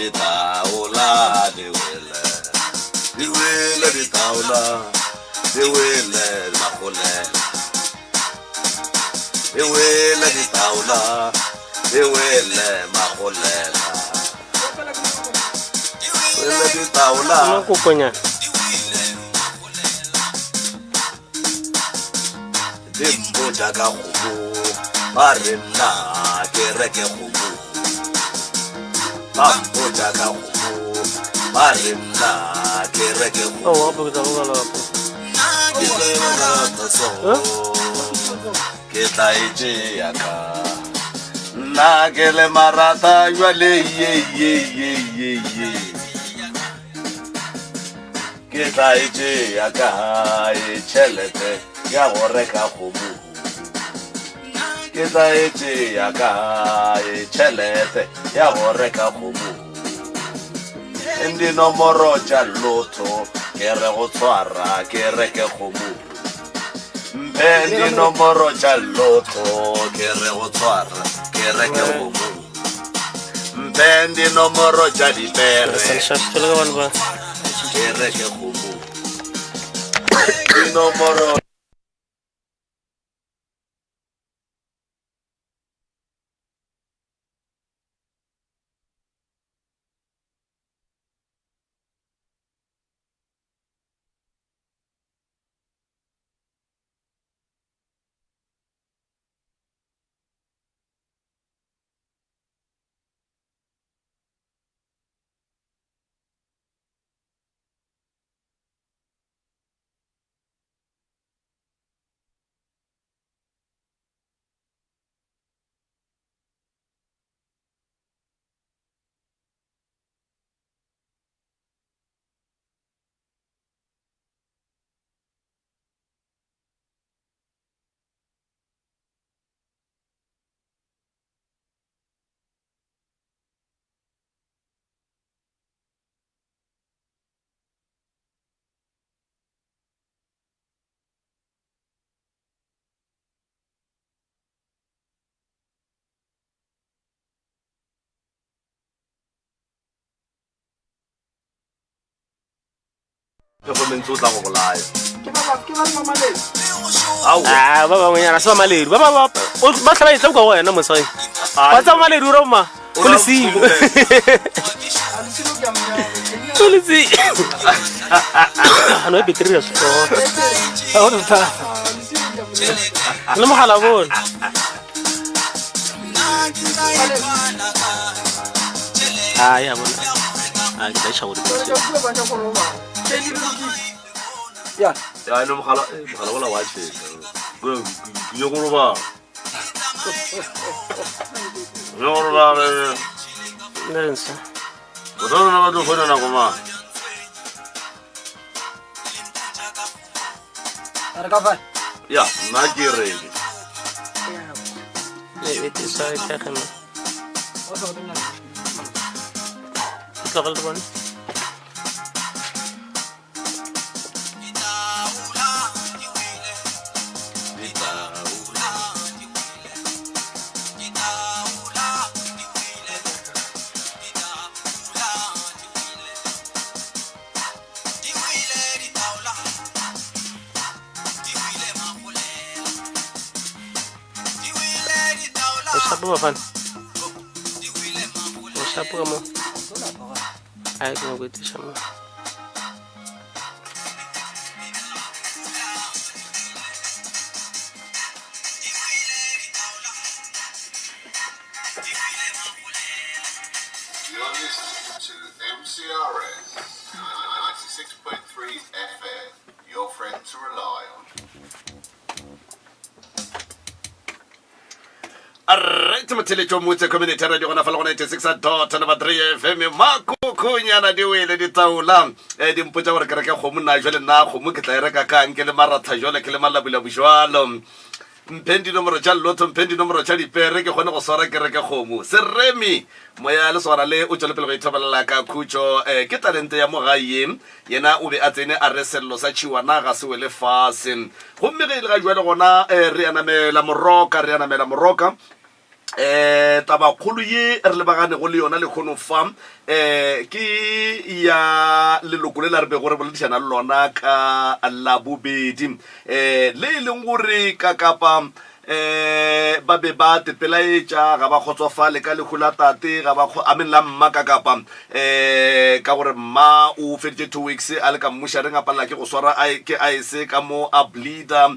ditaola diwele ditaola diwele magolela diwele ditaola diwele magolela diwele ditaola kokonya dimboja ka gobo ba re nna ke reke gobo dimboja ka gobo ba re nna ke reke gobo oh wapo kutagala wapo ke tla ije yaka nna ke le marata jwale ye ke tla ije yaka e chelete ya go reka gobo ke tla ije yaka e chelete ya go reka gobo ndi nomoro tša lotho ke re go tshwara ke reke gobo ndi nomoro tša lotho ke re go tshwara ke reke gobo ndi nomoro tša dipere ke reke gobo nomoro ke go mentse o tla go bolaya ba bangwenyana se ba maledu ba tlhaba etla ka go wena mosai ba tsa maledu o roma go le silo go le silo ano e betri ya so o re ta le mogala bona ya bona ke tla isha go ya no mogala wala wa tshela go yo go roba yo go roba ndensa o dona ba do fona na goma argafa ya na ke re le vete sai ka khama o so tona tla galda bani Sapu apa? Sapu kamu? Ayo kamu gitu sama. You're listening to MCRS 96.3 FM, your friend to rely on. Alright, matelecho mutse community radio gona fa le gona 96.3 FM makukunyana diwele ditaula di mpotsa gore ke reka go monna jwale nna go mo ke tla reka ka nke le maratha jwale ke le malabula bujwalo mpendi nomoro tša lotho mpendi nomoro tša dipere ke gone go swara ke reka kgomo seremi moya le swara le o tšwele pele go ithobalela ka khutšo ke talente ya mogae yena o be a tsene a re sello sa tšhiwana ga se wele fase gomme ge e le ga jwale gona re anamela moroka taba kgolo ye re lebagane go le yona le kgono fa ke ya leloko le la re be gore boledišana le lona ka la bobedi le e leng gore ka kapa ba be ba tepelaetša ga ba kgotsofale ka lekgo la tate ga ba la mma ka kapa ka gore mma o feditše 2 weeks a le ka mmuša a palela ke go swara ke ice ka mo a bleeda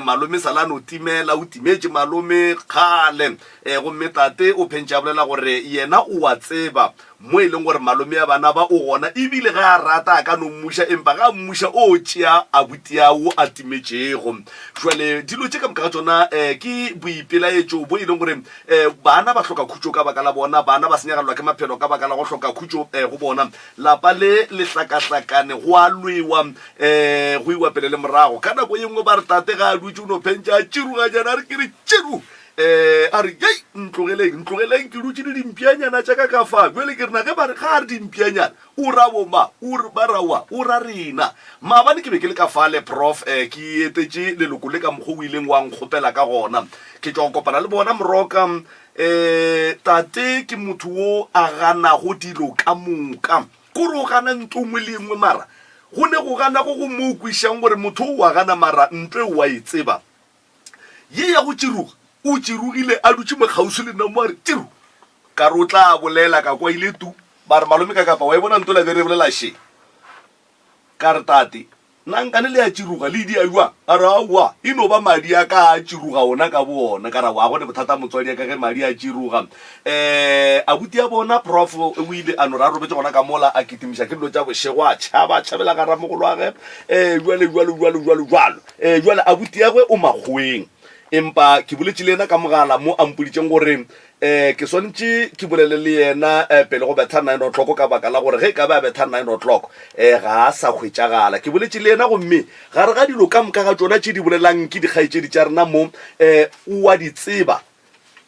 malome salane o timela o timetše malome kgale gomme tate o phentše a bolela gore yena o a tseba mo e leng gore malome ya bana ba o gona ebile ge a rata a ka no mmuša empa ga mmuša o tšea abuti ao a timetšego jale dilo tše ka moka ga tsona ke boipelaetšo bo e leng gore bana ba hloka khutšo ka baka la bona bana ba senyagalelwa ke maphelo ka baka la go hloka khutšo go bona lapa le lehlakahlakane go a lwewa go iwa pele le morago ka nako ye nngwe ba re tate ga a dutse o no phentše a tširugajana a re ke re tšeru a re yei ntlogeleng ke dutse le dimpianyana tša ka ka fa jale ke rena ge ba re ga a re dimpianyana o ra boma ba rawa o ra rena maabane ke be ke le ka fale prof ke etetše leloko le ka mokgwa o ileng wa nkgopela ka gona ke tšwa go kopana le bona moroka tate ke motho o a ganago dilo ka moka kore o gana ntlo ngwe le ngwe mara go ne go gana go go mo kwišang gore motho o a gana mara ntlo wa e tseba ye ya go tširuga o tširugile a dutse mokgausi le nna mo a re tiru ka re o tla bolela ka kwa ile tu ba re malome ka kapa wa e bona ntola be re bolela she ka re tate nankane le ya tširuga le di a jwa a re aowa e no ba madi a ka a tširuga ona ka bona ka ra wa gone bothata motswadi ya ka ge madi a tširuga abuti ya bona prof o ile a no ra robetse gona ka mola a kitimiša ke dilo tša bošego a tšhabela ka ramogolo wa ge jwale abuti ya gwe o makgweng empa ke boletše le yena ka mogala mo ampoditšeng gore ke swantše ke bolele le yena pele go betha 9 o'clock ka baka la gore ge ka be a betha 9 o'clock ga a sa hwetšagala ke boletše le yena gomme gare ga dilo ka moka ga tsona tše di bolelang ke dikgaetšedi tša rena mo o a di tseba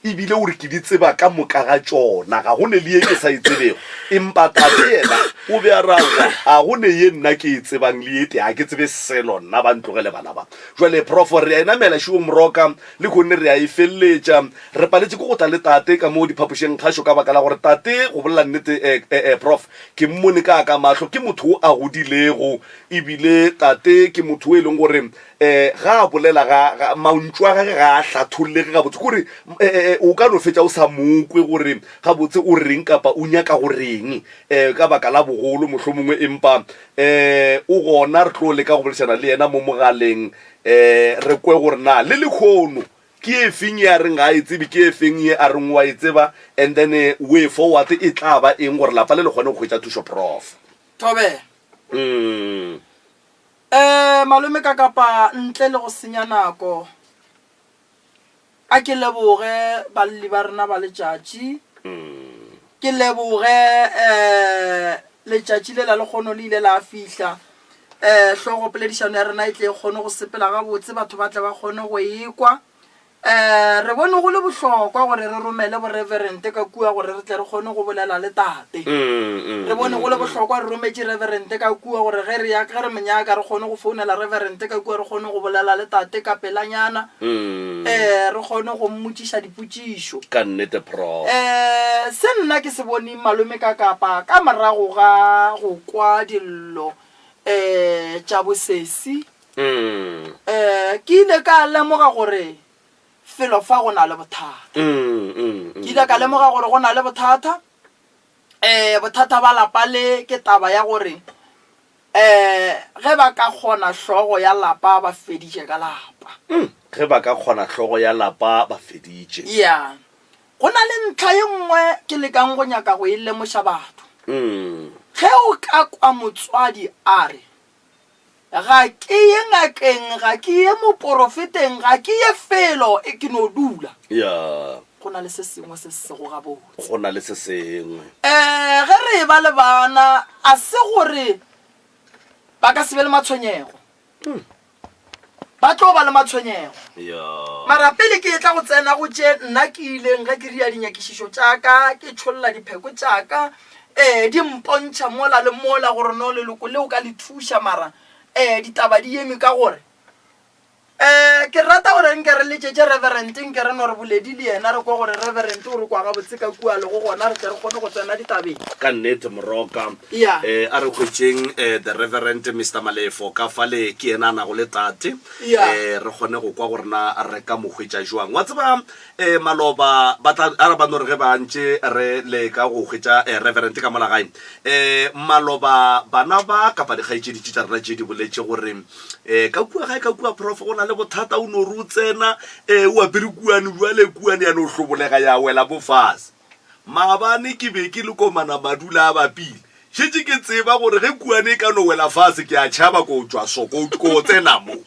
ebile o re ke di tseba ka moka ga tsona ga gone le ye ke sa itsebego empa tate yena o be a raga a gone ye nna ke e tsebang le ete a ke tsebe selo nna ba ntlogele bana ba jwale prof re a enamela šio moroka le kgonne re a e feleletša re paletse ke go tla le tate ka mo diphapošeng kgašo ka baka la gore tate go bolela nnete prof ke mmone ka mahlo ke motho o a godilego ebile tate ke motho o e leng gore ga a bolela ga mauntlo a gage ga a hlathollege ga botse gore o ka no fetša o sa mokwe gore ga botse o reng kapa o nyaka go reng ka baka la bogolo mohlho mongwe empa o gona re tlo leka go bolešana le yena mo mogaleng re kwe gore na le lekgono ke e feng ya reng ga e tsebe ke e feng ye a reng wa e tseba and then way forward e tla ba eng gore lapa le le kgone go hwetša thušo prof Tobe malome ka kapa ntle le go senya nako a ke leboge balli ba rena ba letšatši ke leboge letšatši le la le kgono le ile la fihla hlogo poledišano ya rena e tle e kgone go sepela ga botse batho ba tle ba kgone go ekwa re bone go le bohlokwa gore re romele boreverente ka kua gore re tle re kgone go bolela le tate re bone go le bohlokwa re rometše reverente ka kua gore ge re yaka re menyaka re kgone go founela reverente ka kua re kgone go bolela le tate ka pelanyana re kgone go mmotšiša dipotšišo ka nnete prof se nna ke se bone malome ka kapa ka morago ga go kwa dillo tša bosesi ke ile ka lemoga gore felo fa go na le bothata ke ile ka lemoga gore go na le bothata bothata ba lapa le ke taba ya gore ge ba ka kgona hlogo ya lapa ba feditše ka lapa ge ba ka kgona hlogo ya lapa ba feditše ya go na le ntlha ye nngwe ke lekang go nyaka go e lemoša batho ge o ka kwa motswadi a re ga ke ye ngakeng ga ke ye moporofeteng ga ke ye felo e ke no dula go na le se sengwe se sego ga botse go na le se sengwe ge re ba le bana a se gore ba ka se be le matshwenyego ba tlo ba le matshwenyego mara pele ke tla go tsena go tše nna ke ileng ge ke ria dinyakišišo tšaka ke tšholola dipheko tšaka di mpontšha mola le mola gore no leloko leo ka le thuša mara ditaba di eme ka gore ke rata gore nke re letšetse reverent nke re no re boledi le yena re kwa gore reverent gore kwa ga botse ka kua le go gona re tle re kgone go tsena ditabeng ka nnete moroka Yeah. a re khwetseng the reverend Mr. Malefo ka fale ke ena na go le tate Yeah. re kgone go kwa gorena re ka mo khwetsa jwang wa tseba maloba batla a re ba no re ge ba ntse re le ka go khwetsa reverend ka molagae maloba bana ba ka pa dikgaitšedi tša rena tše di boletse gore ka kua gae ka kua prof go na le bothata o no re o tsena o apere kuane jwale kuane ya no hlobolega ya wela bofase maabane ke be ke le komana madula a bapile šetse ke tseba gore ge kuane ka no wela fase ke a tšhaba ko tswa soko ko tsena mo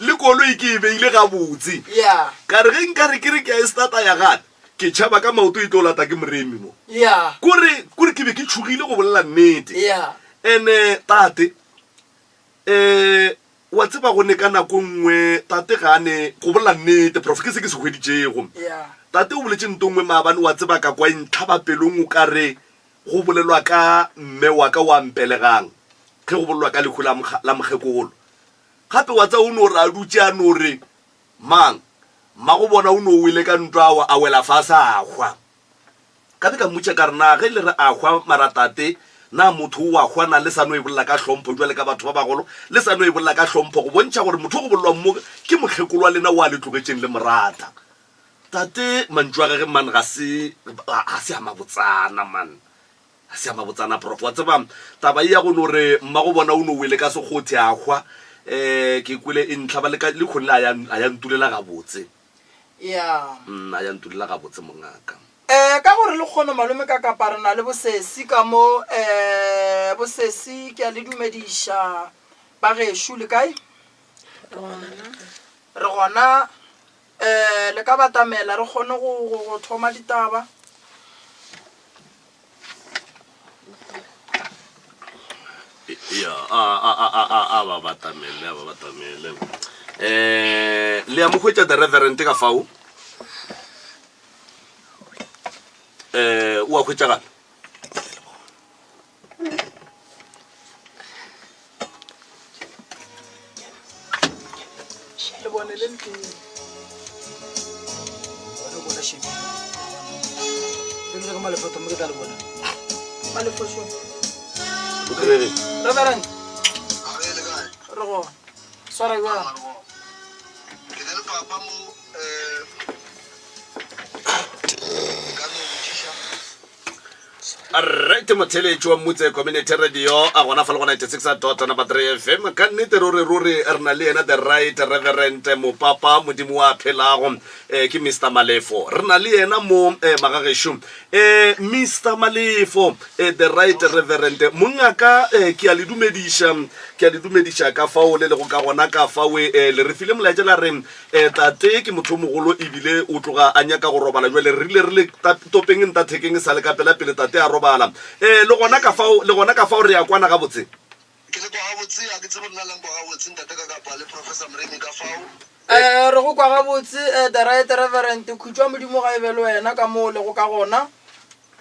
le koloi ke e beile gabotse Yeah. ka re ge nka re ke re ke a e starta ya gana ke tšhaba ka maoto e tlo lata ke moremi mo Yeah. kore ke be ke tšhogile go bolela nnete Yeah. ene tate wa tseba gone ka nako nngwe tate ga ane go bolela nnete prof ke se ke se hweditšego Yeah. tate o boletse nto nngwe maabane wa tseba ka kwa ntlhaba pelong o ka re go bolelwa ka mme wa ka wa mpelegang ge go bolelwa ka lekhu la mokgekolo gape wa tsa o ne o re a dutse a no re mang mma go bona o ne o wele ka ntlo a wela fa sa agwa ka be ka mmutša ka rena ge le re agwa maratate na motho wa gwana le sa no e bolela ka hlompho jwale ka batho ba bagolo le sa no e bolela ka hlompho go bontšha gore motho go bolelwa mo ke mokgekolo wa lena wa le tlogetseng le morata tate mantšu a gage man ga se a mabotsana man ga se a mabotsana prof wa tseba taba e ya go no re mma go bona o ne o wele ka sekgothe a gwa ke kwele e ntlhaba le kgonne a ya ntulela gabotse Yeah. a ya ntulela gabotse mongaka ka gore le kgone malome ka kapa re na le bosesi ka mo bosesi ke a le dumediša ba gešo le kae re gona le ka batamela re kgone go thoma ditaba ya a ba batamele le ya mokgwetša the reverend ka fao o a khwetša gana le bone le nteng le bona shebi le ka malefoto mo ke tla le bona malefoto o krere reverend A re le kae? re go swara jwa Ke ne le papa mo ka no botšiša. right motheletši wa mmutse community radio a gona fa le go 96.3 FM ka nnete ruri re na le ena the right reverend mopapa modimo wa phelago ke Mr. Malefo re na le ena mo magagešo Mr. Malefo the right reverend mongaka ke a le dumediša ka fao le go ka gona ka fao le re file molaetša la re tate ke motho mogolo ebile o tloga a nyaka go robala jwale re rile re le topeng ntathekeng sa le ka pela pele tate a robala le gona ka fao re ya kwana gabotse Ke le kwa gabotse a ke tsebe nna leng kwa gabotse ntate ka kapa le professor Mremi ka fao. re go kwa gabotse the right reverend khutšwa modimo ga e be le wena ka moo le go ka gona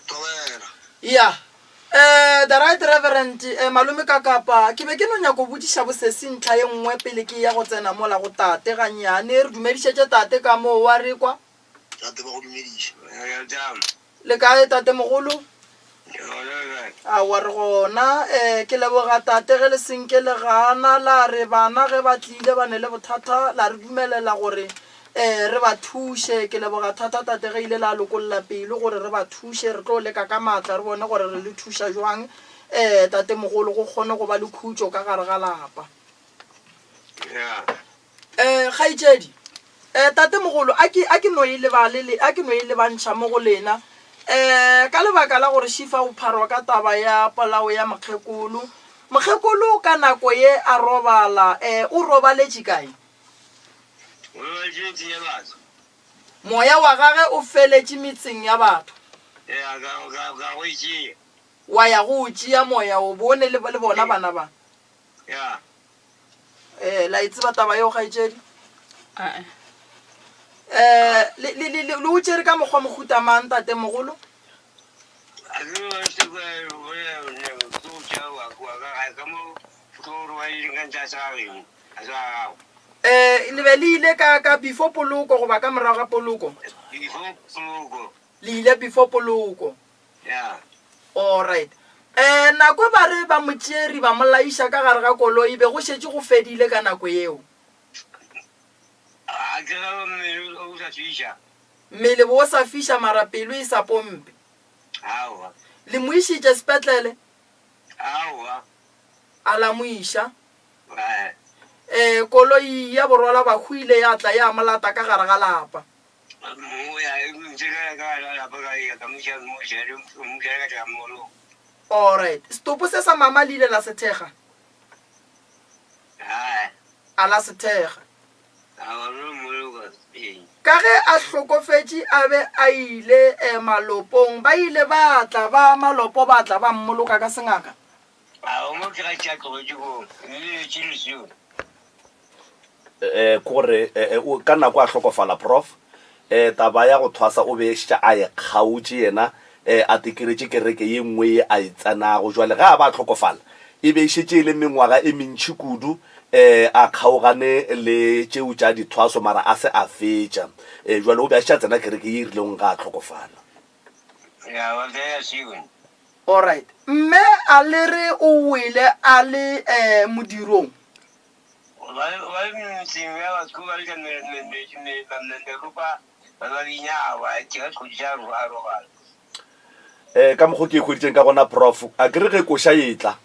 Tobela. ya the right reverend malome ka kapa ke be ke no nyako bodiša bosesi ntlha ye nngwe pele ke ya go tsena mola go tate gannyane re dumedišetše tate ka moo wa re kwa Tate ba go dumediša. le kae tate mogolo a wa re gona ke leboga tate ge le senke le gana la re bana ge ba tlile ba ne le bothata la re dumelela gore re ba thuše ke leboga thata tate ge ile la lokolola pele gore re ba thuše re tlo leka ka maatla re bone gore re le thuša jwang tate mogolo go kgone go ba le khutšo ka gare ga lapa kgaitšedi tate mogolo a ke no e lebantšha mo go lena ka lebaka la gore šifa o pharwa ka taba ya polao ya mokgekolo ka nako ye a robala o robaletše kae moya wa gage o feletše metseng ya batho wa ya go tšea moya o bone le bona bana ba la e tseba taba yeo kgaitšedi le o tšere ka mokgwa mohuta mang tate mogolo le be le ile ka before poloko go ba ka morago ga poloko le ile before poloko Yeah. all right nako ba re ba motšeri ba molaiša ka gare ga koloi be go šetse go fedile ka nako yeo mmele bo o sa fiša mara pelo e sa pompe le mo išitše sepetlele a la mo iša koloi ya borwala ba hwile ya tla ya molata ka gare ga lapa all right stopo se sa mama le ile la se thega a la se thega ka ge a hlokofetše a be a ile malopong ba ile ba tla ba malopo ba tla ba mmoloka ka sengaka kore ka nako a hlokofala prof taba ya go thwasa o beešitša a e kgaotše yena a tekeretše kereke ye nngwe ye a e tsenago jwale ga a ba hlokofala e bešetše e le mengwaga e mentši kudu a kgaogane le tšeo tša dithwaso mara a se a fetša jwale o beašitša tsena kereke ye e rileng ga a hlokofala all right mme a le re o wele a le modirong ka mokgo ke e hweditšeng ka gona prof a kere ge koša etla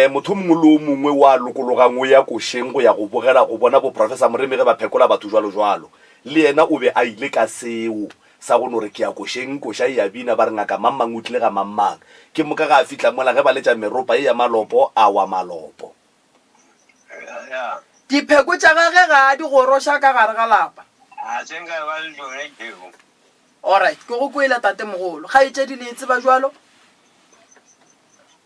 motho mongwe le o mongwe wa lokologang o ya košeng go ya go bogela go bona boprofessor Moremi ge ba phekola batho jwalo le yena o be a ile ka seo sa go no re ke ya košeng koša e ya bina ba re ngaka mammang o tlile ga mammang ke moka ga a fitla mola ge ba letša meropa e ya malopo a wa malopo dipheko tša gage ga a di goroša ka gare ga lapa all right ke go kwele tate mogolo ga e tšedi le tseba jwalo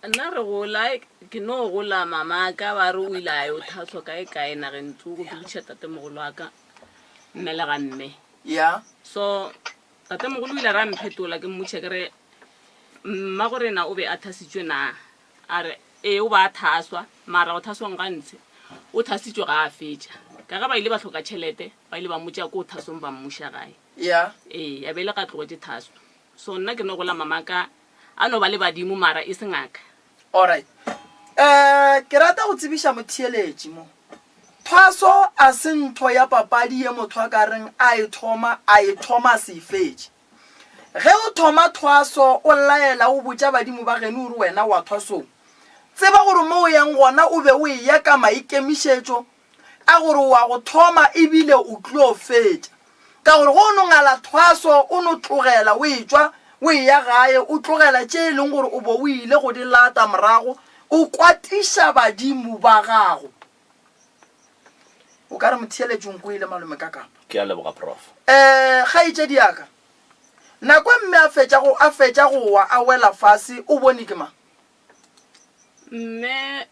nna re gola ke no gola mama ka ba re o ile a yo thatso kae nageng tse go bidiša tate mogolo wa ka mme le ga mme ya so tate mogolo o ile ra mphetola ke mmotše ke re mma gore na o be a thasitšwe na a re o ba a thaswa mara go thaswang gantse o thasitšwe ga a fetša ka ga ba ile ba tlhoka tšhelete ba ile ba mmotša ko o thasong ba mmuša gae ya a be ile ga tlogetse thaso so nna ke no gola mama ka a no ba le badimo mara e se ngaka all right ke rata go tsebiša motheeletši mo thwaso a se ntho ya papadi ye motho a ka reng a e thoma a se ifetše ge o thoma thwaso o laela o botša badimo ba geno ore wena wa thwasong tseba gore mo o yang gona o be o e ya ka maikemišetšo a gore wa go thoma ebile o tlo fetša ka gore go o no ngala thwaso o no tlogela o e tšwa o e ya gae o tlogela tše e leng gore o bo o ile go di lata morago o kwatiša badimo ba gago o ka re motheeletšong ko ile malome ka kapa ke a leboga prof ga itšedi yaka nako mme a fetša go wa a wela fase o bone ke mang mme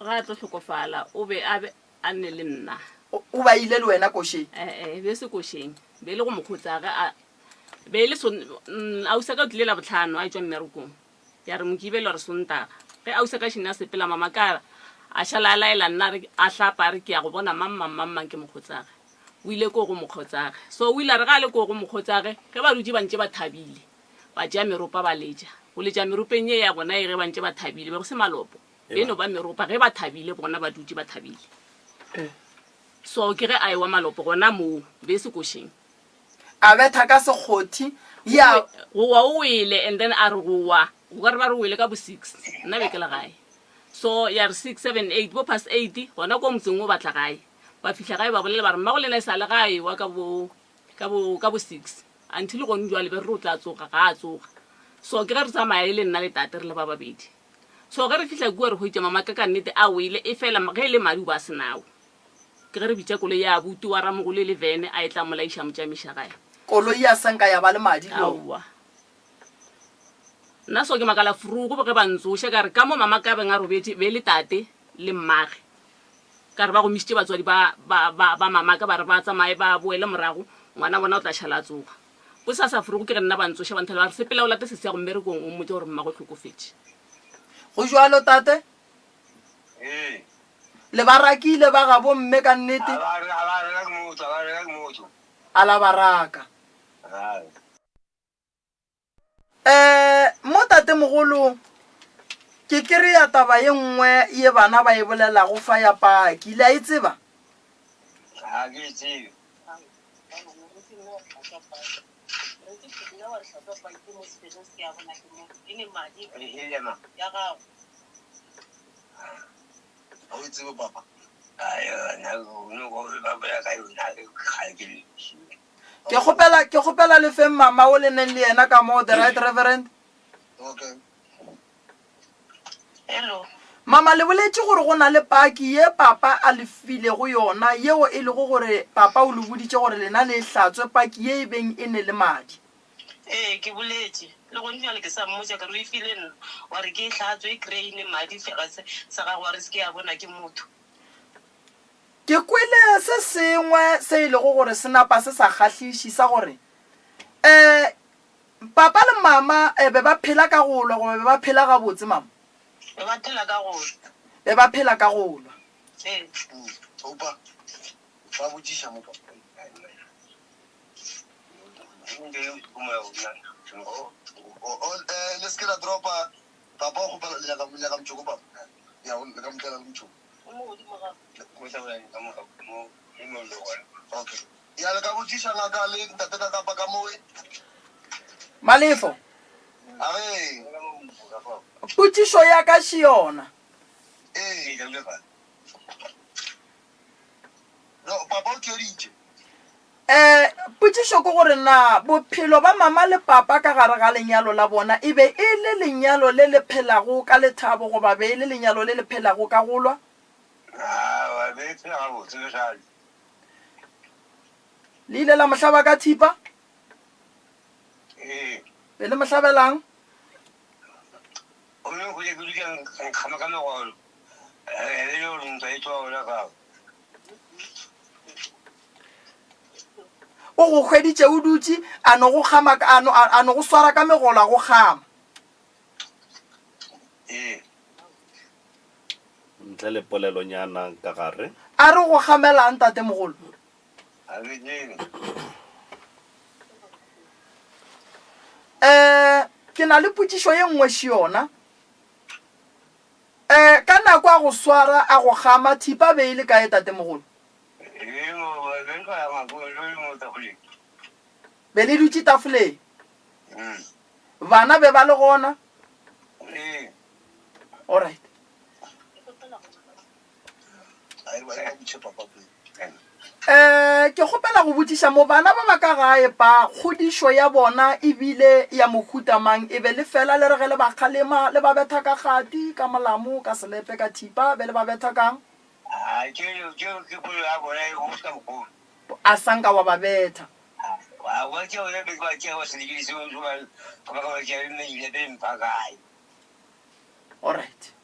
ga a tlo tlhokofala o be a nne le nna o ba ile le wena košeng be se košeng be le go mokgotsage be le ausa ka o tlile la botlhano a e tswa mmerekong ya re mokibelo re sontaga ge ausa ka šhene a sepela mama ka a šala a laela nna a hlapa re ke ya go bona mammang ke mokgotsage o ile ko go mokgotsage so o ile a re ga a le ko go mokgotsage ge ba dutse bantse ba thabile ba tšea meropa ba letša go letša meropeng ye ya bona e ge bantse ba thabile be go se malopo beno ba meropa ge ba thabile bona ba dutse ba thabile so ke ge a ewa malopo gona moo be se košeng a betha ka sekgothi ya go wa o wele and then a re go wa o ka re ba re wele ka bo 6 nna be ke le gae so ya re 6 7 8 bo past 8 gona ko motseng o batla gae ba fihla gae ba bolela ba re mma go lena e sa le gae wa ka bo 6 until go njwa le be re o tla tsoga ga a tsoga so ke re tsamaya le nna le tate re le ba babedi so ge re fihla kua re go itša mama ka nnete a wele e fela ge le madi ba senao ke ge re bitša kolo ya abuti wa ramogolo le vene a e tla molaiša motšamiša gae koloi ya sanka ya ba le madi aowa nna so ke makala furugo ge ba ntsoša ka re ka mo mama ka beng a robetse be le tate le mmage ka re ba go mišitše batswadi ba mama ka ba re ba tsamaye ba boele morago ngwana bona o tla šhala a tsoga bo sa furugo ke ge nna ba ntsoša ba nthela ba re sepela o late se se ya go mmerekong o mmotse gore mmago tlhokofetše go jwalo tate le barakile ba ga bomme ka nnete a la baraka mo tatemogolo ke kry-a taba ye nngwe ye bana ba e bolelago fa ya paki ile a e tseba ke kgopela le feng mama o le neng le yena ka mo the right reverend Okay. Hello. mama le boletse gore go na le paki ye papa a le file go yona yeo e lego gore papa o le boditse gore lena le hlatswe paki ye e beng e ne le madi Ke boletse le go ntse le ke sa mmotsa ka re e file nna wa re ke hlatswe e crane madi fela sa ga wa re se ya bona ke motho ke kwele se sengwe se ile go gore senapa se sa kgahliši sa gore papa le mama be ba phela ka golwa go be ba phela ga botse mama ba phela ka go be ba phela ka golwa Opa. Ba botšiša mo papa. Let's get a drop. Papa go pala le ka mtšoko papa. Ya o le ka mtela le mtšoko. Okay. Ya le ka botšiša ngaka le ntate ka kapa ka moe. malefo Are. potšišo ya ka še yona No, papa o tšeditše. potšišo ke gore na bophelo ba mama le papa ka gare ga lenyalo la bona e be e le lenyalo le le phelago ka lethabo goba be e le lenyalo le le phelago ka golwa le ile la mohlaba ka thipa be le mohlabelang o go hweditše o dutše a no go swara ka megolo a go kgama ntle le polelonyana ka gare a re go gamelang tate mogolo ke na le potšišo ye nngwe še yona ka nako a go swara a go gama thipa be e le kae tate mogolo be le dutše tafoleng bana be ba le gona alright ke kgopela go botsiša mo bana ba ba ka gae pa kgodišo ya bona ebile ya mohutamang e be le fela le re ge le ba kgalema le ba betha ka gati ka molamo ka selepe ka thipa be le ba betha kang a sanka wa ba betha alright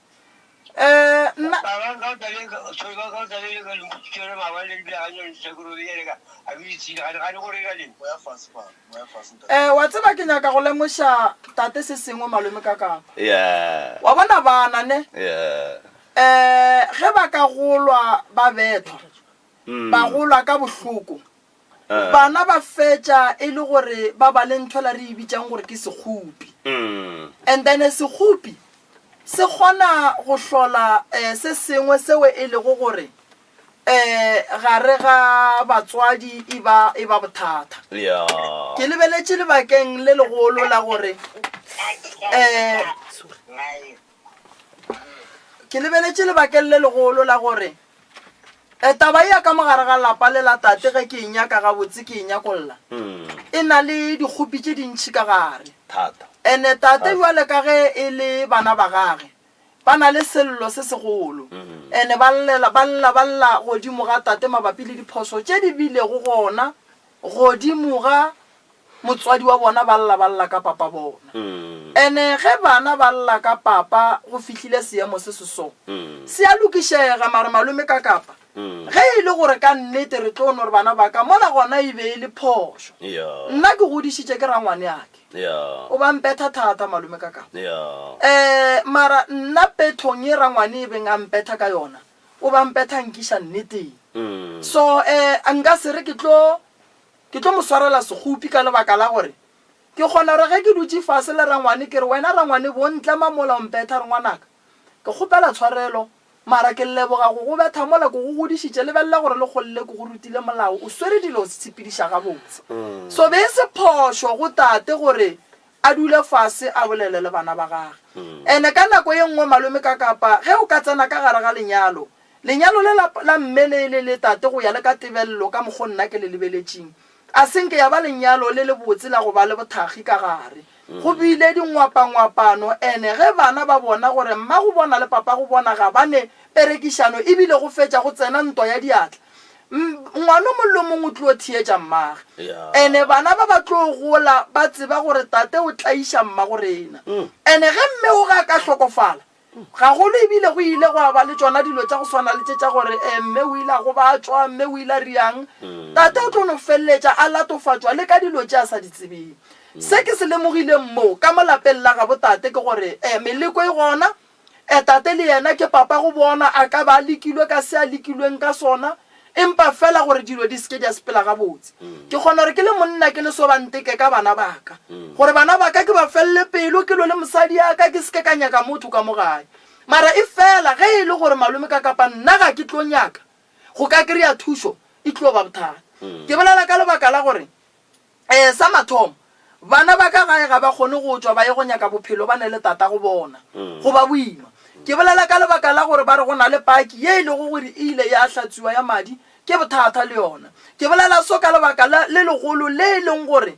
wa tseba ke nyaka go lemoša tate se sengwe malome ka kapa wa bona bana ne ge ba ka golwa ba bethwa ba golwa ka bohloko bana ba fetša e le gore ba ba le ntho la re e bitsang gore ke sekgopi and then sekgopi se kgona go hlola se sengwe seo e lego gore gare ga batswadi e ba bothata ke lebeletše lebakeng le legolo la gore ke lebeletše lebakeng le legolo la gore taba ya ka mogare ga lapa le la tate ge ke e nyaka gabotse ke e nyakolla e na le dikgopi tše dintšhi ka gare ene tate bjale ka ge e le bana ba gage ba na le sello se segolo ene ba lla godimo ga tate mabapi le diphoso tše di bilego gona godimo ga motswadi wa bona ba lla ka papa bona ene ge bana ba lla ka papa go fihlile seemo se so se a lokišega mare malome ka kapa ge e le gore ka nnete re tlo no re bana ba ka mola gona e be e le phošo nna ke godišitše ke rangwane yake o ba mpetha thata malome ka kapa mara nna pethong e rangwane e beng a mpetha ka yona o ba mpethankisha nneteng so nka se re ke tlo mo swarela segopi ka lebaka la gore ke kgona gore ge ke dutse fase le rangwane ke re wena rangwane bontle mamola o mpetha re ngwanaka ke kgopela tshwarelo mara ke leboga go betha mola ko go godišitše lebelela gore le kgolle ko go rutile molao o swere dilo o se tshepediša gabotse so be se phošo go tate gore a dule fase a bolele le bana ba gage ene ka nako ye nngwe malome ka kapa ge o ka tsena ka gare ga lenyalo le la mmele le tate go ya le ka tebelelo ka mokgo nna ke le lebeletšeng a senke ya ba lenyalo le botse la go ba le bothagi ka gare go bile dingwapangwapano ene ge bana ba bona gore mma go bona le papa go bona ga bane perekišano ebile go fetša go tsena ntwa ya diatla ngwana mollo mongwe tlo thietša mmage ene bana ba tlo gola ba tseba gore tate o tlaiša mma go rena ene ge mme o ga ka hlokofala ga go le ebile go ile go ba le tsona dilo tša go swana le tša gore mme o ile go ba tswa mme o ile riang tate o tlo no felletša a latofatswa le ka dilo tša sa di tsebeng se ke se lemogile mo ka molapeng la ga botate ke gore meleko e gona tate le yena ke papa go bona a ka ba lekilwe ka se a lekilweng ka sona empa fela gore dilo di ske di a sepela gabotse ke kgona gore ke le monna ke le sobanteke ka bana baka gore bana baka ke ba felle pelo ke lo le mosadi ya ka ke ske ka nyaka motho ka mogae mara e fela ge e le gore malome ka kapa nna ga ke tlo nyaka go ka kry-a thušo e tlo ba bothata ke bolela ka lebaka la gore sa mathomo bana ba ka gae ga ba kgone go tswa ba ye go nyaka bophelo ba ne le tata go bona go ba boima ke bolela ka lebaka la gore ba re go na le paki ye e le go gore ile ya hlatsiwa ya madi ke bothata le yona ke bolela so ka lebaka le legolo le e leng gore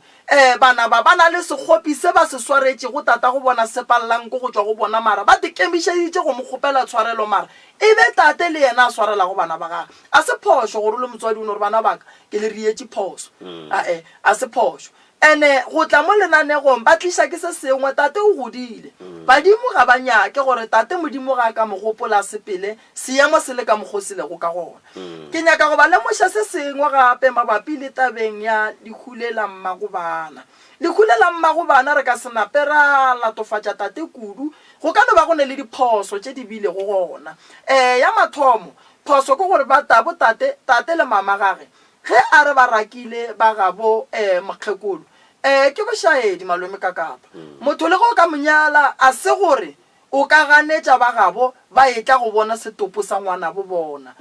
bana ba na le sekgopi se ba se swaretše go tata go bona sepallang ko go tswa go bona mara ba tekemišeditše go mo kgopela tshwarelo mara e be tate le yena a swarela go bana ba gage a se phošo gore o le motswadi o ne gore bana baka ke le rietše phoso a se phošo ene go tla mo lenanegong ba tliša ke se sengwe tate o godile badimo ga ba nyake gore tate modimo ga ka mogopola sepele seemo se le ka mogosilego ka gona ke nyaka go ba lemoša se sengwe gape mabapi le tabeng ya dikhulela mmagobana dikhulela mmagobana re ka senape ra latofatša tate kudu go ka no ba go ne le diphoso tše di bile go gona ya mathomo phoso ke gore ba tabo tate le mama gage ge a re ba rakile ba gabo mokgekolo ke bošaedi malome ka kapa motho le go ka monyala a se gore o ka ganetša ba gabo ba e tla go bona setopo sa ngwana bo bona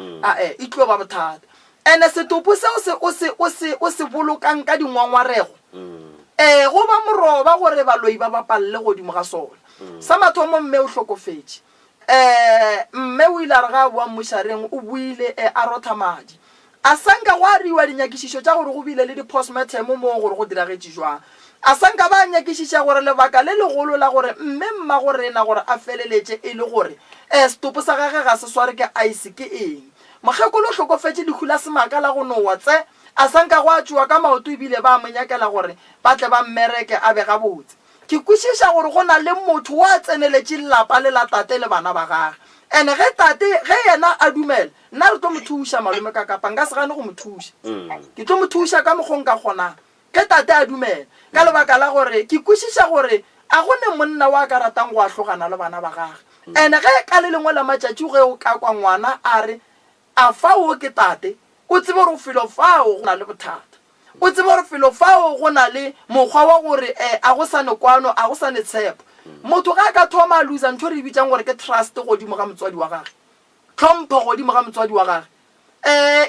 e tlo ba bothata ene setopo se o se bolokang ka dingwangwarego go ba moroba gore baloi ba bapalle godimo ga sona sa mathomo mme o hlokofetše mme o ile a re ga a boa mošareng o buile a rotha madi a sanka go a riwa dinyakišišo tša gore go bile le di-postmortem mo gore go diragetše jwang a sanka ba nyakišiša gore lebaka le legolo la gore mme mma go rena gore a feleletše e le gore setopo sa gage ga se sware ke ice ke eng mokgekolo o hlokofetše dihula semaka la go nowa tse a sanka go a tšowa ka maoto ebile ba monyakela gore ba tle ba mmereke a be gabotse ke kwešiša gore go na le motho wa tseneletše lelapa le la tate le bana ba gage ene ge yena a dumela nna re tlo mo thuša malome ka kapa nka se gane go mo thuša ke tlo mo thuša ka mokgong ka kgonang ge tate a dumela ka lebaka la gore ke kwešiša gore a go ne monna wa ka ratang go a tlogana le bana ba gage ene ge ka le lengwe la matšatši ge o ka kwa ngwana a re a fao ke tate o tsebe gore o felo fao go na le bothata o tsebe gore felo fao go na le mokgwa wa gore a go sa ne kwano a go sa ne tshepo motho ga ka thoma a losa ntho re bitsang gore ke trust godimo ga motswadi wa gage tlhompho godimo ga motswadi wa gage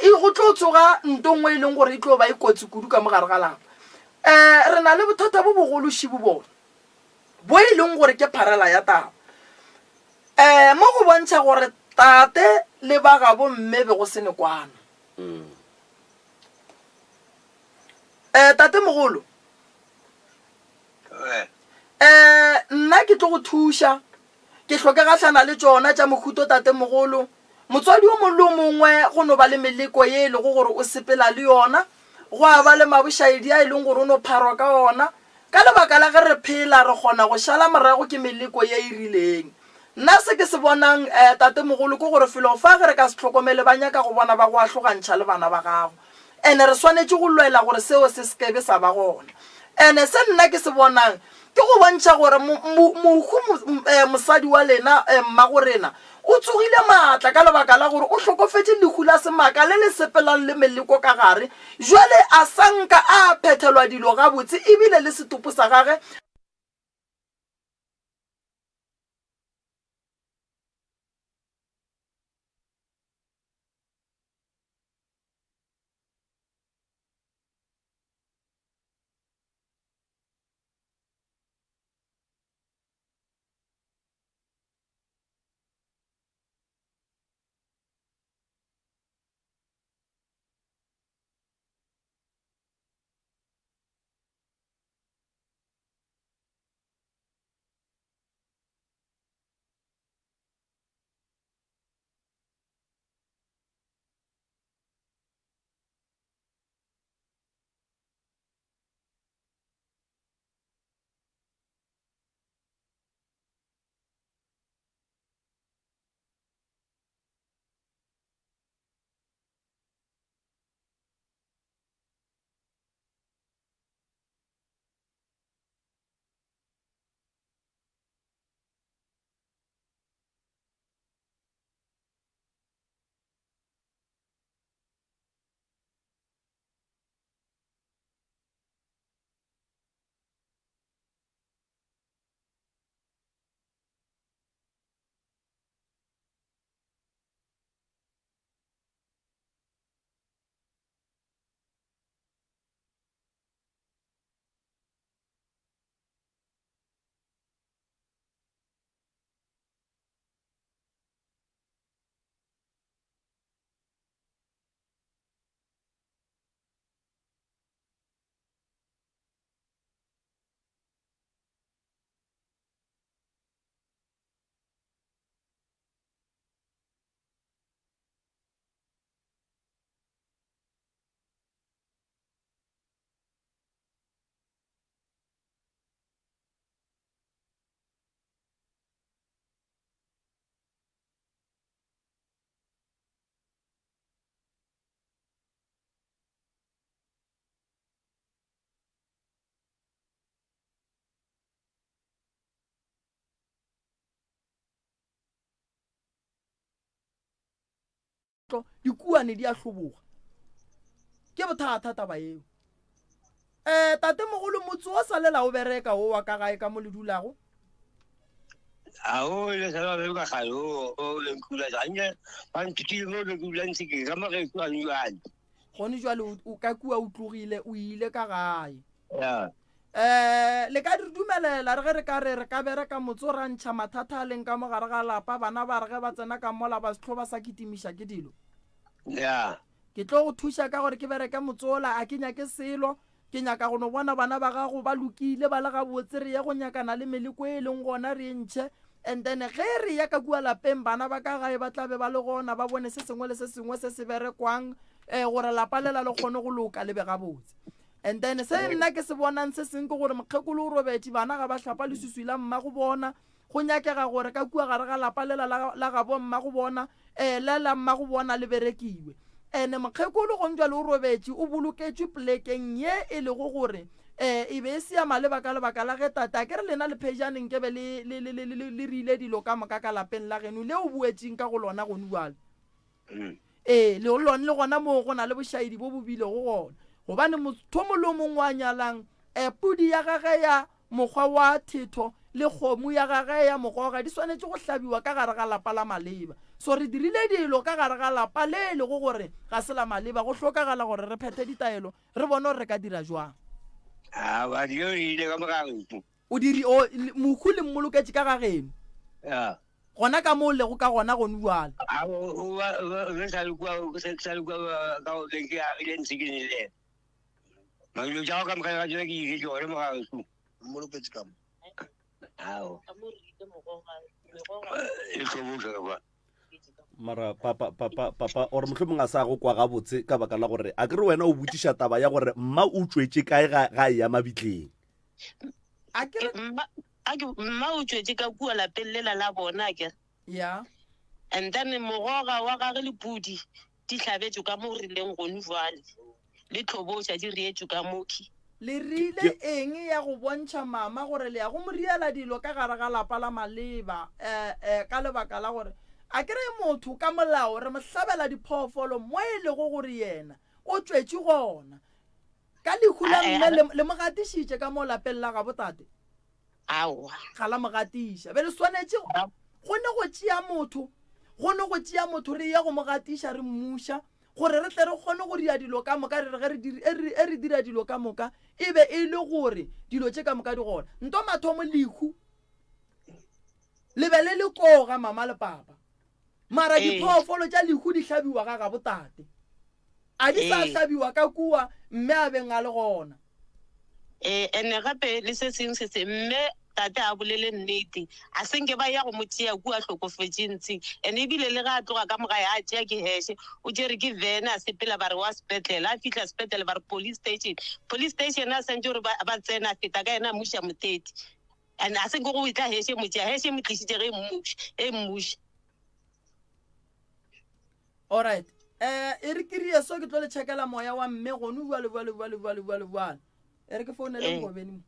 e go tlo tsoga ntongwe e leng gore e tlo ba e kotsi kudu ka mogare ga lapa re na le bothata bo bogolo šibo bona bo e leng gore ke pharela ya taba mo go bontšha gore tate le ba gabo mme be go se ne kwana tate mogolo nna ke tlo go thuša ke tlhokegatlhana le tsona tša mokhuto tate mogolo motswadi o mongwe le mongwe go no ba le meleko ye e le go gore o sepela le yona go a ba le mabošaedi a e leng gore o no pharwa ka ona ka lebaka la ge re phela re kgona go šala morago ke meleko ye e rileng nna se ke se bonang tate mogolo ke gore felo fa ge re ka se tlhokomele ba nyaka go bona ba go a tlhogantšha le bana ba gago ene re swanetše go lwela gore seo se sekebe sa ba gona ene se nna ke se bonang ke go bontšha gore mohu mosadi wa lena mma go rena o tsogile maatla ka lebaka la gore o tlhokofetse lehu la semaka le le sepelang le meleko ka gare jwale a sanka a phethelwa dilo gabotse ebile le setopo sa gage dikuane di a hloboga ke bothata taba eo tate mogolo motse o sa lela o bereka o wa ka gae ka mo le dulago ao le sa ba ka galo o le kula janya ba ntiti mo le kula ntse ke ga mare ku anu an gone jwale o ka kua o tlogile o ile ka gae ya le ka di dumelela re ge re ka re ka bereka motse o rantšha mathata a leng ka mo gare ga lapa bana ba re ge ba tsena ka mola ba setlho ba sa kitimiša ke dilo ya ke tlo go thuša ka gore ke bereke motsola a ke nyake selo ke nyaka go no bona bana ba gago ba lokile ba le gabotse re ye go nyakana le meleko e leng gona re ntšhe and then ge re ya ka kua lapeng bana ba ka gae ba tlabe ba le gona ba bone se sengwe le se sengwe se se berekwang gore lapa lela le kgone go loka le be gabotse and then se nna ke se bonang se seng ke gore mokgekolo o robetse bana ga ba hlapa le susui la mma go bona go nyakega gore ka kua gare ga lapa lela la gabo mma go bona la mma go bona le berekiwe ene mokgekolo go ntjwa le o robetse o boloketswe plekeng ye e le go gore e be se ya maleba ka lebaka la ge tata ke re lena le phejaneng ke be le rile dilo ka moka ka lapeng la geno le o buetseng ka go lona go nuale le lone le gona mo go na le bošaedi bo bobile go gona gobane motho mo lo mongwe wa nyalang pudi ya gage ya mokgwa wa thetho le kgomo ya gage ya mogoga di swanetse go hlabiwa ka gare ga lapa la maleba so re dirile dilo ka gare ga lapa le le go gore ga se la maleba go hlokagala gore re phethe ditaelo re bone gore re ka dira jwang ba di ile ka mogare o diri o mohu le mmoloketse ka gageno ya gona ka mo le go ka gona go nuala o re sa le kwa ka o le ke a ile ntsikini le ma yo ja ka mogare ga jona ke ile jore mogare su mmoloketse ka mo ao e tlobusa ba mara papa or mohlomong a sa go kwa gabotse ka baka la gore a ke re wena o botiša taba ya gore mma o tswetse kae ga ya mabitleng a ke mma o tswetse ka kua lapeng lela la bona ke ya and then mogoga wa gage le pudi di hlabetswe ka mo rileng gone jwale le tlhoboša di reetswe ka moki le rile eng ya go bontšha mama gore le ya go moriela dilo ka gare ga lapa la maleba ka lebaka la gore a kere motho ka molao re mohlabela diphoofolo mo e lego gore yena o tswetše gona ka lekhula mme le mogatišitše ka mo lapeng la ga botate ga la mogatiša be le swanetše go ne go tšea motho re ya go mogatiša re mmuša gore re tle re kgone go dira dilo ka moka re dira dilo ka moka e be e le gore dilo tše ka moka di gona nto mathomo lekhu le be le koga mama le papa mara diphoofolo tša lekhu di hlabiwa ga botate a di sa hlabiwa ka kua mme a beng a le gona ene gape le se seng se se mme tate a bolele nnete a senke ba ya go motšea kua hlokofetše ntsheng ene ebile le ga a tloga ka moga ya tšea ke heshe o jere ke vene a sepela ba re wa sepetlele a fitlha sepetlele ba re police station a sentse gore ba tsena a feta ka ena a muša moteti and a senke go itla heshe motšea heshe mo tlišitše ge e mmuša alright e re kirie so ke tlo le checkela moya wa mme gone bua e re ke founele ngobeni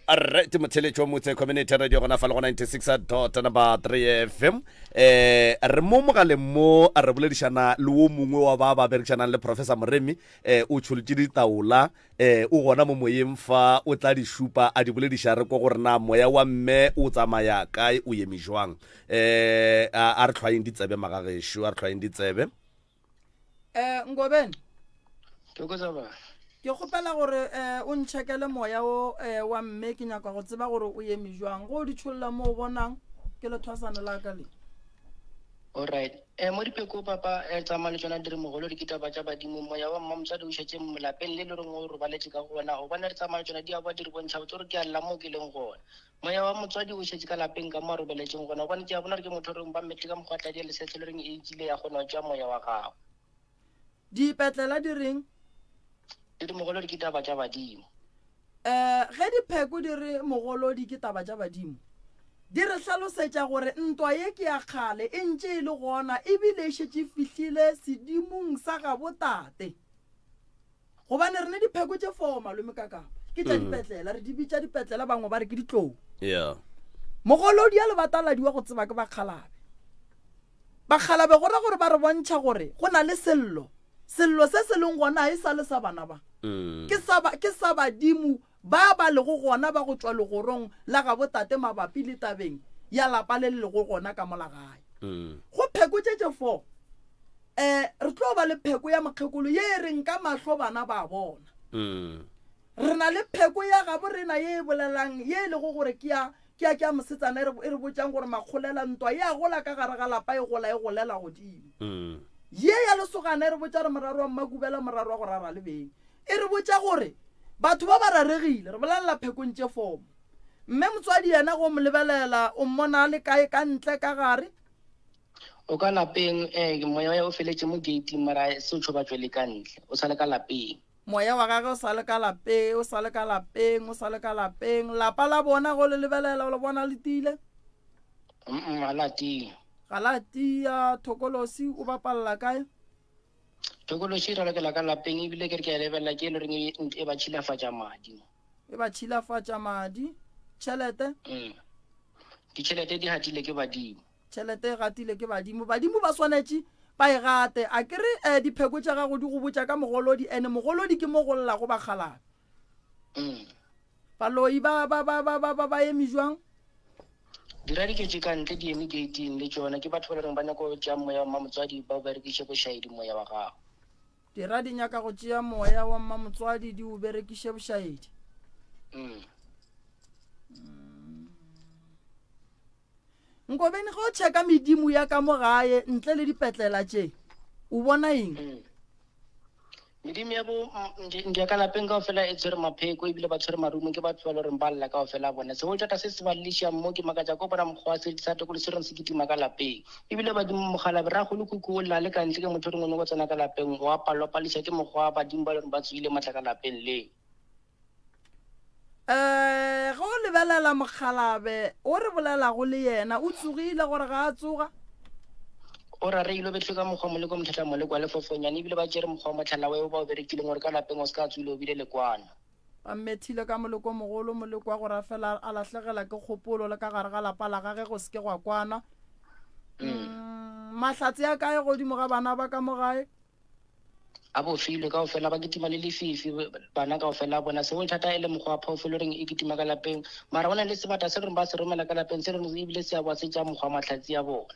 Alright, motheletšo motse community radio gona fa le go 96.3 FM re mo mogaleng mo a re boledišana le wo mongwe wa ba berekišanang le Professor Moremi o tšholotše ditaola o gona mo moyeng fa o tla di šupa a di bolediša re ko gore na moya wa mme o tsamaya kae o eme jwang a re tlhwaeng ditsebe magagešo a re tlhwaeng ditsebe Ngobeni ke ke gopela gore o ntšhekele moya wa mme ke nyaka go tseba gore o eme jwang go di tšholola mo o bonang ke le thwasane la ka le alright mo dipeko papa tsamaya le tsona dire mogolo di kitaba tša badimo moya wa mmamosadi o šetše molapeng le le reng o robaletse ka gona go bona re tsamaya le tsona di a ba di re bontšha botse gore ke a lla mo ke leng gona moya wa motswadi o šetše ka lapeng ka mo a robeletseng gona gobane ke a bona re ke motho reng ba mmete ka mokgwatla di a lesetlhe le reng e ikile ya kgona tša moya wa gago dipetlela di reng di mogolo di kitaba tša badimo ge dipheko di re mogolo di kitaba tša badimo di re hlalosetša gore ntwa ye ke ya kgale e ntše e le gona ebile e šetše fihlile sedimong sa ga botate gobane re ne dipheko tše fo malome ka kapa ke tša dipetlela re di bitša dipetlela bangwe ba re ke ditlou mogolo di a le bataladiwa go tseba ke bakgalabe gora gore ba re bontšha gore go na le sello se se leng gona e sa le sa bana ba ke sa badimo ba le go gona ba go tswa legorong la ga botate mabapi le tabeng ya lapa le le go gona ka molagae go pheko tše fo re tlo ba le pheko ya mokgekolo ye reng ka mahlo bana ba bona re na le pheko ya ga borena ye bolelang ye le go gore ke ya mosetsana e re botšang gore makgolela ntwa ya gola ka gare ga lapa e golela godimo ye ya lesogana e re botša re moraro wa mmakubela moraro wa go rara le beng e re botša gore batho ba ba raregile re bolelela phekong tše fomo mme motswadi yena go mo lebelela o mmona le kae ka ntle ka gare o ka lapeng moya ya o feletse mo gate mara se o tshoba tswele ka ntle o sa le ka lapeng moya wa gagwe o sa le ka lapeng lapa la bona go le lebelela o le bona le tile ga la tia Thokolosi o bapalla kae Thokolosi ra lokela ka lapeng ebile ke re ke a lebelela ke le reng e ba tšhilafatša madi tšhelete ditšhelete di hatile ke badimo badimo ba swanetše ba e gate a kere dipheko tša gago di go botša ka mogolodi ene mogolodi ke mo go lla go bagalabe baloi ba eme jwang dira diketse ka ntle di eme gating le tsona ke batho ba le reng ba nyako tša moya wa mmamotswadi ba o berekiše bošaedi moya wa gago dira di nyaka go tšea moya wa mmamotswadi di o berekiše bošaedi nkobene go tšheka medimo ya ka mo gae ntle le dipetlela tše o bona eng medimo ya bo ndi ka lapeng ka fela e tsere mapheko e bile ba tsere marumo ke batho ba le reng ba lla ka fela bona se o tata se se ba lisha mo ke makatsa go bona mokgwa se sa te go le sereng se kitima ka lapeng e bile ba di mogala bra go le kuku la le ka ntle ke motho rengwe go tsena ka lapeng wa palwa palisha ke mokgwa ba dimba le ba tswile matla ka lapeng le go lebelela mogalabe o re bolela go le yena o tsogile gore ga a tsoga o ra re ilo betlwe ka mokgwa moleko motlhatla moleko wa lefofonyane ebile ba tšere mokgwa wa motlhala wa ba o berekileng gore ka lapeng o se ka tswile o bile lekwana ba mmethile ka moleko mogolo moleko wa gore a fela a latlhegela ke kgopolo le ka gare ga lapa la gage go se ke gwa kwana mahlatse a kae godimo ga bana ba ka mo gae a bofilwe ka ofela ba kitima le lefifi bana ka ofela bona se o thata e le mokgwa wa phaofolo reng e kitima ka lapeng mara bona le sebata se reng ba se romela ka lapeng se reng ebile se a boa se tša mokgwa wa mahlatse ya bona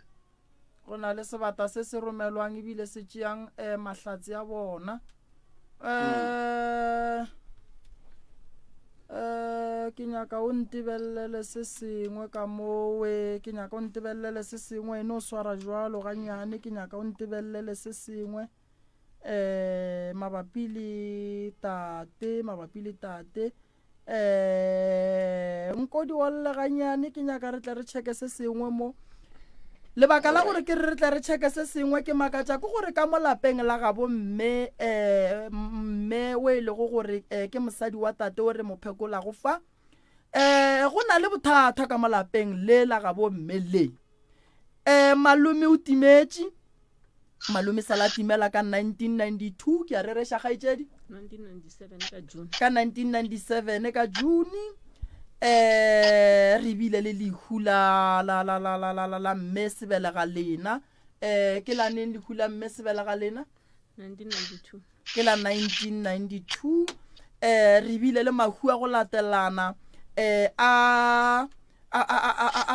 go na le sebata se se romelwang ebile se tšeang mahlatse a bona ke nyaka o ntebelele se sengwe ka mowe ke nyaka o ntebelele se sengwe ene o swara jwalo ganyane ke nyaka o ntebelele se sengwe mabapi le tate nkodi wolle ganyane ke nyaka re tle re cheke se sengwe mo lebaka la gore ke re tle re cheke se sengwe ke makatša ke gore ka mo lapeng la gabo mme o e lego gore ke mosadi wa tate o re mophekola go fa go na le bothata ka mo lapeng le la gabo mme le malome o timetše malome sala timela ka 1992 ke a re reša gaetšedi 1997 ka 1997 ka June re bile le lehu la mme sebelega lena ke la neng lehu la mme sebelega lena 1992 ke la 1992 re bile le mahu a go latelana a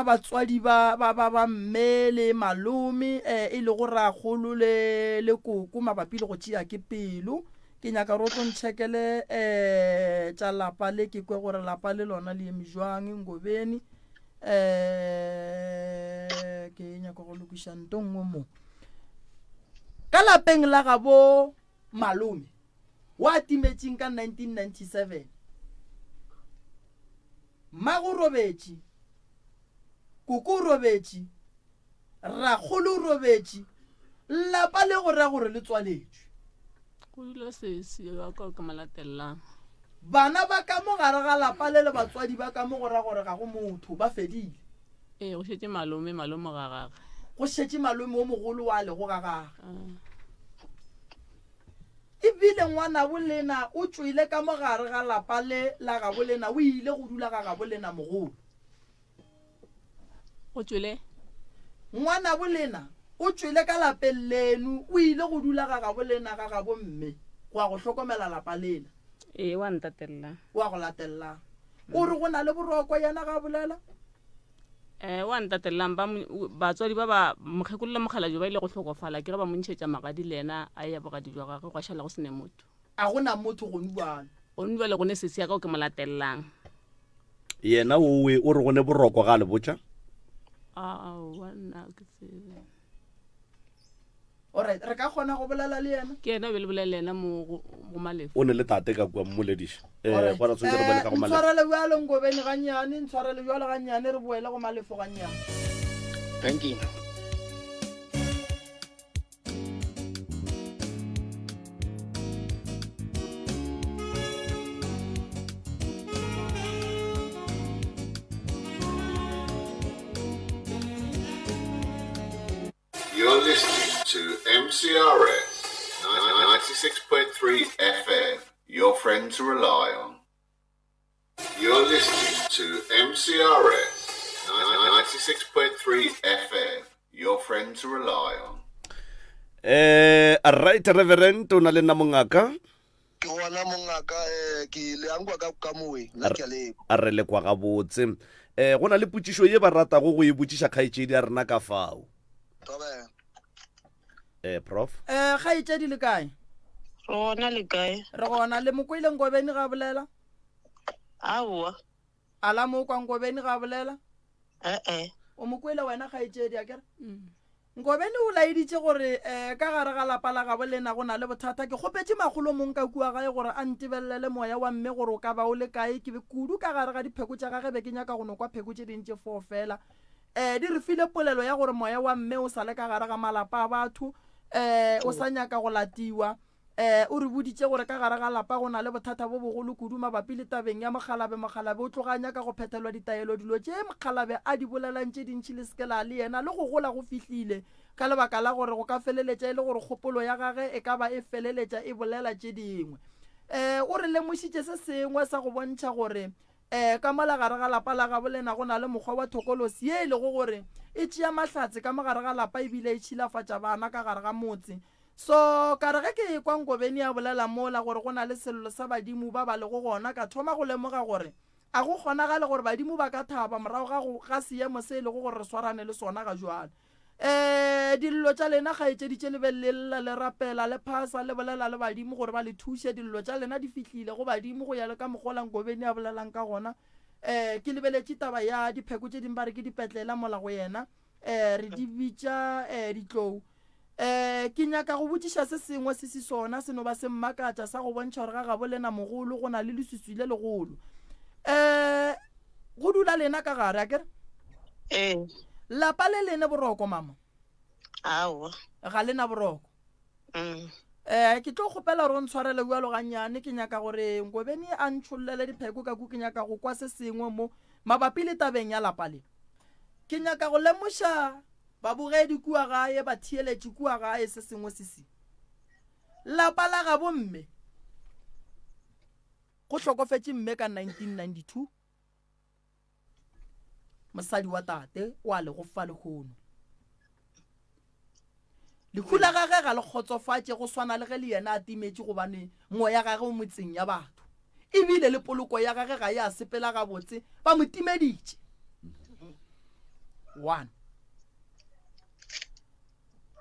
batswadi ba mme le malome e le go ragolo le koko mabapi le go tšea ke pelo ke nyaka re o tlo ntšhekele tša lapa le ke kwe gore lapa le lona le eme jwang Ngobeni ke nyaka go lokiša nto nngwe mo ka lapeng la gabo malome wa timetšeng ka 1997 mago robetše koko robetše ragolo robetše lapa le go ra gore le tswaletšwe go ile sesi ya ka ka malatelang bana ba ka mo gare ga lapa le batswadi ba ka mo go ra gore ga go motho ba fedile go šetše malome ga gage go šetše malome o mogolo wa le go ga gage ebile ngwana bolena o tswile ka mo gare ga lapa le la ga bolena o ile go dula ga bolena mogolo go tswile ngwana bolena o tswile ka lapeng lenu o ile go dula ga bolena ga gabo mme go a go hlokomela lapa lena wa ntatelela wa go latelela o re go na le boroko yana ga bolela wa ntatelela batswadi ba mokgekolola mogala jo ba ile go tlhokofala ke ge ba montšhetša magadi le ena a ya bogadi jwa gage go šala go sene motho a gona motho go nubana le gone sesi ya ka o ke molatelelang yena owe o re gone boroko ga le botša alright re ka kgona go bolela le yena ke yena be le bolela yena mo malefo o ne le tate ka kua mmolediša gona tshwantse re bole ka go malefo ntshwarele bjalo Ngobeni ganyane ntshwarele bjalo ganyane re boele go malefo ganyane thank you You're listening to MCRS 96.3 FM, your friend to rely on. You're listening to MCRS 96.3 FM, your friend to rely on. Right Reverend o na le nna mongaka ke gona mongaka ke le angwa ka moe nna ke le a re le kwa ga botse go na le putsišo ye ba ratago go e botsiša kgaetšedi a rena ka fao prof kgaetšedi le kae Rona le kae? re gona le mokoile Ngobeni ga bolela Aowa. ala mo kwa Ngobeni ga bolela o mokoile wena kgaetšedi a kere Ngobeni o laeditše gore ka gare ga lapa la gabo lena go na le bothata ke kgopetse magolo mong ka kua gae gore a ntebelele moya wa mme gore o ka ba o le kae ke be kudu ka gare ga dipheko tša gage be ke nyaka go nokwa pheko tše dintše fo fela di re file polelo ya gore moya wa mme o sa le ka gare ga malapa a batho o sa nyaka go latiwa o re boditše gore ka gare ga lapa go na le bothata bo bogolo kudu mabapi le tabeng ya mogalabe o tloganya ka go phethelwa ditaelo dilo tše mogalabe a di bolelang tše dintšhi le sekela le yena le go gola go fihlile ka lebaka la gore go ka feleletša e le gore kgopolo ya gage e ka ba e feleletša e bolela tše dingwe o re lemošitše se sengwe sa go bontšha gore ka mola gare ga lapa la gabo lena go na le mokgwa wa thokolosi ye e lego gore e tšea mahlatse ka mogare ga lapa ebile e tšhilafatša bana ka gare ga motse so ka re ge ke kwa Ngobeni ya bolela mola gore go na le sello sa badimo ba ba lego gona ka thoma go lemoga gore a go kgonagale gore badimo ba ka thaba morago ga seemo se e lego gore re swarane le sona ga jwale dillo tša lena kgaetšeditše le belelela le rapela le phasa le bolela le badimo gore ba le thuše dillo tša lena di fihlile go badimo go ya le ka mokgola Ngobeni a bolelang ka gona ke lebeletše taba ya dipheko tše dingwe ba re ke dipetlela mola go yena re di bitša ditlou ke nyaka go botsiša se sengwe se se sona se no ba se mmakatša sa go bontšha gore ga gabo lena mogolo go na le leswiswi le legolo go dula lena ka gare a kere lapa le lene boroko mama Aowa. ga lena boroko ke tlo kgopela gore o ntshwarele bjalo gannyane ke nyaka gore Ngobeni a ntšhollele dipheko ka ku ke nyaka go kwa se sengwe mo mabapi le tabeng ya lapa le ke nyaka go lemoša babogedi kua gae ba thieletše kua gae se sengwe se se lapa la gabo mme go hlokofetše mme ka 1992 mosadi wa tate o a le go fa lekgono lekhula gage ga le kgotsofatše go swana le ge le yena a timetše gobane moya gage o motseng ya batho ebile le poloko ya gage ga ya sepela gabotse ba mo timeditše 1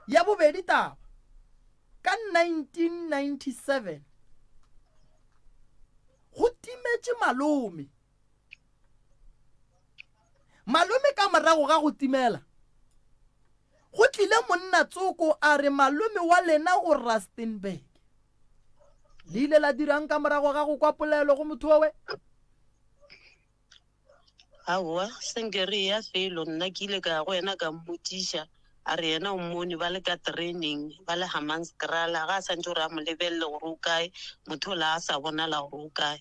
ya bobedi taba ka 1997 go timetše malome ka morago ga go timela go tlile monna tsoko a re malome wa lena o Rustenburg le ile la dirang ka morago ga go kwa polelo go motho we Aowa senkere ya felo nna ke ile ka go yena ka mmotiša a re yena o mmone ba le ka training ba le Hammanskraal ga a santse gore a mo lebelele gore o kae motho la a sa bonala gore o kae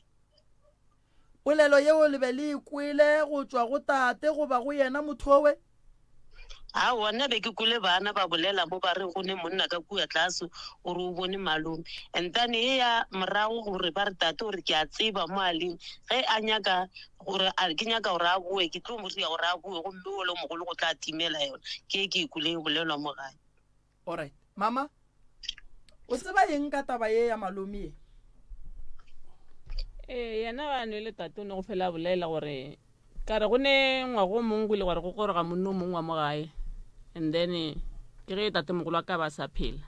polelo yeo le be le kwele go tšwa go tate goba go yena motho we Aowa nna be ke kole bana ba bolela mo ba re go ne monna ka kua tlase gore o bone malome and then e ya morago gore ba re tate gore ke a tseba mo aleng ge a nyaka gore ke nyaka gore a boe ke tlo mo ria gore a boe gomme o le mogolo go tla timela yona ke ikule bolelwa mo gae alright mama o tseba eng ka taba ye ya malome yena ba ne le tate o ne go fela bolela gore ka re go ne ngwago mongwe le gore go goroga monno mongwe wa mo gae and then ke ge tate mogolo a ka ba sa phela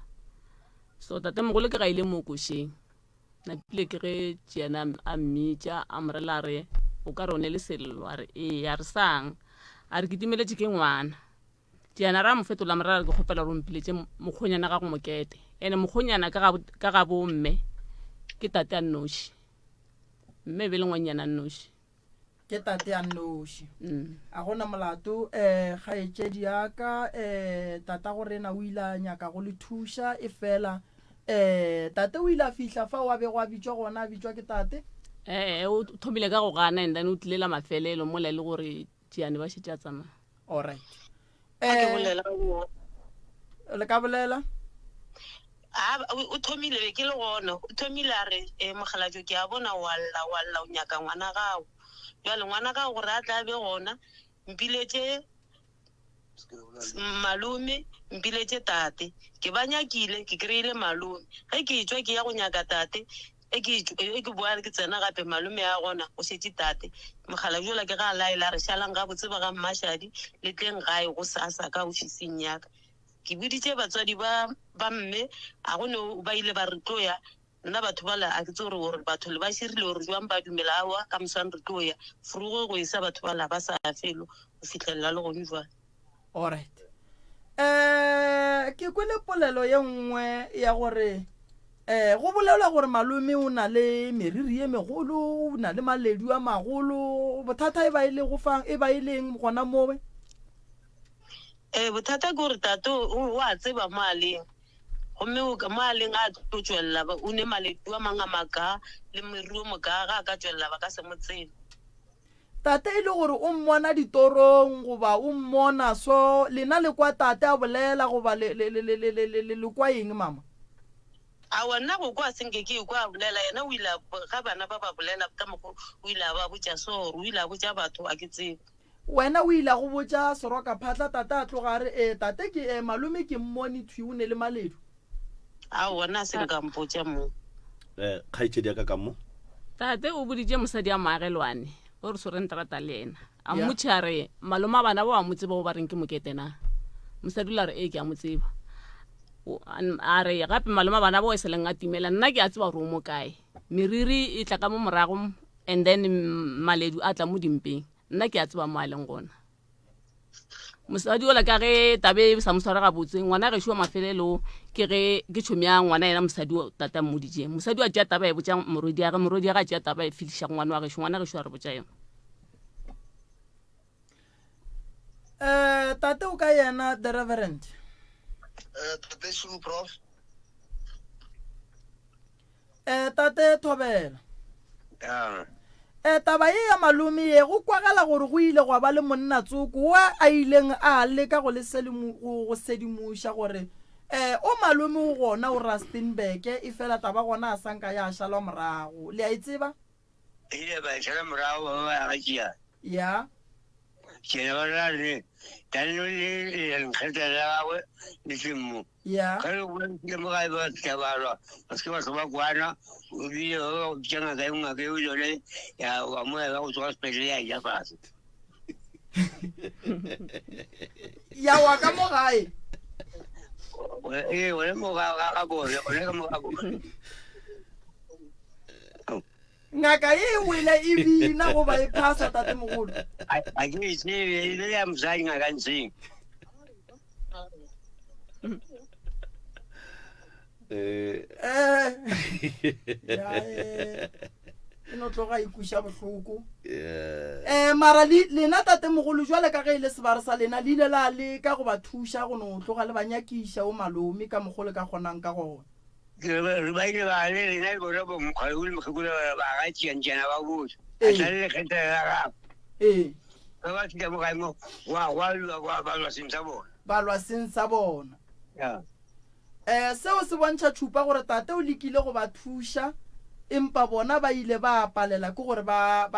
so tate mogolo ke ga ile mo košeng na pile ke ge tšeana a mmitša a morela re o ka re o ne le sello a re a re sang a re ke timeletše ke ngwana tšeana ra mo fetola morela ke kgopela gore ompiletše mokgonyana ga go mokete ande mokgonyana ka ga bomme ke tate a nnoši mme be le ngwanyana nnoši ke tate a nnoši a gona molato kgaetšedi yaka tata gore na o ile a nyaka go le thuša e fela tate o ile a fihla fa o a bego a bitswa gona a bitswa ke tate o thomile ka go gana and then o tlilela mafelelo mola le gore tšeane ba šetse a tsamaya alright le ka bolela o thomile be ke le gona o thomile a re mogalajo ke a bona walla o nyaka ngwana gago jale ngwana gago gore a tla be gona mpiletše malome mpiletse tate ke ba nyakile ke kry-ile malome ge ke tswa ke ya go nyaka tate e ke boa ke tsena gape malome ya gona go šetse tate mogala jola ke ga laela re šalang ga botse ba ga mmashadi le tleng gae go sasa ka ofising yaka ke boditse batswadi ba mme a go ne ba ile ba re tloya nna batho bala a ke tse gore batho le ba širile gore jwang ba dumela awa ka moswane re tloya furugo go isa batho bala ba sa felo go fitlhelela le gone jwale. Alright. Ke kwele polelo ye nngwe ya gore go bolela gore malome o na le meriri ye megolo o na le maledi a magolo bothata e ba ile go fang e ba ileng gona mobe bothata ke gore tato o a tseba maleng gomme o ka maleng a tlo tswella ba o ne maledi a manga maga le meruo mogaga ka tswella ba ka se motseng tate ile gore o mmona ditorong goba o mmona so lena le kwa tate a bolela goba le kwa eng mama a wona go kwa senge ke kwa bolela yena o ile ga bana ba ba bolela ka mogo o ile ba botsa so o ile a botsa batho a ke tsebe wena o ile go botsa soroka phatla tata a tloga re tate ke malome ke mmone thwi o ne le maledu a wona se ka mpotsa mo khaitshedi ka mo tate o boditse mosadi a maagelwane o re soreng trata le ena a mmotšhare maloma bana ba mo tseba o ba reng ke moketena mosadi la re ke a mo tseba a re gape maloma bana ba o seleng a timela nna ke a tseba gore o mo kae meriri e tla ka mo morago and then maledu a tla mo dimpeng nna ke a tseba mo a leng gona mosadi ola ka ge tabe sa moswara ga botse ngwana ge shwa mafelelo ke ge ke tshomya ngwana ena mosadi o tata mmodije mosadi wa tja taba e botsa morodi ya ga tja taba e filisha ngwana wa ge shwa re botsa yona tate o ka yena the reverend tate sung prof tate Thobela taba ye ya malome ye go kwagala gore go ile go ba le monna tsoko wa a ileng a leka go go sedimuša gore o malome o gona o Rustenburg e fela taba gona a sanka ya shalwa morago le a itseba ile ba shala morago ba ga tšea ya ke ba rale tano le nkgetela gagwe le semmo ya ka le mo ga ba tšabalwa paske ba ba kwana o bile o tsena ka unga ke o jole ya wa mo ya go tswa spesial ya fase ya wa ka mo gae o le mo ga go le mo ga go ngaka ye wele e bina go ba e phasa tate mogolo a ke itse le ya mosadi ngaka ntseng no tloga ikuša bohloko mara lena tate mogolo jwale ka ge ile sebare sa lena le ile la le ka go ba thuša go no tloga le banyakiša o malome ka mogolo ka kgonang ka gona re ba ile ba le lena le bona bo mokgwa o le mokgolo ba ga tšeantšana ba botse a tla le kgetela ga ga ba tšea mo gae mo wa balwa seng sa bona balwa seng sa bona seo se bontšha thupa gore tate o lekile go ba thuša empa bona ba ile ba palela ke gore ba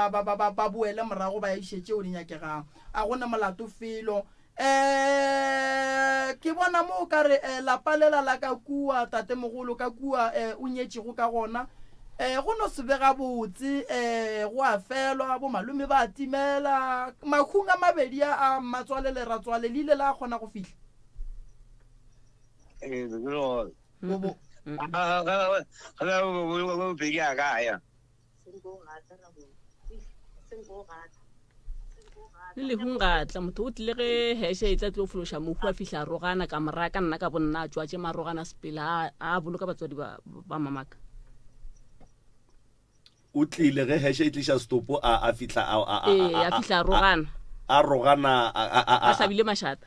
boele morago ba išetse o di nyakegang a gona molato felo ke bona mo ka re la palela la ka kua tate mogolo ka kua o nyetšego ka gona go no se bega botse go a felwa bo malome ba timela makhung a mabedi a matswale le ratswale le ile la kgona go fihla le le hungatla motho o tlile ge heshe e tla tlo fološa mohu a fihla rogana ka moraka nna ka bonna tswa tše marogana sepela a boloka batswadi ba mamaka o tlile ge heshe e tliša stopo a fihla a fihla rogana a rogana a hlabile mašata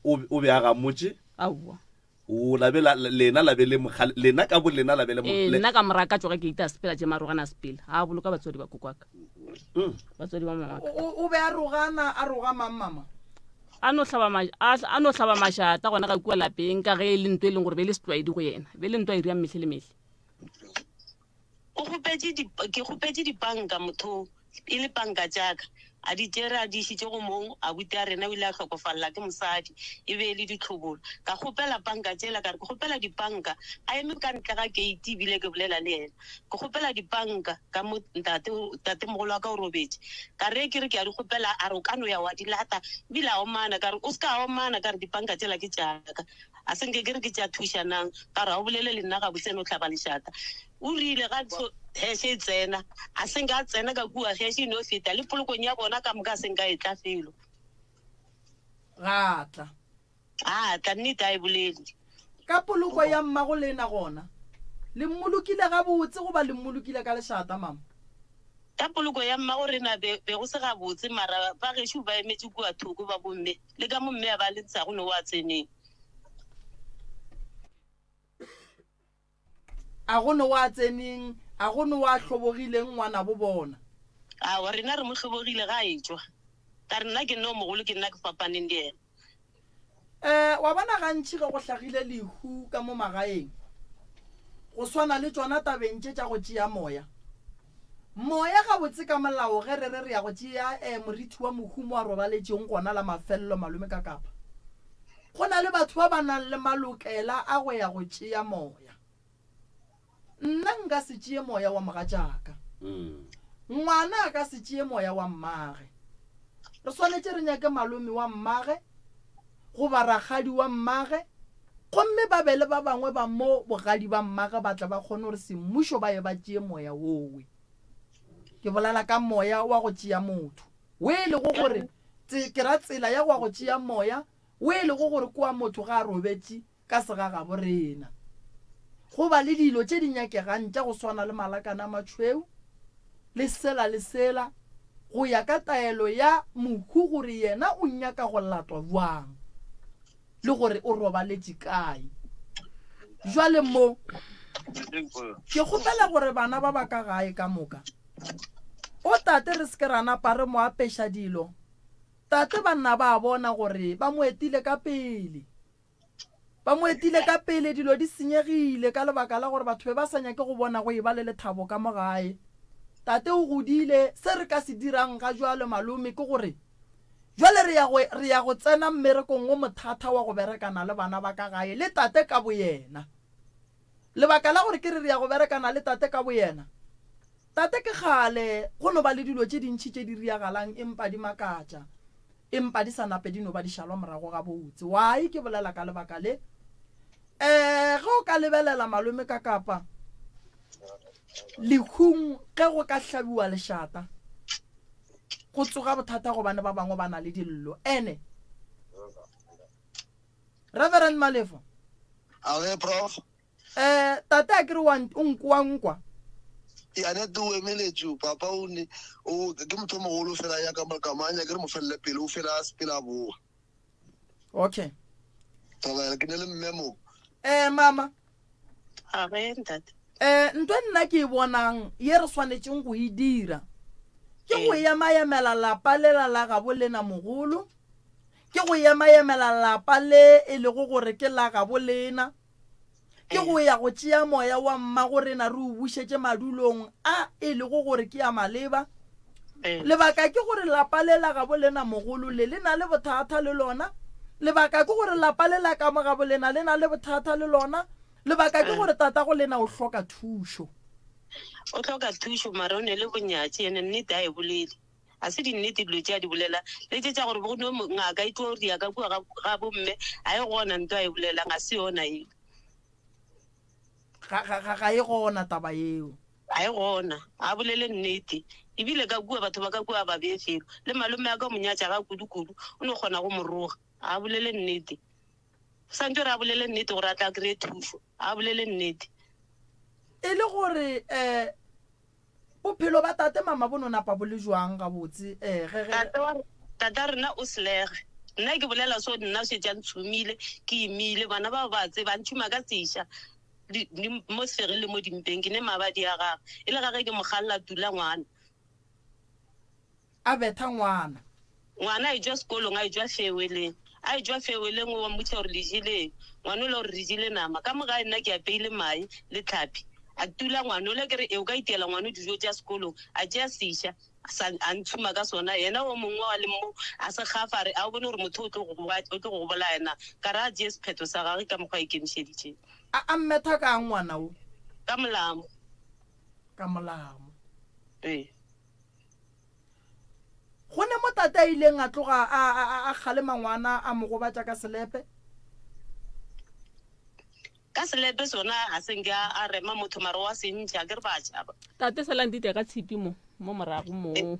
o be a gamotse aowa o la be lena la be le lena ka bo lena la be le nna ka moraka tsoga ke ita sepela tše marogana sepela a boloka batswadi ba kokwaka batswadi ba mamaka o be a roga mama a no hlaba mašata gona ga kua lapeng ka ge le ntwe e leng gore be le setwaedi go yena be le ntwa e riang mehle le mehle ke gopetse dipanka motho e le panka jaaka a di tšere a di išitše go mong a bute a rena o ile a tlhokofalela ke mosadi e be e le ditlhobolo ka kgopela panka tšela ka re ke kgopela dipanka a eme ka ntle ga gate ebile ke bolela le ena ke kgopela dipanka ka mo tate mogolo wa ka o robetse ka re ke re ke a di kgopela a re o ka no ya wa di lata ebile a omana ka re o se ka omana ka re dipanka tšela ke tšaka a senke ke re ke tša thušanang ka re a o bolele le nna ga botsene o tlhaba lešata o rile ga heshe e tsena a senka a tsena ka kua heshe no feta le polokong ya bona ka moka a senka e tla felo gatla tla nnete a e bolele ka poloko ya mmago le ena gona le mmolokile ga botse go ba le mmolokile ka lešata mama ka poloko ya mmago rena be go se ga botse mara ba gešo ba emetse kua thoko ba bomme le ka momme a ba le ntsha go ne wa tseneng a gone wa tseneng a gone wa hlobogileng ngwana bo bona wa rena re mo hlobogile ga e tswa ka re nna ke nne o mogolo ke nna ke fapaneng le ena wa bona gantši ge go hlagile lehu ka mo magaeng go swana le tsona tabeng tše tša go tšea moya ga botse ka molao ge re ya go tšea moriti wa mohumo a robaletšeng gona la mafelelo malome ka kapa go na le batho ba ba nang le malokela a go ya go tšea moya nna nka se tšee moya wa mogatšaka ngwana a ka se tšee moya wa mmage re swanetše re nyake malome wa mmage goba ragadi wa mmage gomme ba bele ba bangwe ba mo bogadi ba mmage ba tla ba kgone gore semmušo ba ye ba tšee moya wowe ke bolela ka moya wa go tšea motho o e le go gore ke ra tsela ya go tšea moya o e le go gore kwa motho ga a robetše ka segaga borena go ba le dilo tše di nyakegang tša go swana le malakana matšhweu le sela go ya ka taelo ya mohu gore yena o nyaka go latwa bjang le gore o robaletše kae jwale mo ke kgopela gore bana ba ba ka gae ka moka o tate re se ke rana pa re mo apeša dilo tate banna ba bona gore ba mo etile ka pele dilo di senyegile ka lebaka la gore batho ba sa nyake go bona go e ba le lethabo ka mogae tate o godile se re ka se dirang ga jwalo malome ke gore jwale re ya go tsena mmerekong o mothata wa go berekana le bana ba ka gae le tate ka boyena lebaka la gore ke re ya go berekana le tate ka boyena tate ke kgale go no ba le dilo tše dintšhi tše di riagalang empa di makatša empa di sa nape di no ba di šalwa morago ga botse wai ke bolela ka lebaka le ge o ka lebelela malome ka kapa lekhung ge go ka hlabiwa lešata go tsoga bothata go bana ba bangwe ba na le dillo ene Reverend Malefo prof tate a ke re wa nkwa ane te o emeletšo papa ke motho mogolo fela ya ka makamanya ke re mo felele pele o fela a sepela boa okay tabela ke ne le mmemo mama ntwe nna ke e bonang ye re swanetšeng go e dira ke go emaemela lapa le la gabo lena mogolo ke go emaemela lapa le e lego gore ke la gabo lena ke go ya go tšea moya wa mma gore na re o bušetše madulong a e lego gore ke ya maleba lebaka ke gore lapa le la gabo lena mogolo le na le bothata le lona lebaka ke gore lapa le la ka mogabo lena le na le bothata le lona lebaka ke gore tata go lena o hloka thušo mara o ne le bonyatše ene nnete a e bolele a se dinnete dilo tše a di bolela le tše tša gore bono ngaka e tlo ria ka kua ga bomme a e gona nto a e bolelang a se yona eo ga e gona taba eo a e gona a bolele nnete ebile ka kua batho ba ka kua ba beefelo le malome ya ka monyatša ga kudu-kudu o ne kgona go moroga a bolele nnete santse re a bolele nnete gore a tla kry-e thušo a bolele nnete e le gore bophelo ba tate mama bo no napa bo le jwang ga botse tata rena o selege nna ke bolela so nna se tša ntshomile ke imile bana ba batse ba ntšhuma ka seša mo sefere le mo dimpeng ke ne mabadi a gagwe e le gage ke mogalela tula ngwana a betha ngwana a ejwa sekolong a ejwa feweleng a ejwa feweleng o wa mmotša gore le jeleng ngwana o le gore re jile nama ka mogae nna ke apeile mae le tlhapi a tula ngwana o le kere eo ka iteela ngwana dijo tša sekolong a tšea seša a ntshuma ka sona yena o mongwe wa le mo a se gafa re a bone gore motho o tlo go bola yena ka ra je sephetho sa gagwe ka mokgwa ikemišeditšeng a mmetha ka ngwana o ka molamo go ne mo tate a ileng a tloga a kgalema ngwana a mo gobatša ka selepe sona a senke a rema motho mare wa sentšha ke re ba tšhaba tate selang dite ka tshipi mo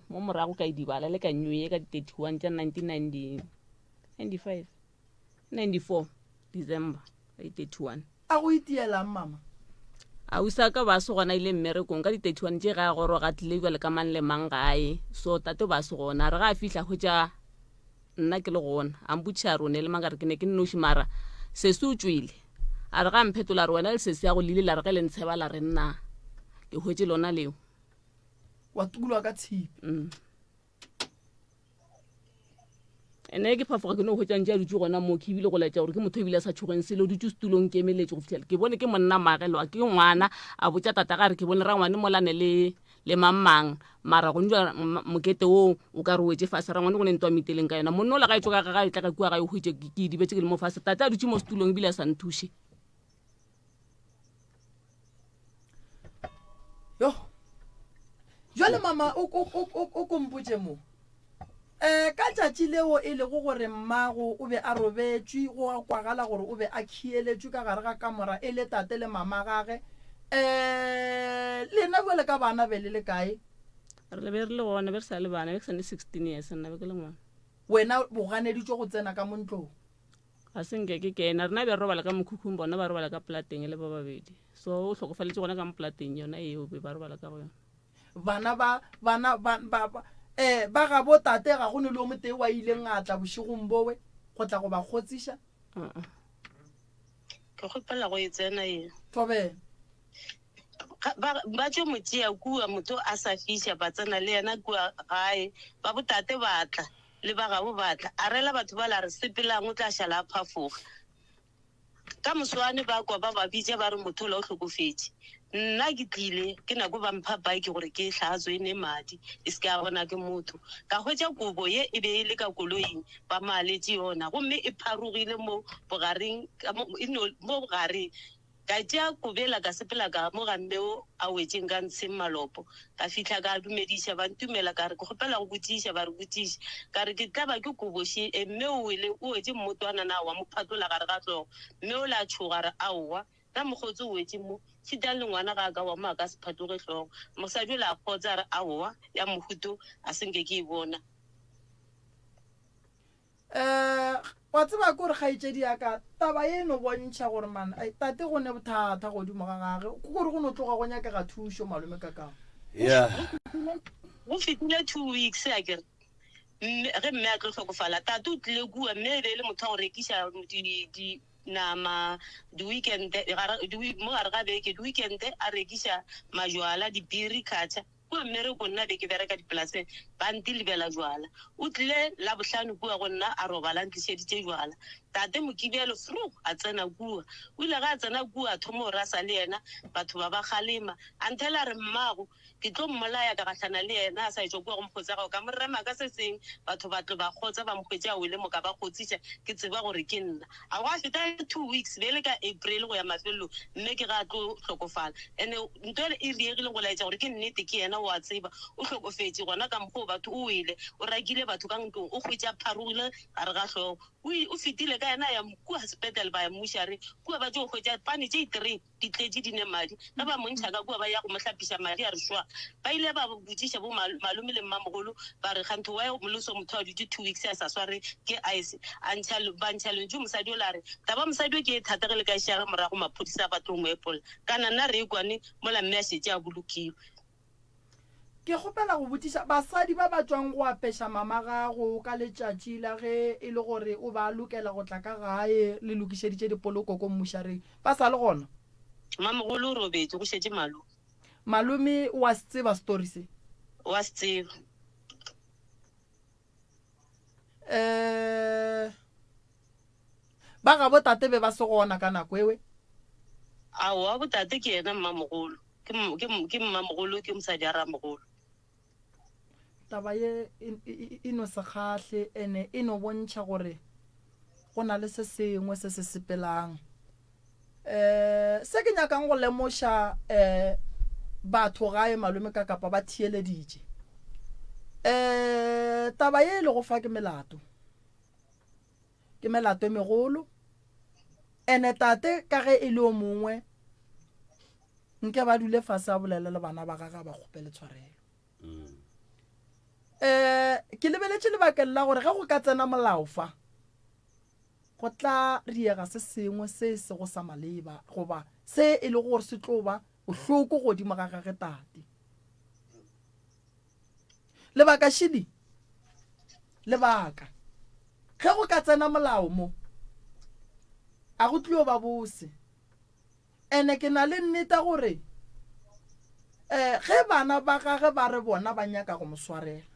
morago ka idibala le ka nyoye ka 31 tša 1994 December 31 a go itielang mama a usa ka ba se gona ile mmerekong ka 31 tše ga goro ga tlile jwa le ka mang le mang gae so tate ba se gona re ga fihla go tša nna ke le gona a mputša rone le mangare ke ne ke nnoši mara se se o tswile a re ga mphetola re wena le se se ya go lile la re ge le ntsheba la re nna ke hwetše lona leo wa tukulwa ka tshipi ene ke phafoga ke no hwetšang tša dutse gona mo ke ebile go laetša gore ke motho ebile a sa tšhogeng selo dutse setulong ke emeletse go fitlhela ke bone ke monna magelwa ke ngwana a botša tata gare ke bone ra ngwane molane le mammang mara go njwa mokete o o ka re wetse fase ra ngwane go ne ntwa meteleng ka yona monna o la ga e tsoka ga e tla ka kua ga e hwetše ke dibetse ke le mo fase tata a dutse mo setulong ebile a sa nthuše yo jwale mama o kompotše mo ka tšatši leo e lego gore mmago o be a robetšwe go a kwagala gore o be a khieletšwe ka gare ga kamora e le tate le mama gage lena bole ka bana be le kae re le be re le gona be re sa le bana be ke sane 16 years nna be ke le ngwana wena boganeditšwe go tsena ka montlong ga senke ke kena rena be re robala ka mokhukhung bona ba robala ka plateng le ba babedi so o tlhokofaletše gona ka moplateng yona eo be ba robala ka go yona bana ba ga bo tate ga go ne le o mote wa ileng a tla bošigong bowe go tla go ba kgotsiša ke kgopela go e tsena e tobe ba tšo motšea kua motho a sa fiša ba tsena le yena kua gae ba botate batla le ba gabo batla a rela batho ba la re sepelang o tla šala a phafoga ka moswane ba kwa ba ba bitša ba re motho la o hlokofetše nna ke tlile ke nako ba mpha baeke gore ke tlhatswe ene madi e se ke a bona ke motho ka hwetša kobo ye e be e le ka koloing ba maaletše yona gomme e pharogile mo bogareng mo bogareng ka tšea kobela ka sepela ka mo gammeo a wetšeng ka ntsheng malopo ka fitlha ka dumediša ba ntumela ka re ke kgopela go botiša ba re botiša ka re ke tlaba ke koboše mme o wetse mmotwana na wa mo phatola gare ga tlogo mme o la tšhoga re aowa ka mokgotsi o wetse mo tšhitang le ngwana ga ka wa mo a ka se phatoge tlhogo mosadi o la kgotsa re aowa ya mohuto a senke ke e bona wa tseba ko re kgaetšedi yaka taba ye no bontšha gore man tate go ne bothata godimo ga gage gore go no tloga go nyakega thušo malome ka kago go fetile 2 weeks a kere ge mme a tlo tlhokofala tate o tlile kua mme e be le motho wa go rekiša nama di-weekend mo gare ga beke di-weekend a rekiša majwala dibiri kgatšha kua mmereko nna be ke bereka dipolaseng ba ntilebela jwala o tlile la bohlano kua go nna a robala ntlišeditše jwala tate mokibelo fru a tsena kua o ile ga a tsena kua a thomo o rasa le yena batho ba ba kgalema a nthela re mmago ke tlo mmolaya ka gahlana le yena a sa etšwa kua go mokgotsa gago ka morema ka se seng batho ba tlo ba kgotsa ba mokgwetse a wele moka ba kgotsiša ke tseba gore ke nna a go a feta 2 weeks be le ka April go ya mafelelo mme ke ga a tlo hlokofala ande ntole e riegile go laetša gore ke nnete ke yena o a tseba o hlokofetse gona ka mokgwa batho o wele o rakile batho ka ntlong o hwetša pharogile gare ga tlhogo o fetile ka yena ya kua hospital ba ya mmušare kua ba tšo hwetša pane tše 3 di tletše di ne madi ba ba montšha ka kua ba ya go mo hlapiša madi a re šwa ba ile ba botsiša bo malome le mmamogolo ba re kgantho wa moloso motho a dutse 2 weeks a sa sware ke ice ba ntšhalentše mosadi o la re taba mosadi o ke e thategele ka išaga morago maphodisa a batlo mo epola kana nna re e kwane mola mme a šetse a bolokilwe ke kgopela go botiša basadi ba ba tswang go apeša mama gago ka letšatši la ge e le gore o ba lokela go tla ka gae le lokišeditše dipoloko ko mmušareng ba sa le gona mamogolo o robetse go šetse malome wa se tseba story se wa se tseba ba ga botate be ba se gona ka nako ewe aowa botate ke yena mmamogolo ke mmamogolo ke mosadi a ramogolo taba ye e no se kgahle ene e no bontšha gore go na le se sengwe se se sepelang se ke nyakang go lemoša batho gae malome ka kapa ba thieleditše taba ye le go fa ke melato e megolo ene tate ka ge e le o mongwe nke ba dule fase a bolele le bana ba gaga ba kgopele tshwarelo ke lebeletše lebakeng la gore ge go ka tsena molao fa go tla riega se sengwe se se go sa maleba goba se e le gore se tlo ba bohloko godimo ga gage tate lebaka shili lebaka ge go ka tsena molao mo a go tlio ba bose ene ke na le nnete gore ge bana ba gage ba re bona ba nyaka go moswarela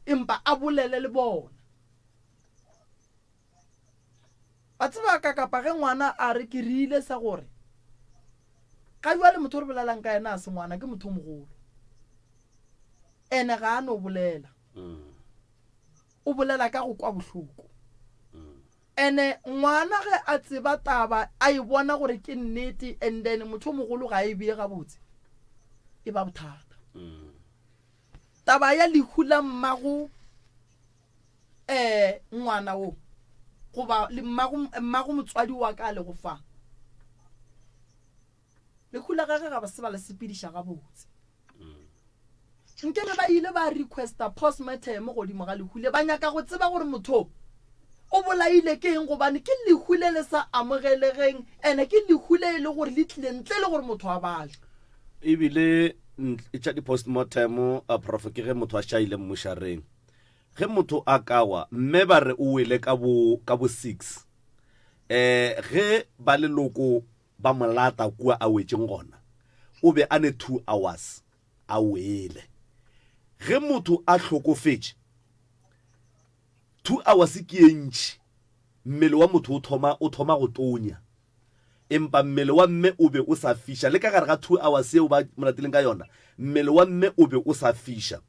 empa a bolele le bona ba tseba ka kapa ge ngwana a re ke rile sa gore ka jwa le motho re bolelang ka ena a se ngwana ke motho mogolo ene ga a no bolela o bolela ka go kwa bohloko ene ngwana ge a tseba taba a e bona gore ke nnete and then motho mogolo ga e bie gabotse e ba bothata taba ya lehula mmago ngwana o goba le mmago motswadi wa ka le go fa lehula gage ga ba se ba le sepediša gabotse nkebe ba ile ba requesta postmortem godimo ga lehule ba nyaka go tseba gore motho o bolaile ke eng gobane ke lehule le sa amogelegeng ene ke lehule le gore le tlile ntle le gore motho a bajwa ebile e tša di-postmortem a profe ke ge motho a šaile mmošareng ge motho a kawa mme ba re o wele ka bo 6 ge ba leloko ba molata kua a wetšeng gona o be a ne 2 hours a wele ge motho a hlokofetše 2 hours ke entši mmele wa motho o thoma go tonya empa mmele wa mme o be o sa fiša le ka gare ga 2 hours eo ba molatileng ka yona mmele wa mme o be o sa fiša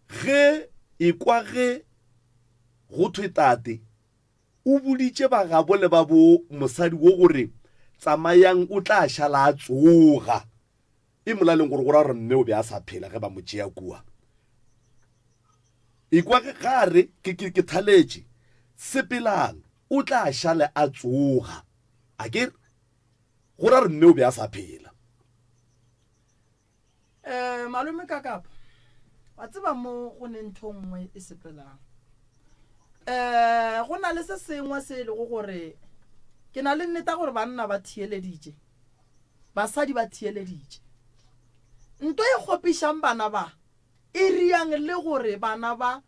ge e kwa ge go thwe tate o boditše bagabo le ba bo mosadi wo gore tsamayang o tla šala a tsoga e molaleng gore go ra gore mme o be a sa phela ge ba mo tšea kua e kwa ge gare ke thaletše sepelang o tla šale a tsoga a kere go ra re mme o be a sa phela malome ka kapa wa tseba mo go ne ntho nngwe e sepelang go na le se sengwe se e le go gore ke na le nneta gore banna ba thieleditše basadi ba thieleditše ntho e kgopišang bana ba e riang le gore bana ba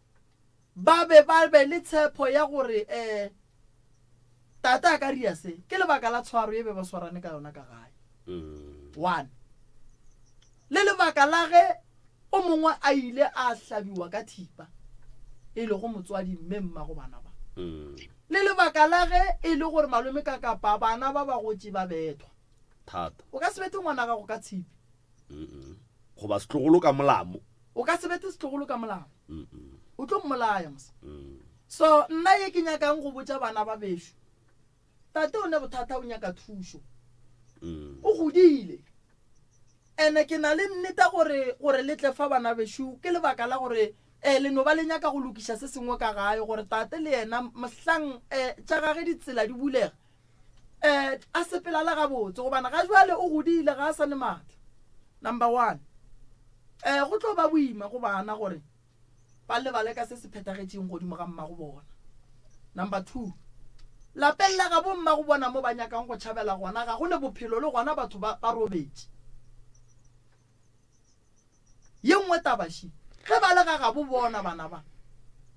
be le tshepo ya gore tata a ka ria se ke lebaka la tshwaro e be ba swarane ka yona ka gae 1 le lebaka la ge o mongwe a ile a hlabiwa ka thipa e le go motswadi mme mmago bana ba le lebaka la ge e le gore malome ka kapa bana ba ba gotse ba bethwa thata o ka se bete ngwana ga go ka tshipi go ba setlogolo ka molamo o ka se bete setlogolo ka molamo o tlo mmolaya mos so nna ye ke nyakang go botsa bana ba besho tate o ne bothata o nyaka thušo o godile ene ke na le nnete gore le tle fa bana besho ke lebaka la gore le no ba le nyaka go lokiša se sengwe ka gae gore tate le yena mohlang tša gage ditsela di bulega a sepela le gabotse gobana ga jwale o godile ga a sa ne matla number 1 go tlo ba boima go bana gore ba lebale ka se se phetagetšeng godimo ga mmago bona number 2 lapeng la ga bo mmago bona mo ba nyakang go tšhabela gona ga go ne bophelo le gona batho ba robetše ye nngwe tabaši ge ba le ga bo bona bana ba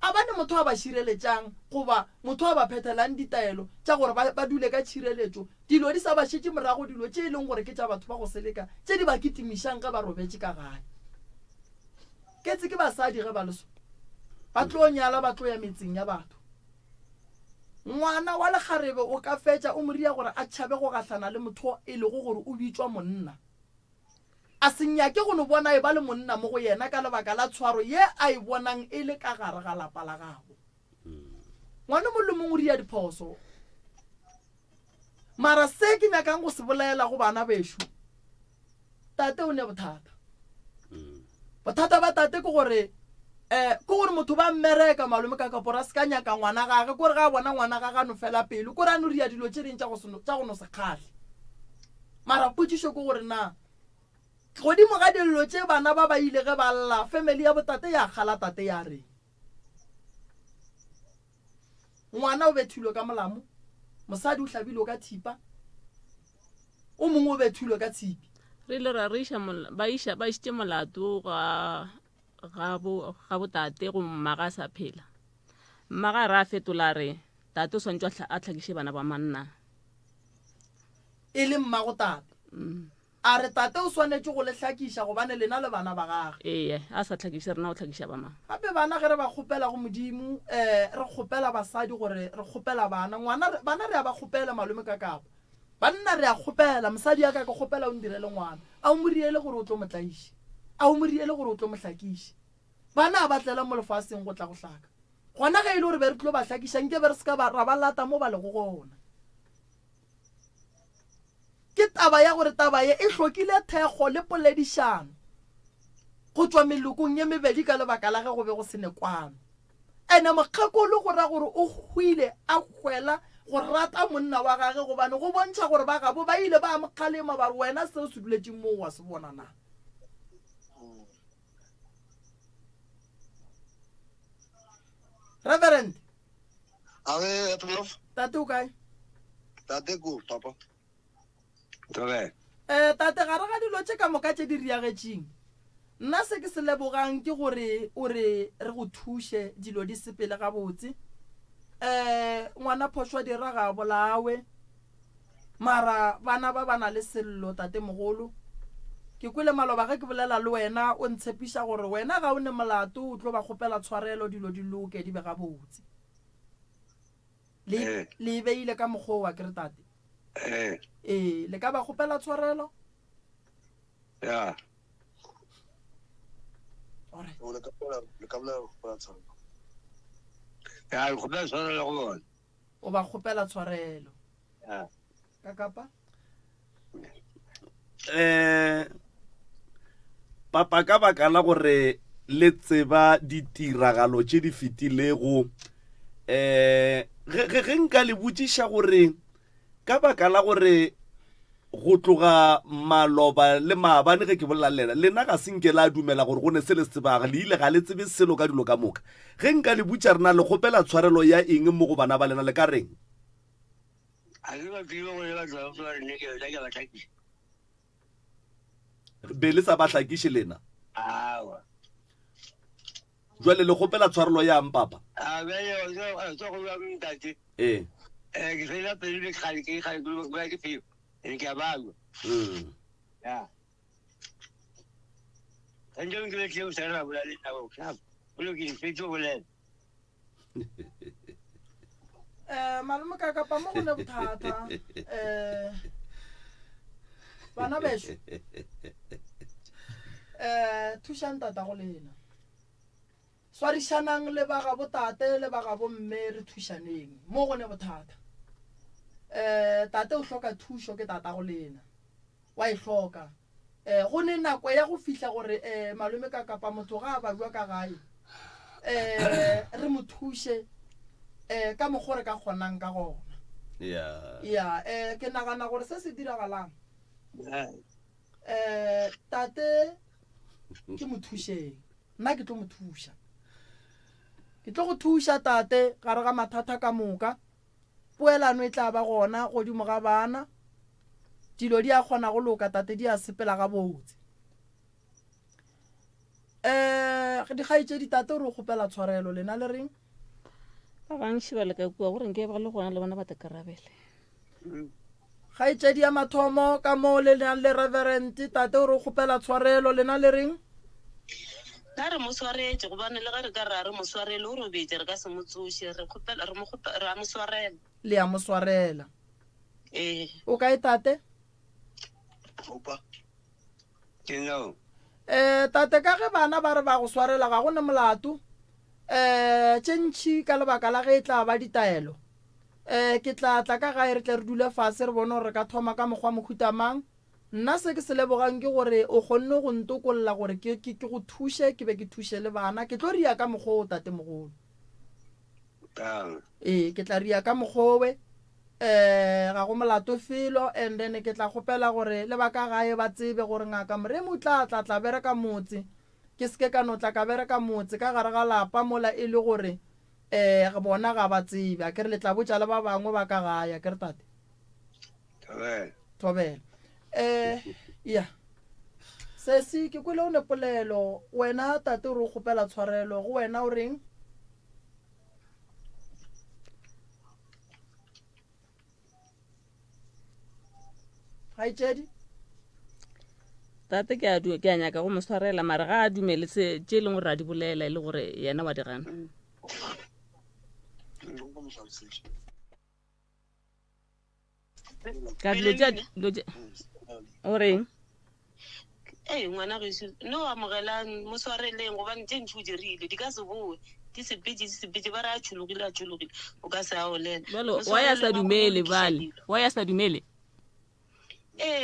a bane motho a ba šireletšang goba motho a ba phethelang ditaelo tša gore ba dule ka tšhireletšo dilo di sa ba šetše morago dilo tše e leng gore ke tša batho ba go seleka tše di ba kitimišang ge ba robetše ka gae ke tse ke basadi ge ba leso ba tlo nyala ba tlo ya metseng ya batho ngwana wa lekgarebe o ka fetša o moria gore a tšhabe go gahlana le motho e lego gore o bitswa monna a senyake go no bona e ba le monna mo go yena ka lebaka la tshwaro ye a e bonang e le ka gare ga lapa la gago ngwana mo le mongwe di ya diphoso mara se ke nyakang go se bolela go bana beshu tate o ne bothata ba tate ke gore gore motho ba mmereka malome ka kapora se ka nyaka ngwana gage gore ga bona ngwana ga no fela pele gore a no ria dilo tse ding tsa go no se kgale mara putsisho ke gore na godimo ga dilo tse bana ba ba ile ge ba lla family ya botate ya gala tate ya re ngwana o bethilwe ka molamo mosadi o hlabile ka thipa o mongwe o bethilwe ka tshipi re ile ra reisha ba isitse molato ga botate go mmaga sa phela mmaga ra fetola re tate o swantse a tlhakiše bana ba manna e le mmago tate a re tate o swanetse go le hlakisha gobane lena le bana ba gage ee a sa tlhakiše rena o tlhakiša ba mang gape bana ge re ba kgopela go modimo re kgopela basadi gore re kgopela bana bana re a ba kgopela malome ka kapo banna re a kgopela mosadi ya ka ke kgopela o ndirele ngwana a o moriele gore o tlo motlaiše a o moriele gore o tlo mohlakiše bana a batlela mo lefaseng go tla go hlaka gona ge e le gore be re tlo ba hlakiša nke be re seka ra ba lata mo ba lego gona ke taba ya gore taba ye e hlokile thekgo le poledišano go tswa melokong ye mebedi ka lebaka la ge go be go se nekwano ene mokgekolo go ra gore o hwile a hwela go rata monna wa gage gobane go bontšha gore ba gabo ba ile ba mokgalema ba re wena seo se duletšeng moo wa se bona na Reverend ave prof tate o kae tate go papa tobe tate ga re ga dilo tše ka moka tše di riagetšeng nna se ke se lebogang ke gore o re go thuše dilo di sepele gabotse ngwana phošwa dira ga bolawe mara bana ba bana le sello tate mogolo ke kwele maloba ge ke bolela le wena o ntshepiša gore wena ga o ne molato o tlo ba kgopela tshwarelo dilo di loke di be gabotse le beile ka mokgwa wa kere tate le ka ba kgopela tshwarelo ya ya go ba tshwarelo go bona o ba kgopela tshwarelo ka kapa papa ka baka la gore le tseba ditiragalo tše di fetilego ge nka le botšiša gore ka baka la gore go tloga maloba le maabane ge ke bolela lena ga senke la dumela gore go ne se le sebaga le ile ga le tsebe selo ka dilo ka moka ge nka le botša rena le kgopela tshwarelo ya eng mo go bana ba lena le ka reng be le sa ba hlakiše lena jwale le kgopela tshwarelo ya eng papa malome ka kapa mo go ne bothata bana besho thušang tata go lena swarišanang le ba ga botate le ba ga bomme re thušaneng mo go ne bothata tate o hloka thušo ke tata go lena wa e hloka go ne nako ya go fihla gore malome ka kapa motho ga a ba bua ka gae re mo thuše ka mogore ka kgonang ka gona ya ke nagana gore se se diragalang tate ke mo thušeng nna ke tlo mo thuša ke tlo go thuša tate gare ga mathata ka moka poelano e tla ba gona godimo ga bana dilo di a kgona go loka tate di a sepela ga botse di gaitše di tate o re o kgopela tshwarelo lena le reng ba bantši ba le ka kua gore nke ba le gona le bona ba tekarabele gaitšedi ya mathomo ka mo le nang le reverend tate o re o kgopela tshwarelo lena le reng ka re mo swaretse gobane le ga re ka re mo swarele o robetse re ka se mo tsoše re a mo swarela le ya mo swarela o kae tate opa ke no tate ka ge bana ba re ba go swarela ga go ne molato tšentšhi ka lebaka la ge e tla ba ditaelo ke tla tla ka gae re tle re dule fase re bone gore re ka thoma ka mokgwa mokhutamang nna se ke se lebogang ke gore o kgonne go ntokolola gore ke go thushe ke be ke thushe le bana ke tlo ria ka mokgwa o tate mogolo ke tla ria ka mokgwa ga go molato felo and then ke tla gopela gore le ba ka gae ba tsebe gore ngaka moremo tla bereka motse ke seke ka no tla ka bereka motse ka gare ga lapa mola e le gore ge bona ga ba tsebe a ke re le tla botša le ba bangwe ba ka gae a ke re tate thobela ya sesi ke kwele o nepolelo wena tate o re o kgopela tshwarelo go wena o reng gaitšedi tate ke a nyaka go mo tshwarela mare ga a dumele tse e leng gore a di bolela e le gore yena wa di gana ka dilo o reng ngwana gešo no amogelang mo tshwareleng gobane tše ntši o dirile di ka se boe di sepetse ba re a tšhologile o ka se aolela wa ya sa dumele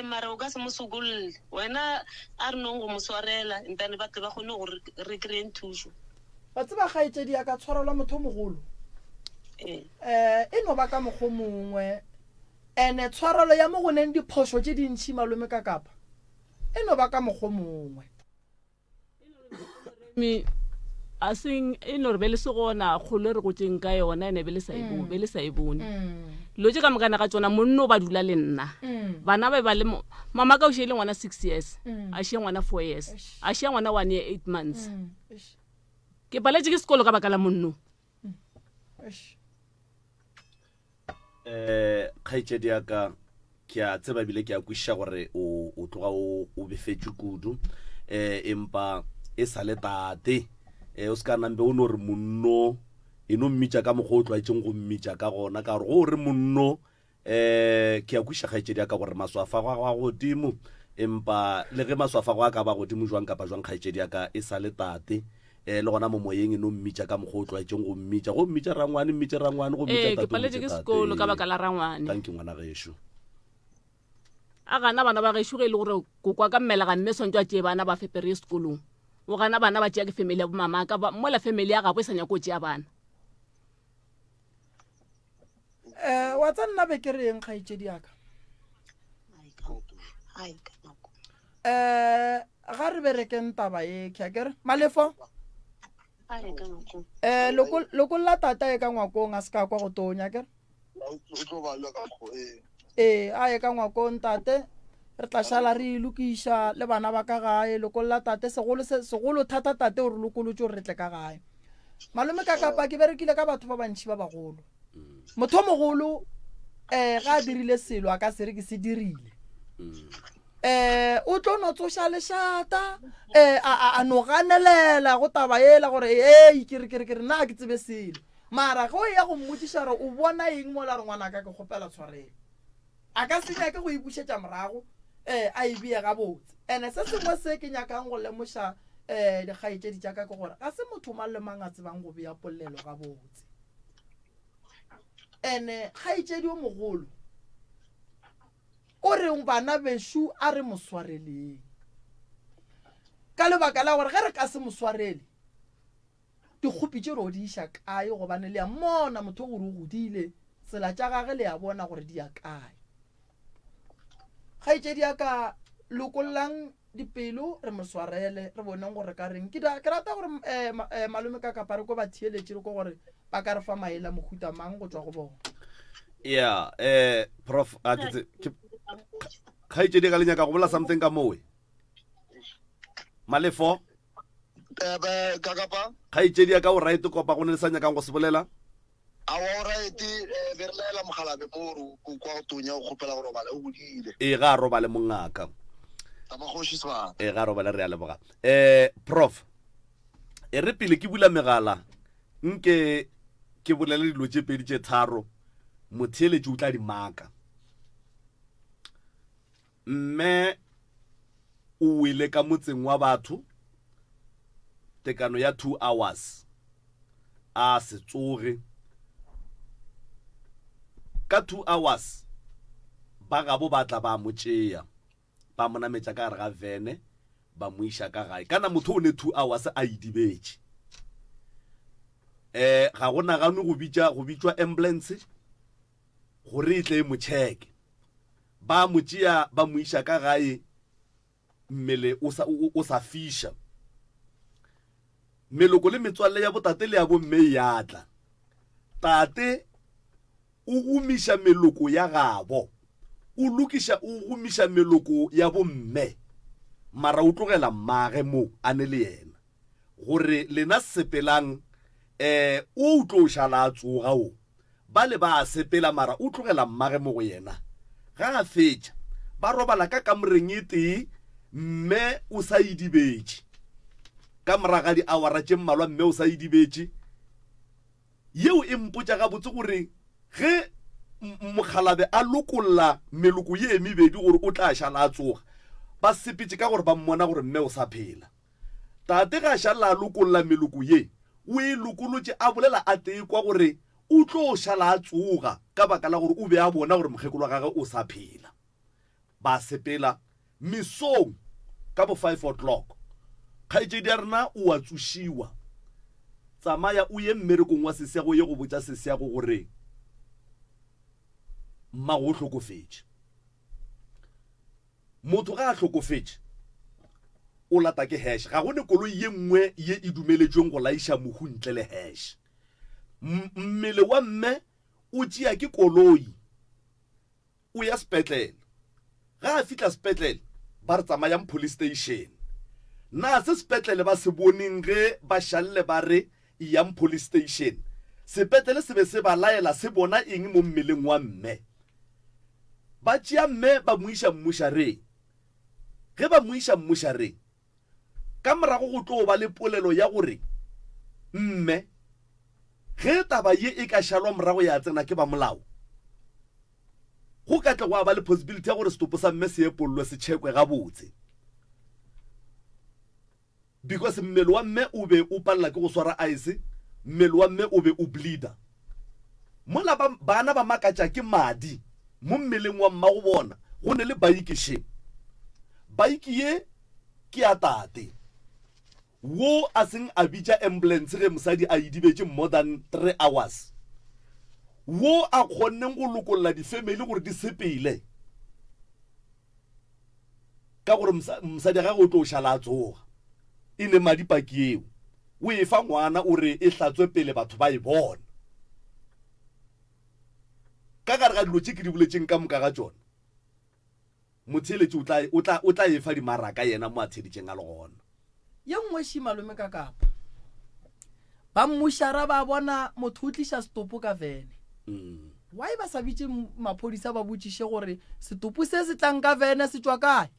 mara o ka se mo sokolole wena a re nong go mo tshwarela ntane ba tle ba kgone gore re kry-eng thuso ba tseba gaetšedi ya ka tshwarelwa motho mogolo e no ba ka mokgwa mongwe ene tshwarelo ya mo go neng diphoso tše dintšhi malome ka kapa e no ba ka mokgwa mongwe a seng e no re be le se gona kgolo re go tšeng ka yona ene be le sa e bone lo tše ka mokana ga tsona monno ba dula le nna bana ba le mama ka o šele ngwana 6 years a šea ngwana 4 years a šea ngwana 1 year 8 months ke paletše ke sekolo ka baka la monno kgaitšedi ya ka ke a tseba bile ke a kwiša gore o tloga o befetše kudu empa e sa le tate o se ka nambe o no re monno e no mmitša ka mokgwa o tlwaetšeng go mmitša ka gona ka gore go re monno ke a kwiša kgaitšedi ya ka gore maswafa go a godimo empa le ge maswafa go a ka ba godimo jwang kapa jwang kgaitšedi ya ka e sa le tate le gona mo moyeng e no mmitša ka mokgwa o tlwaetšeng go mmitša rangwane go mmitša ke paletše ke sekolo ka baka la rangwane tanki ngwana gešo a gana bana ba gešo ge e le gore ko kwa ka mmela ga mme swantse a tšee bana ba fepere sekolong o gana bana ba tšea ke family ya bomamaka mola family ya gabo e sa nyako tšea bana wa tsa nna be ke reng kgaitšedi yaka ga re berekeng taba e kere malefo lokolola tata e ka ngwakong a se ka kwa go tonya kere a e ka ngwakong tate re tla šala re ilokiša le bana ba ka gae lokolola tate segolo thata tate o re lokolotse gore re tle ka gae malome ka kapa ke berekile ka batho ba bantšhi ba bagolo motho mogolo ga a dirile selo a ka se re ke se dirile o tlo no tsoša lešata a no ganelela go taba ela gore kere nna ke tsebe selo mara go ya go mmotsiša re o bona eng mola re ngwana ka ke kgopela tshwarelo a ka senya ke go ipušetša morago a e bea gabotse ene se sengwe se ke nyakang go lemoša dikgaetšedi tša ka ke gore ga se motho mang le mang a tsebang go bea polelo gabotse ene kgaetšedi o mogolo o reng bana bešo a re moswareleng ka lebaka la gore ge re ka se moswarele dikgopi tše re o di iša kae gobane le ya mona motho gore o godile tsela tša gage le ya bona gore di ya kae kgaetšedi ya ka lokololang dipelo re moswarele re boneng gore ka reng ke rata gore malome ka kapare ko ba thieletše re ko gore ba ka re fa maela mohuta mang go tswa go bona prof kgaetšedi ka lenyaka go bola something ka mowe malefo kgaetšedi ya ka o right kopa go ne le sa nyakang go se bolela a wa right be re laela mogalabe mo go kwa tonya go kgopela go robala o godile ga robale mongaka tamagoši swana ga robale re a leboga prof e re pele ke bula megala nke ke bolele dilo tše pedi tše tharo motheeletše o tla di maka mme o wele ka motseng wa batho tekano ya 2 hours a se tsoge ka 2 hours ba ga bo batla ba motšea ba monametša ka gare ga vene ba mo iša ka gae kana motho o ne 2 hours a idibetše ga go nagane go bitšwa ambulance gore e tle e mo check ba mo tšea ba mo iša ka gae mmele o sa fiša meloko le metswalle ya botate le ya bomme ya tla tate o gumiša meloko ya gabo o gumiša meloko ya bomme mara o tlogela mmage mo a ne le yena gore lena sepelang o tlo šala a tsoga o ba le ba sepela mara o tlogela mmage mo go yena ga a fetša ba robala ka kamoreng e tee mme o sa idibetše ka moraga di-awara tše mmalwa mme o sa idibetše yeo e mpotša gabotse gore ge mokgalabe a lokolla meloko ye mebedi gore o tla šala a tsoga ba sepetše ka gore ba mmona gore mme o sa phela tate ga šala a lokolla meloko ye o e lokolotše a bolela a tee kwa gore o tlo šala a tsoga ka baka la gore o be a bona gore mokgekolo wa gage o sa phela ba sepela mesong ka bo 5 o'clock kgaetšedi ya rena o a tsošiwa tsamaya o ye mmerekong wa sesiago ye go botša sesiago gore mmago o hlokofetše motho ga a hlokofetše o lata ke hash ga gone koloi ye nngwe ye e dumeletšweng go laiša mohu ntle le hash mmele wa mme o tšea ke koloi o ya sepetlele ga a fitla sepetlele ba re tsamayang police station na se sepetlele ba se boneng ge ba šalle ba re yang police station sepetlele se be se ba laela se bona eng mo mmeleng wa mme ba tšea mme ba mo iša mmušareng ge ba mo iša mmušareng ka morago go tlo ba le polelo ya gore mme ge taba ye e ka šalwa morago ya tsena ke ba molao go ka tle go ba le possibility ya gore setopo sa mme se ye pollo se tšhekwe gabotse because mmele wa mme o be o palela ke go swara ice mmele wa mme o be o bleeda mola bana ba makatša ke madi mo mmeleng wa mma go bona go ne le baiki sheng baiki ye ke a tate wo a seng a bitša ambulance ge mosadi a idibetše more than 3 hours wo a kgonneng go lokolola difamily gore di sepele ka gore mosadi ga go tlo o šala a tsoga e ne madipaki eo o e fa ngwana o re e hlatswe pele batho ba e bona ka gare ga dilo tše ke di boletšeng ka moka ga tšona motheletše o tla e fa dimaraka yena mo a theditšeng a le gona ye nngwe shi malome ka kapa ba mmušara ba bona motho o tliša setopo ka vene why ba sa bitše maphodisa ba botšiše gore setopo se se tlang ka vene se tšwa kae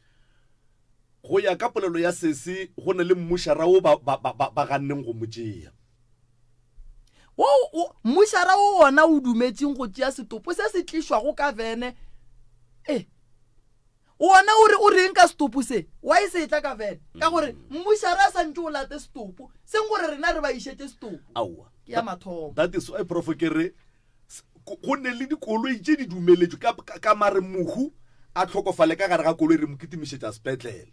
go ya ka polelo ya sese go ne le mmušara o ba ganneng go motšea mmušara o ona o dumetšeng go tšea setopo se se tlišwago ka vene ona o reng ka setopo se wa e se tla ka vene ka gore mmušara sa ntse o late setopo seng gore rena re ba išetse setopo ke ya mathomo that is why prof kere go ne le dikoloi tše di dumeletšwe ka mare mohu a tlhokofale ka gare ga koloi re mo kitimišetša sepetlele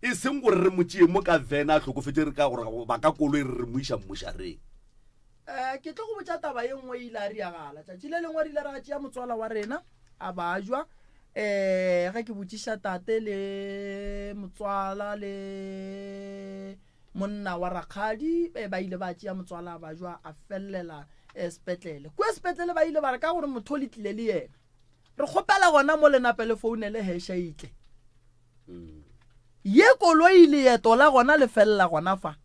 e seng gore re motšee mo ka vene a tlhokofetse re ka gore ba ka koloi re mo iša mmušareng ke tlo go botša taba ye nngwe ile a riagala tšatši le lengwe di ile ra tšea motswala wa rena a bajwa ge ke botšiša tate le motswala le monna wa rakgadi ba ile ba tšea motswala a bajwa a fellela sepetlele kwe sepetlele ba ile ba re ka gore motho le tlile le yena re kgopela gona mo lenapele founele hesha itle ye koloi leeto la gona le felela gona fa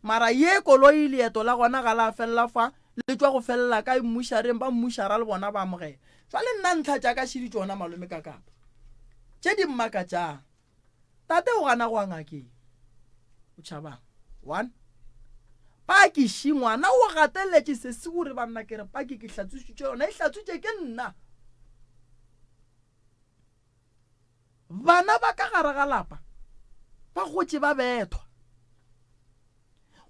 mara ye koloi leeto la gona ga la felela fa le tšwa go felela ka mmušareng ba mmušara le bona ba amogela jwale nna ntlha tša ka šedi tšona malome ka kapa tše di mmaka tšang tate o gana go a ngakeng o tšhabang 1 pakiši ngwana o gateletše se se gore banna kere paki ke hlatsušitše yona e hlatsušitše ke nna bana ba ka gare ga lapa ba gotse ba bethwa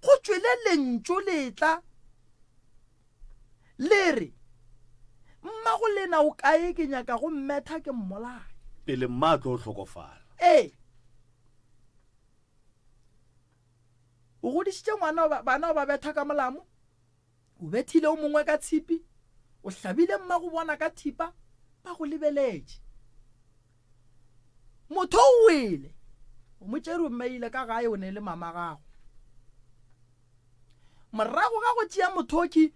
go tswele lentso letla le re mmago lena o kae ke nyaka go mmetha ke mmolaya pele mma tlo hlokofala o godisitse ngwana bana ba betha ka molamo o bethile o mongwe ka tshipi o hlabile mmago bona ka thipa ba go lebeletse motho o wele o motsere o mmeile ka gae o ne le mama gago morago ga go tšea mothoki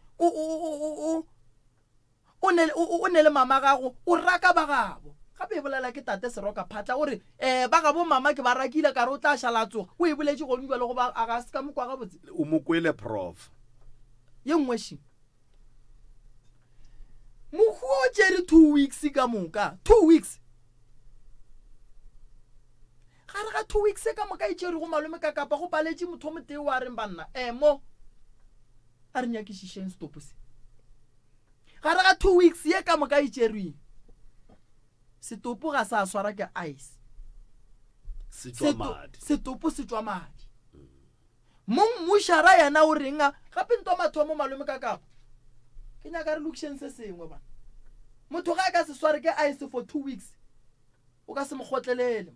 o ne le mama gago o raka ba gabo gape e bolela ke tate seroka phatla ore ba gabo mama ke ba rakile ka re o tla shalatsoga o e boletse go nngwe le go ba a ga se ka mokwa ga botse o mo kwele prof ye nngwe shi mohuo tšere 2 weeks ka moka 2 weeks gare ga 2 weeks ka moka e tšere go malome ka kapa go paletše motho motee wa reng banna mo a re nyakišišeng stop se gare ga 2 weeks ye ka moka e tšerweng setopo ga sa swara ke ice setopo se tswa madi mmušara yana o renga gape ntwa mathomo malome ka kapa ke nyaka re lokišeng se sengwe bana motho ga a ka se sware ke ice for 2 weeks o ka se mo gotlelele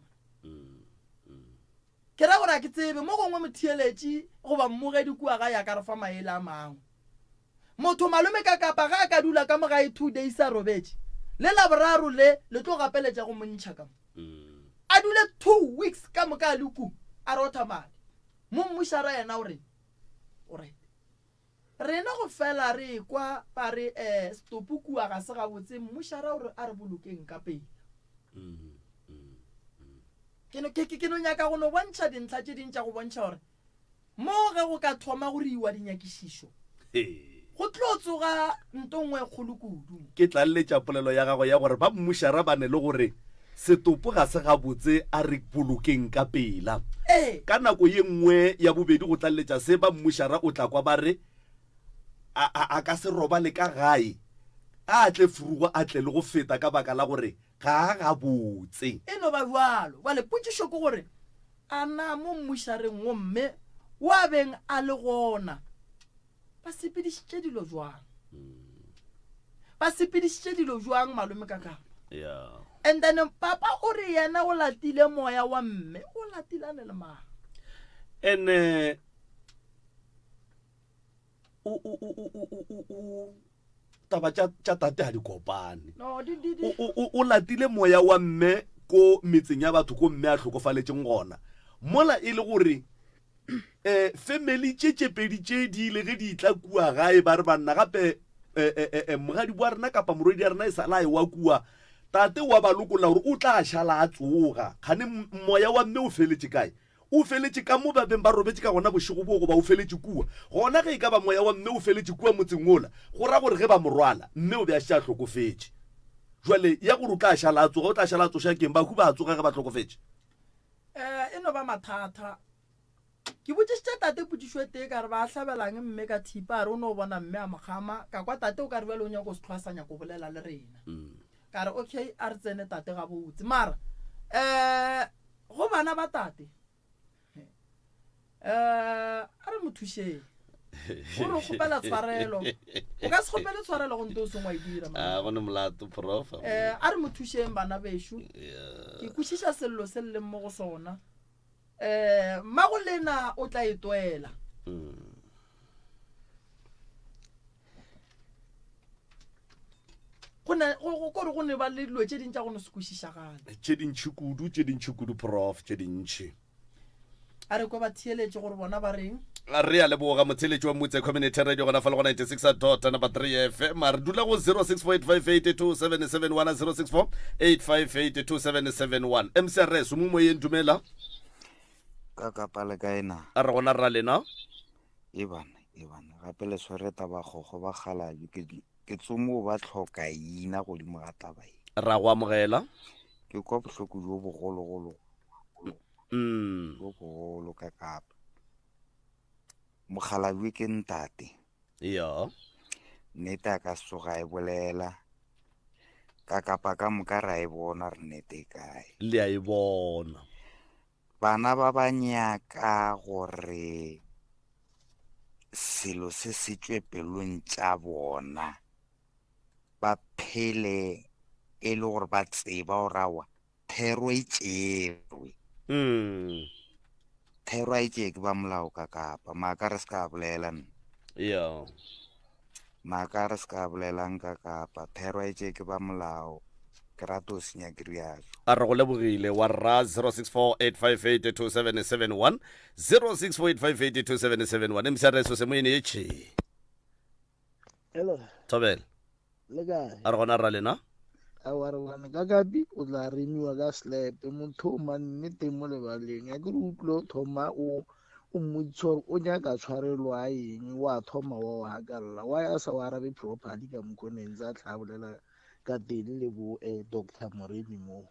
ke ra gore a ke tsebe mo gongwe motheeletše goba mmogedi kua ga ya ka re fa maele a mangwe motho malome ka kapa ga a ka dula ka mogae 2 days a robetse le la boraro le tlo gapeletša go montšha ka mo a dule 2 weeks ka moka a leku a rotha madi mo mmušara yena o reng alright rena go fela re kwa ba re stopo kua ga se gabotse mmušara ore a re bolokeng ka pele ke no nyaka go no bontšha dintlha tše dintša go bontšha gore mo ge go ka thoma gore iwa dinyakišišo go tlo tsoga ntongwe kgolo kudu ke tlalletša polelo ya gago ya gore ba mmušara ba ne le gore setopo ga se gabotse a re bolokeng ka pela ka nako ye nngwe ya bobedi go tlalletša se ba mmušara o tla kwa ba re a ka se robale ka gae a tle furugo a tle le go feta ka baka la gore ga gabotse e no ba bjalo ba le potšišo ke gore a na mo mmušareng go mme wa beng a le gona ba sepedišitše dilo jwang malome ka kapa and then papa o re yena o latile moya wa mme o latilane le mang ene taba tša tate ga di kopane o latile moya wa mme ko metseng ya batho ko mme a tlhokofaletšeng gona mola e le gore family tšepedi tše di ile ge di tla kua gae ba re banna gape mogadi wa rena kapa morwedi ya rena e sala e wa kua tate wa ba lokola gore o tla šala a tsoga kgane moya wa mme o feletše kae o feletše ka mo ba beng ba robetse ka gona bošego bo goba o feletše kua gona ge e ka ba moya wa mme o feletše kua motseng ola go ra gore ge ba morwala mme o be a šea tlhokofetše jwale ya gore o tla šala a tsoga o tla šala a tsoša keng ba ba a tsoga ge ba tlhokofetše e no ba mathata ke botsešitša tate potsišo tee ka re ba hlabelang mme ka thipa a re o ne o bona mme a mogama ka kwa tate o ka re bjale o nyako se tlhwasanya ko bolela le rena ka re okay a re tsene tate ga botse mara go bana ba tate a re mo thušeng gore o kgopela tshwarelo o ka se kgopele tshwarelo go nte o sengwa e dira go ne molato prof a re mo thušeng bana bešo ke kwešiša sello se le leng mo go sona mmago lena o tla etwela kore go ne ba le dilo tše dintša go ne se kwešišagale tše dintšhi kudu prof tše dintšhi a re kwa ba theeletše gore bona ba reng re ya leboga motheletši wa motse community radio gona fa le go 96 number 3 fm re dula go 0648582771 0648582771 mcrs mo moyeng dumela ka kapale ka ena a re gona ra lena e bana gape le swere taba gogo ba galabi ke tsomo ba tlhoka ina go di mogata ba ra go amogela ke kwa bohloko jo bogologolo bogolo ka kapa mogalabi ke ntate nnete a ka soga e bolela ka kapa ka moka ra e bona re nnete kae le a e bona bana ba ba nyaka gore selo se se tšwe pelong tša bona ba phele e le gore ba tseba gore awa thero e tšerwe thero a e tšee ke ba molao ka kapa maaka re se ka bolela maaka re se ka bolelang ka kapa thero a e tšee ke ba molao ke rata o senya ke rialo a re go lebogile wa rra 0648582771 0648582771 msrs se moyene ye tšhe hello thobela le kae a re gona rra lena a wa re bana ka kapi o tla remiwa ka slepe motho o manne teng mo lebaleng ya ke re utlwe thoma o mmotso o nyaka tshwarelwa eng wa thoma wa hakalla wa ya sa wa arabe properly ka mokoneng tsa tlhabolela ka teng le bo Dr. Moreni mo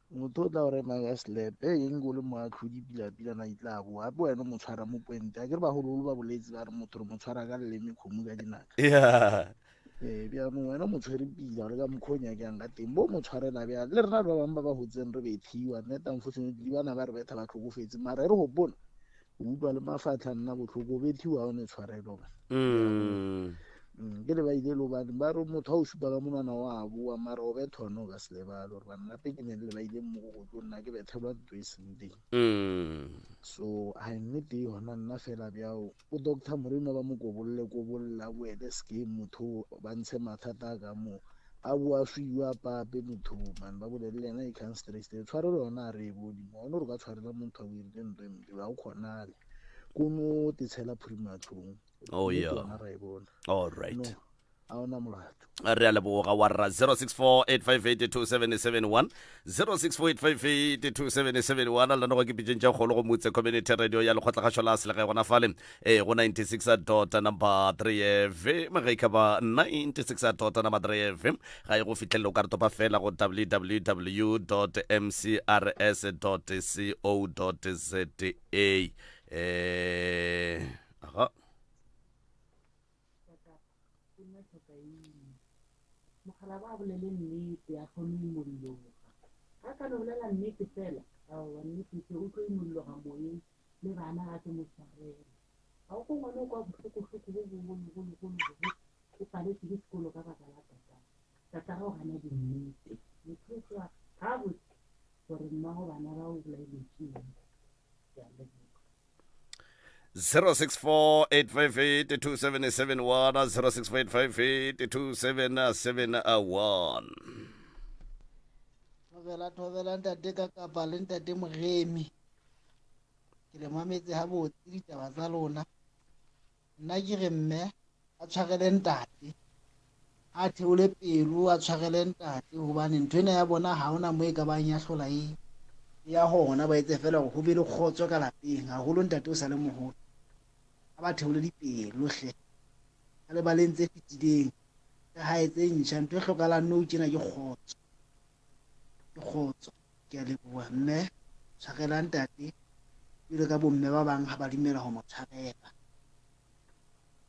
motho o tla gore ma ka slepe eng go le mo atlhodi pila na itla bo a bo eno mo tshwara mo pointe a ke re ba hololo ba boletse ba re motho re mo tshwara ka leleme khomu ka dinaka bja no wena mo tshwere pila re ka mokhonya ke ang ka teng bo mo tshwarela bja le rena ba bang ba ba hotseng re bethiwa neta unfortunately bana ba re betha ba tlhokofetse mara re go bona o utlwa le mafatla nna botlhoko bethiwa o ne tshwarelo ke le ba ile lo bana ba re motho o supa ka monana wa bua mara o bethono ka se lebalo re bana pe ke ne le ba ile mo go tlo nna ke bethelwa ntwe sending so I nnete hona nna fela bjao o Dr. Moreno ba mo go bolla boele scheme motho ba ntshe mathata ka mo a bua swiwa pape motho man ba bolele lena I can stress the tshwarelo yona re bodi mo no re ka tshwarela motho o ile ntwe mbi ba o khonale kuno titshela primatum all right no awona molato re a leboga wa rra 0648582771 0648582771 la no go ke pitšeng tša kgolo go motse community radio ya lekgotlagatšo la selega gona fale go 96.3 FM ga ikaba 96.3 FM ga e go fitlhelele o ka re topa fela go www.mcrs.co.za aha mogala ba bolele nnete a kgone imolloga ga ka no bolela nnete fela aowa nnete se o tlo imolloga moyeng le bana ga ke mo tshwarela ga o go ngwane o kwa bohloko-hloko bo bogologologolo o paletse ke sekolo ka baka la tata ga o gana dinnete motho o tloa gabotse gore mmago bana ba o bolailetseng 0648582771 0648582771 thobela ntate ka kapa le ntate mogemi ke le mametse ha botse ditaba tsa lona nna ke re mme a tshwarele ntate a theole pelo a tshwarele ntate hobane ntho ena ya bona ha ona mo e ka bang ya hlola ya hona ba etse fela go be le khotso ka lapeng ha go lo ntate o sa le moholo a ba theole dipelo hle a le ba lentse fitileng ka ha etse ntšha ntho e hlokalang nou tjena ke khotso ke a leboha mme tshwarela ntate pele ka bomme ba bang ha ba dimela ho mo tshwarela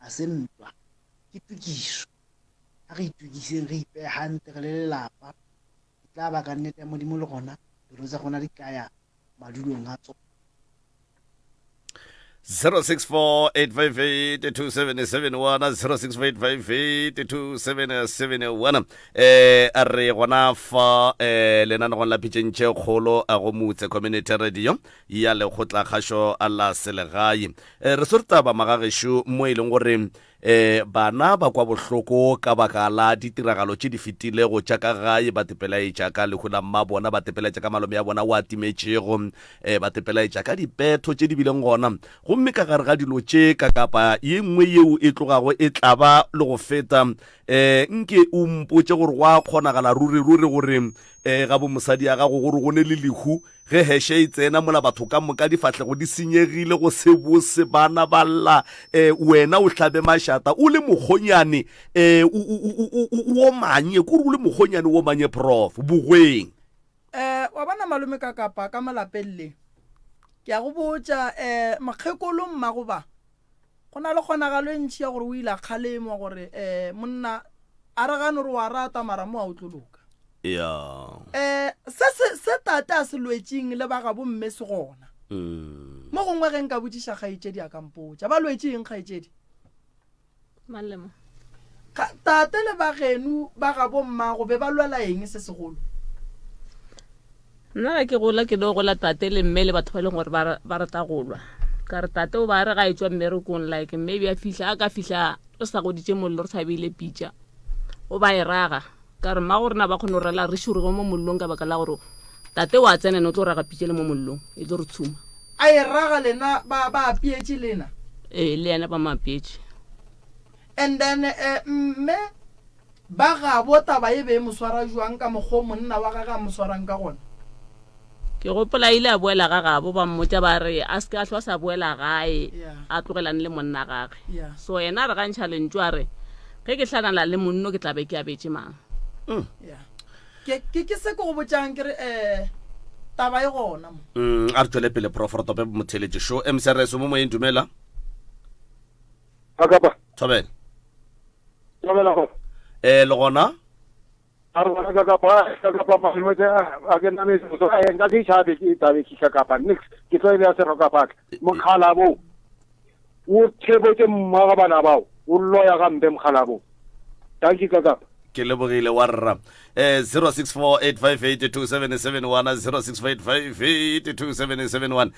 a se ntwa ke tukiso ha re itukiseng re ipeha hantle re le lelapa e tla ba ka nnete ya modimo le gona pelo tsa gona di kaya madulong a tsona 0648582771 a re gona fa lenanegong la pitšentše kgolo a go motse community radio ya lekgotlakgašo a la selegae re sortaba magagešo mo e leng gore bana ba kwa bohloko ka baka la ditiragalo tše di fetilego tša ka gae ba tepelaetša ka lehu la mma bona ba tepelaetša ka malome ya bona wa timetšego ba tepelaetša ka dipetho tše di bileng gona gomme ka gare ga dilo tše ka kapa ye nngwe yeo e tlogago e tlaba le go feta nke o mpotše gore go a kgonagala ruri gore ga bo mosadi ya gago gore go ne le lehu ge heshe e tsena mola batho ka moka difatlego di senyegile go se bose bana ba lla wena o hlabe mašata o le mogonyane o manye kore o le mogonyane o manye prof bogweng wa bana malome ka kapa ka malapeng le ke a go botša makgekolo mmago ba go na le kgonagalo e ntšhi ya gore o ile kgalemo gore monna a re gane gore wa rata mara mo a o tloloka se tata a se lwetseng le ba ga bo mme se gona mo gongwe ge nka botsiša kgaetšedi a kampotša ba lwetseng kgaetšedi malemo tate le ba genu ba ga bo mmago be ba lwela eng se segolo nna ga ke gola ke do gola tate le mme le batho ba leng gore ba rata golwa ka re tate o ba re ga e tswa mmerekong like maybe a ka fihla o sa goditše mollo re tshabile pitša o ba e raga ka re mma gore na ba kgone go rela re šurego mo mollong ka baka la gore tate wa tsenene o tlo raga pitše le mo mollong e tlo re tshuma a e raga lena ba apietše lena le yena ba maapietše and then mme ba ga bo taba e be moswara jwang ka mokgwa monna wa gaga moswarang ka gona ke gopola ile a boela ga gabo ba mmotsa ba re a se ka hlwa sa boela gae a tlogelane le monna gage so yena re gantšha lentšu a re ge ke hlanala le monno ke tlabe ke abetse mang ke se ko go botjang ke re taba e gona mo a re tswele pele prof re tope motheletše show mcrs mo moyeng dumela akapa thobela go le gona arwana kapa mahimete a ke name so a nka ke tshabe ke tabe ke kapa nix ke tlo ile a se roka pak mokhalabo o thebetse mmaga bana bao o loya ga mbe mokhalabo tanki kapa ke lebogile wa rra 0648582771 0648582771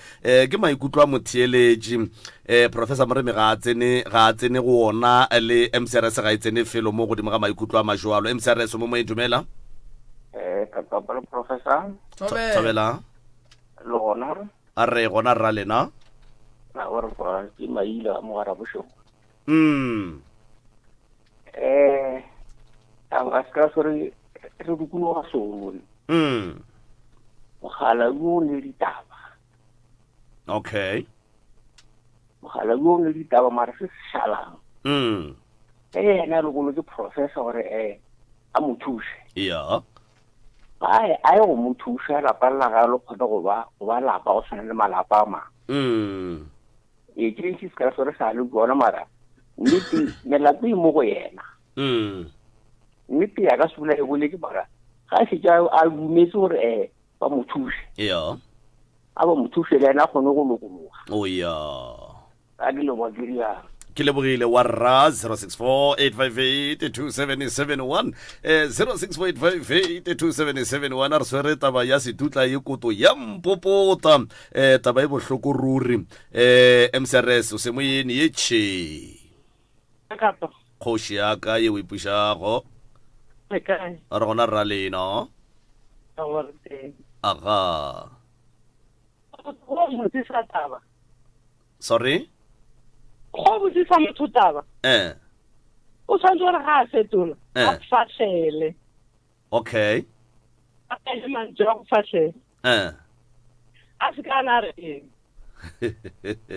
ke maikutlo a motheeletši professor Moremi ga a tsene go ona le MCRS ga e tsene felo mo godimo ga maikutlo a majoalo MCRS mo mo dumela ka professor thobela le gona a re gona rra lena na gore ba ke maila mo gara bosho a ska sore re dukuno ga sone mogala yo le ditaba okay mogala yo le ditaba mara se shalang na lo go le professor gore a mothushe ai go mothusha la palla ga lo kgona go ba lapa o tshwana le malapa ma e ke ska sore sa le bona mara nnete melapi mo go yena nnete ya ka sula e bole ke bara ga se ja a dumetse gore ba mothushe a ba mothushe le na kgone go lokologa a dilo ba diria ke lebogile wa rra 0648582771 0648582771 a re swere taba ya setutla ye koto ya mpopota taba e bohloko ruri MCRS o se mo yene ye tšhe kgoši yaka ye o ipušago a re gona rra lena aga sorry go botsisa motho taba o tshwanetse gore ga a fetola a fatlhele okay a kae mantse a go fatlhele a se ka na re eng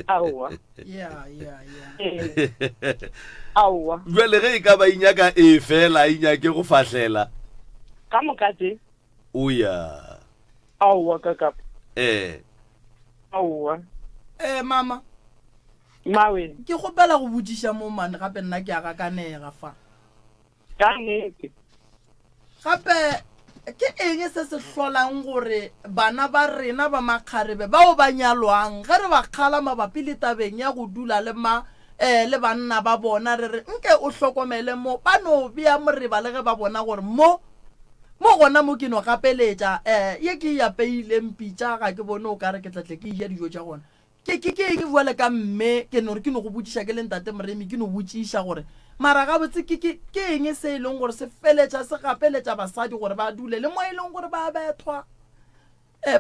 aowa aowa jwale ge e ka ba inyaka e fela inyake go fahlela ka mokate o ya aowa kakapa aowa mama mawe ke gopela go botsiša mo mane gape nna ke aga kanega fa ka nnete gape ke eng se se hlolang gore bana ba rena ba makgarebe bao ba nyalwang ge re ba kgala mabapi le tabeng ya go dula le banna ba bona re re nke o hlokomele mo ba no bea moreba le ge ba bona gore mo gona mo ke no gapeletša ye ke yapeileng pitša ga ke bone o ka re ke tlatle ke ja dijo tša gona ke buale ka mme ke no re ke no go botsiša ke le ntate Moremi ke no botsiša gore mara ga botse ke eng se e leng gore se feletša se gapeletša basadi gore ba dule le mo e leng gore ba bethwa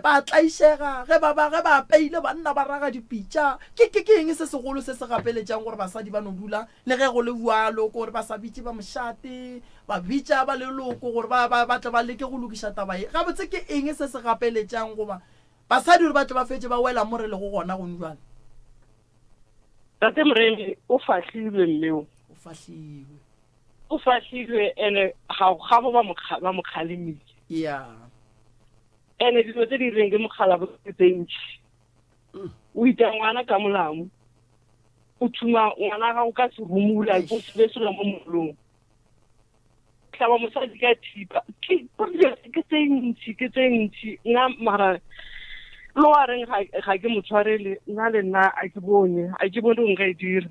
ba tlaišega ge ba peile banna ba raga dipitša ke eng se segolo se se gapeletšang gore basadi ba no dula le ge go le bualo gore ba sa bitše ba mošate ba bitša ba leloko gore ba tle ba leke go lokiša taba e ga botse ke eng se se gapeletšang goba basadi gore ba tle ba fetse ba wela mo re le go gona gone jwale tate Moremi o fahlilwe mmeo o fahlilwe ene ga ba mokgalemile ene dilo tse di reng ke mogala bo tse ntši o ita ngwana ka molamo o thuma ngwana ga o ka se rumula o se besela mo molong hlaba mosadi ka thipa ke tsentši nna mara lo wa reng ga ke motshwarele nna le nna a ke bone nka e dira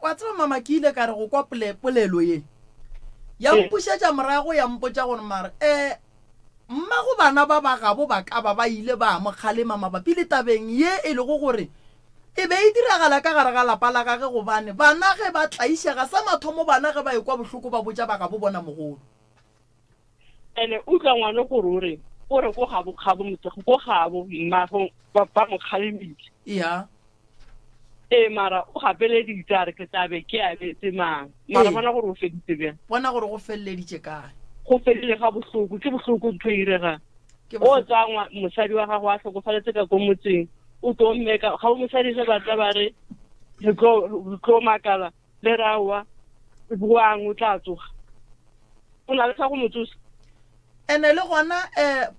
wa tseba mama ke ile ka re go kwa polelo ye ya mpušetša morago ya mpotša gore mara mma go bana ba bagabo ba ka ba ile ba mokgalema mabapi le tabeng ye e lego gore e be e diragala ka gare ga lapa la gage gobane bana ge ba tlaišega sa mathomo bana ge ba ekwa bohloko ba botša ba ga bo bona mogolo ene utlwa ngwana gore ko gabo motsego ko gabo mmago ba mokgalemile ya mara o gapeleditse a re ke tabe ke a betse mang mara bona gore o feditse bjang bona gore go feleleditše kae go felile ga bohloko ke bohloko ntho e irega o tsangwa mosadi wa gago a tlhokofaletse ka ko motseng o tlo mmeka ga mosadi se batla ba re re tlo makala le rawa boang o tla tsoga o na le sa go motsosa ene le gona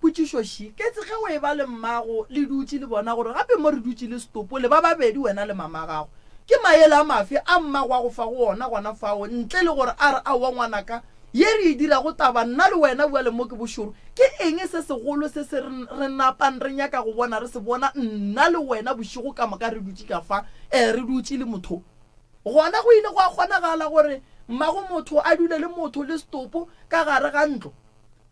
putsišoši ke tsege o e ba le mmago le dutse le bona gore gape mo re dutse le stopo le ba babedi wena le mama gago ke maele a mafe a mmago a go fa go ona gona fao ntle le gore a re a wa ngwanaka ye re e dira go taba nna le wena bua le mo ke bošoro ke eng se segolo se se re napang re nyaka go bona re se bona nna le wena bošigo ka moka re dutse ka fa re dutse le motho gona go ile go a kgonagala gore mmago motho a dule le motho le stopo ka gare ga ntlo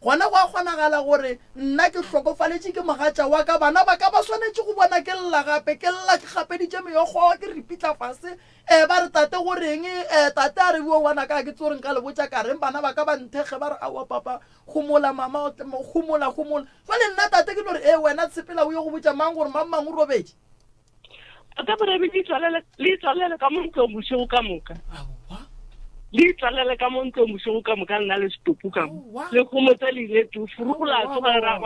gona go a kgonagala gore nna ke hlokofaletše ke mogatša wa ka bana ba ka ba swanetše go bona ke lla gape ke lla ke gapeditše meyogo ke repitla fase ba re tate goreng tate a re bua wana ka ke tsoreng ka lebotša ka reng bana ba ka ba nthege ba re awa papa gomola mama gomola jale nna tate ke lore wena sepela o ye go botša mang gore mang mang o robetše ata borebe le tswalele ka montlong bošego ka moka le tswalele ka montlong bošego ka moka nna le stopo ka mo le gomotsa leile tu furugola tsoga ra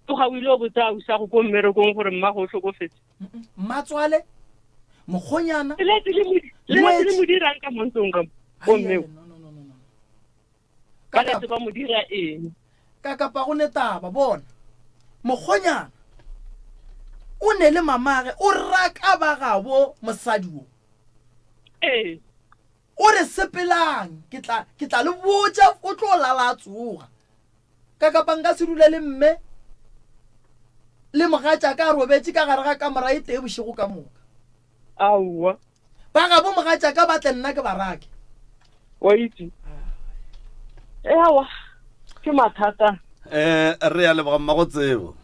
tloga o ile o botsa o sa go ko mmerekong gore mma go tlhokofetse mmatswale mogonyana le le mo dirang ka montlong ka go mmeo ka le ba mo dira eng ka kapa go netaba bona mogonyana o ne le mamage o raka ba gabo mosadi wo o re sepelang ke tla le botša o tlo lala tsoga ka kapa nka se dule le mme le mogatša ka robetse ka gare ga kamera e tee bošego ka moka aowa ba gabo mogatša ka batle nna ke barake wa itse awa ke mathata re ya leboga mmago tsebo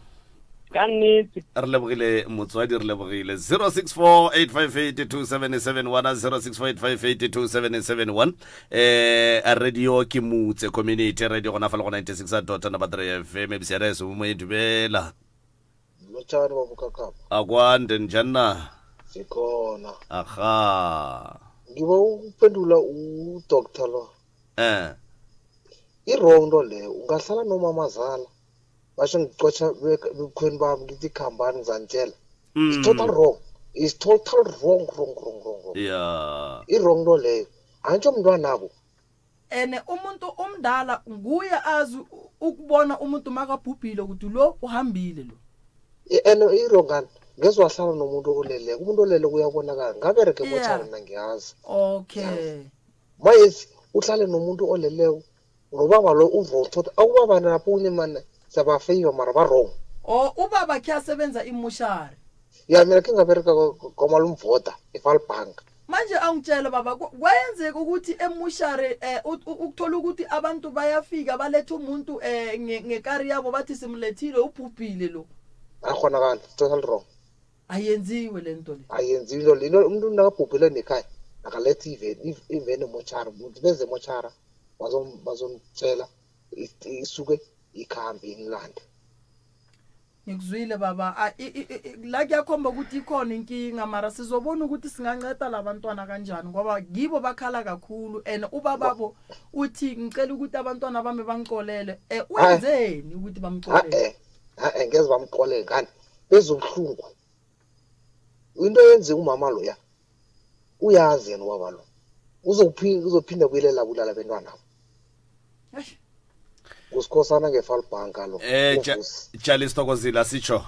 ka nnete re lebogile motswadi re lebogile 064858277106485827771 radio ke mutse community radio gona fa le go 96.3 FM ebisiareso mo edumela lotshani babukakapa akwande njana sikhona aha ngiba uphendula udoctor lo irondo le ungahlala nomamazala basho ngicotsha bekhweni bami ngithi khambani ngizantshela it's total wrong yeah i-wrong lo leyo antsho mntwana nabo ene umuntu omdala nguye azi ukubona umuntu makabhubhile ukuthi lo uhambile lo ene irongani ngezwahlala nomuntu olele umuntu olele kuyabonakala ngabereke mothana mina ngiyazi okay mayezi uhlale nomuntu oleleyo ngobaba lo uvotho akubaba lapho unemane sabafeywa mara ba wrong ubaba ke asebenza imushari ya mina ke ngabereka komalumvota eFalbank manje angitshela baba kwayenzeka ukuthi emushari ukuthola ukuthi abantu bayafika balethe umuntu ngekari yabo bathi simlethile ubhubhile lo akhonakala total wrong ayenziwe lento le ayenziwe lento umuntu nakabhubhile nekhaya akalethe even emochara umuntu beze emochara bazomtshela isuke ikhambi inlande ngikuzwile baba la kuyakhomba ukuthi ikhona inkinga mara sizobona ukuthi singanceda labantwana kanjani ngoba gibo bakhala kakhulu and ubababo uthi ngicela ukuthi abantwana bami bangiqolele wenzeni ukuthi bamqolele ngeze bamqolele ngani bezobuhlungu into yenze umama lo ya uyazi yena ubaba lo uzophinda kuyilela bulala bentwana usikhosana ngeFalbank lo Charles Tokozila sitsho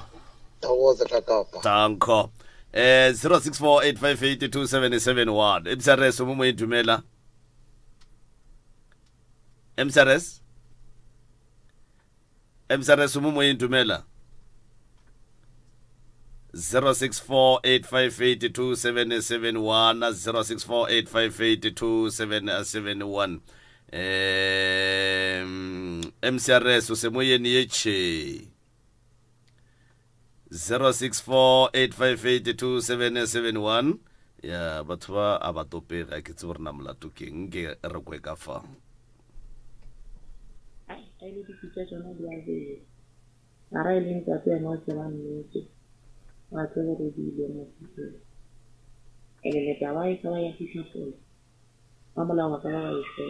Thokoze kakapa danko 0648582771 ebisarese mo edumela MCRS mo moyeng dumela 0648582771 0648582771 MCRS o se moyeng yeche 0648582771 ya batho ba a ba topega ke tse gore na molato keng ke re kwe ka fa le dipitsa tsona di a bele ara e leng tsa ya mo tsela nnete wa tsela re di ile mo tsela ele le taba e ka ya fisa pole wa mola wa ka ba ise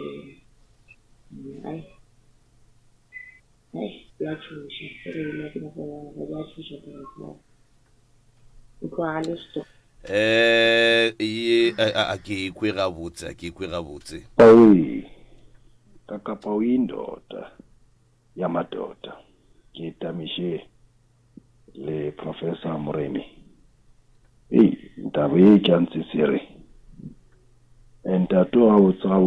ai ya tshusha re le ke mo ya tshusha tsa o tloga le sto a ke ikwe gabotse kakapa o indoda yamadoda ke tamishe le Professor Moremi ntaba e tjantse sere entato a botsa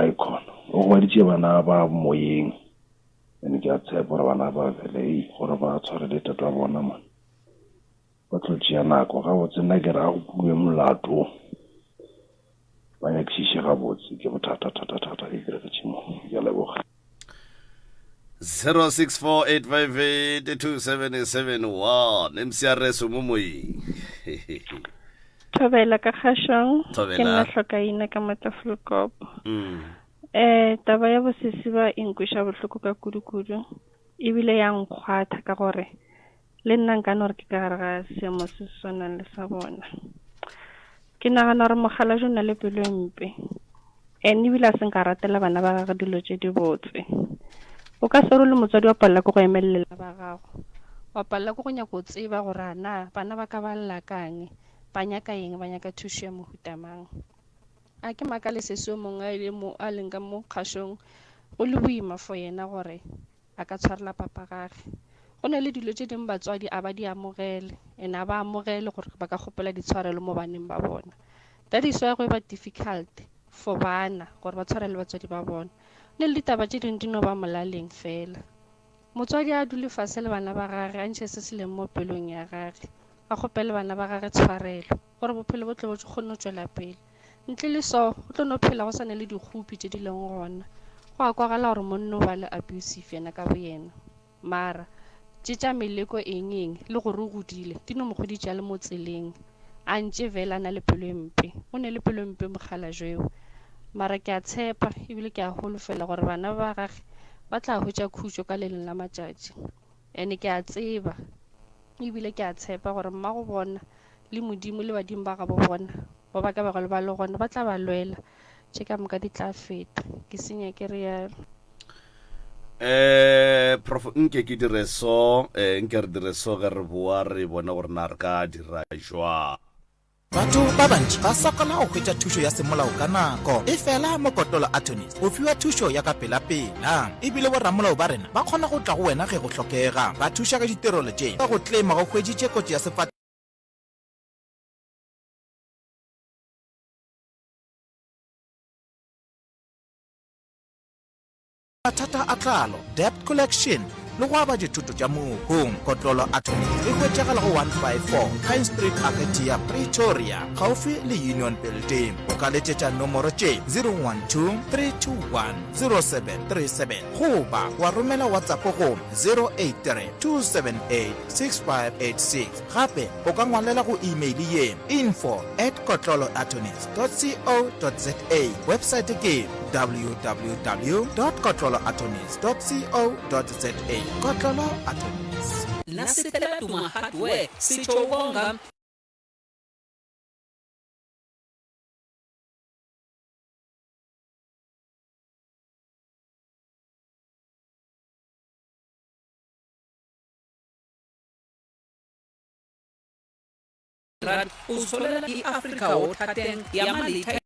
icon o go ditše bana ba moyeng ene ke a tshepa gore bana ba vele gore ba tshware le tato a bona man ba tlo tšea nako ga botse nna ke ra go bue molato ba nyakišiše ga botse ke bothata e kere ke tšhimo ya leboga 0648582771 MCRS mo moyeng Thobela ka kgashong ke nna hlokaina ka Matafulkop taba ya bosesi ba inkwisha bohloko ka kudu ebile ya nkgwatha ka gore le nna nka no re ke ka ga seemo se sonang le sa bona ke nagana gore mogala jona le pelo mpe ebile a se nka ratela bana ba gagwe dilo tse di botse o ka se re le motswadi wa palla go go emelela ba gago wa palla go nya go tseba gore na bana ba ka ba llakang ba nyaka eng ba nyaka thušo ya mohutamang a ke makale se se mongwe ile mo a lenga mo khashong o le boima for yena gore a ka tshwarela papa gage go ne le dilo tse ding batswadi a ba di amogele ena ba amogele gore ba ka gopela ditshwarelo mo baneng ba bona that is why go ba difficult for bana gore ba tshwarele batswadi ba bona le ditaba tse ding di no ba molaleng fela motswadi a dule fase le bana ba gage a ntse se se le mo pelong ya gage a gopele bana ba gage tshwarelo gore bophelo bo tle bo kgone tswela pele ntle le so o tlo no phela go sane le dikhupi tse di leng gona go a kwagala gore monno ba le abusive yena ka bo yena mara tša meleko eng le gore o godile di no mo goditša le mo tseleng a ntše vela na le pelo mpe o ne le pelo mpe mogala jeo mara ke a tshepa ebile ke a holofela gore bana ba gage ba tla hwetša khutšo ka le leng la matšatši ene ke a tseba ebile ke a tshepa gore mmago bona le modimo le badimo ba ga bo bona ba ba ka ba le gona ba tla ba lwela tše ka moka di tla feta ke senya ke re prof nke ke dire so nke re dire so ge re boa re bona gore na re ka dira jwa batho ba bantši ba sokola go hwetša thušo ya semolao ka nako e fela mokotolo attorneys go fiwa thušo ya ka pela-pela ebile borramolao ba rena ba kgona go tla go wena ge go hlokega ba thuša ka ditirelo tše ka go tlema go hweditše kotsi ya sefate mathata a tlalo debt collection le go aba dithuto tša mokong kotlolo attorneys e hwetšagala go 154 Pine Street Arcadia Pretoria gaufi le Union Building o ka letšetša nomoro tše 012-321-0737 goba wa romela whatsapp go 083-278-6586 gape o ka ngwalela go email ye info@kotloloattorneys.co.za website ke www.kotloloattorneys.co.za Kotlolo Attorneys. Nasitela tuma hardware sichowonga usolela i-Afrika wothateng yamalita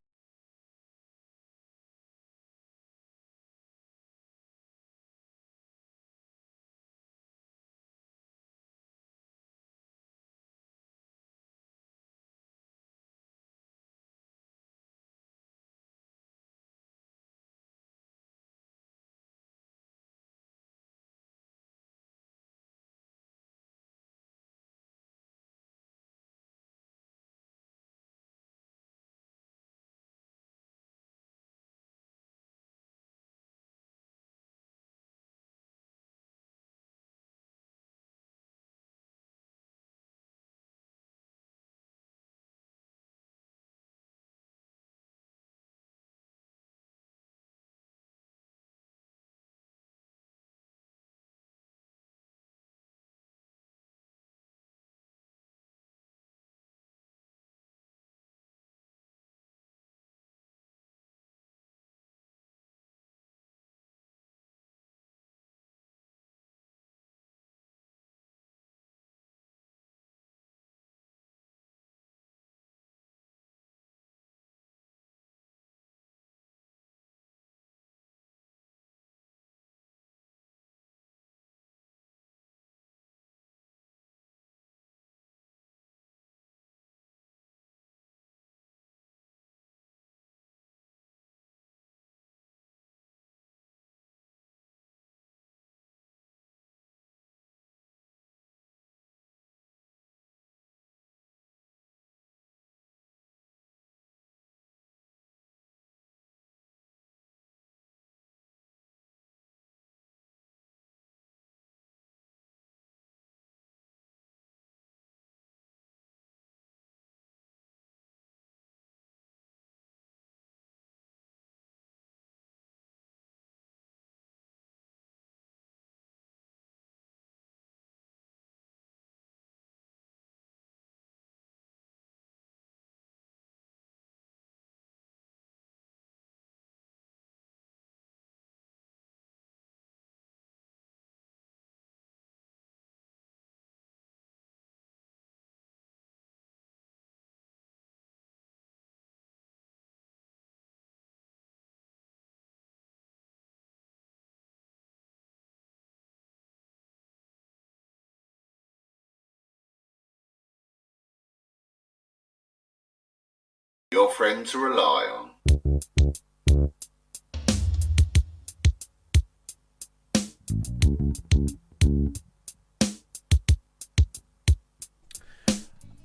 your friend to rely on.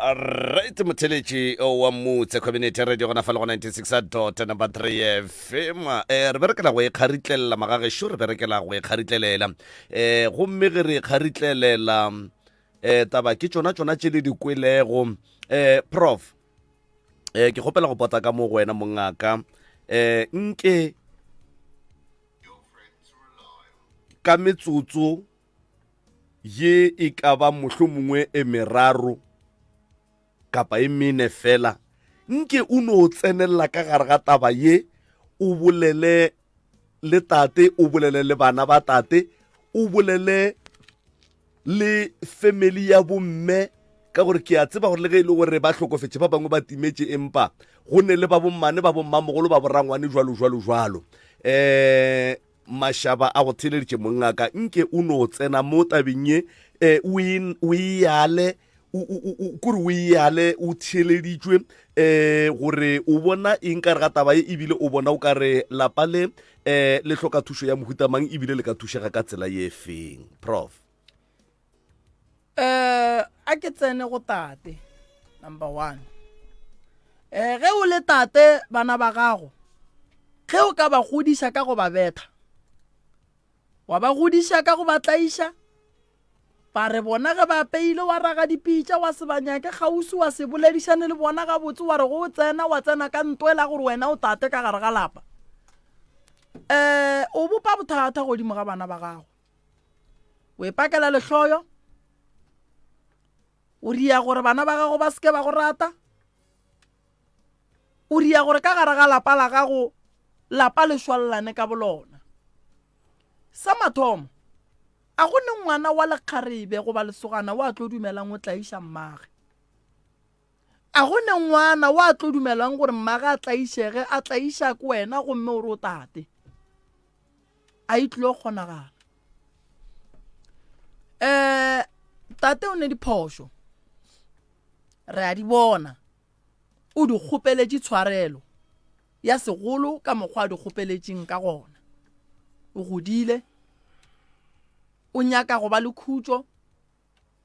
Alright, Mutelechi wa Mutse Community Radio gona fa le go 96.3 FM. Re berekela go e kharitlela magage sho re berekela go e kharitlelela. Gomme ge re kharitlelela taba ke tsona tse di kwelego. Prof, ke gopela go pota ka mo go wena mongaka. Nke ka metsotso ye e ka ba mohlomongwe e meraro kapa e mene fela nke o no tsenella ka gare ga taba ye o bolele le tate o bolele le bana ba tate o bolele le family ya bomme ka gore ke a tseba gore le ge ile gore ba hlokofetse ba bangwe ba timetse empa go ne le ba bommane ba bommamogolo ba borangwane jwalo mashaba a go theleditše mongaka nke o no tsena mo tabeng ye o yale kore o yale o theleditšwe gore o bona eng ka re ga taba ye ebile o bona o ka re lapa le hloka thušo ya mohutamang ebile le ka thušega ka tsela ye feng. Prof, a ke tsene go tate number 1. Ge o le tate bana ba gago ge o ka ba godisa ka go ba betha wa ba godisa ka go ba tlaiša ba re bona ge ba peile wa raga dipitša wa se banyake kgausi wa se boledišane le bona ga botse wa re go tsena wa tsena ka ntwela gore wena o tate ka gare ga lapa. O bopa bothata godimo ga bana ba gago o epakela lehloyo o ria gore bana ba gago ba seke ba go rata o ria gore ka gare ga lapa la gago lapa le šwallane ka bolona. Sa mathomo a go ne ngwana wa lekgarebe goba lesogana wa tlo dumelang o tlaiša mmage. A go ne ngwana wa tlo dumelang gore mmage a tlaišege a tlaiša ko wena gomme o re o tate a itlile kgonagala. Tate o ne diphošo re a di bona o di kgopeletše tshwarelo ya segolo ka mokgwa a di kgopeletšeng ka gona. O godile o nyaka go ba le khutšo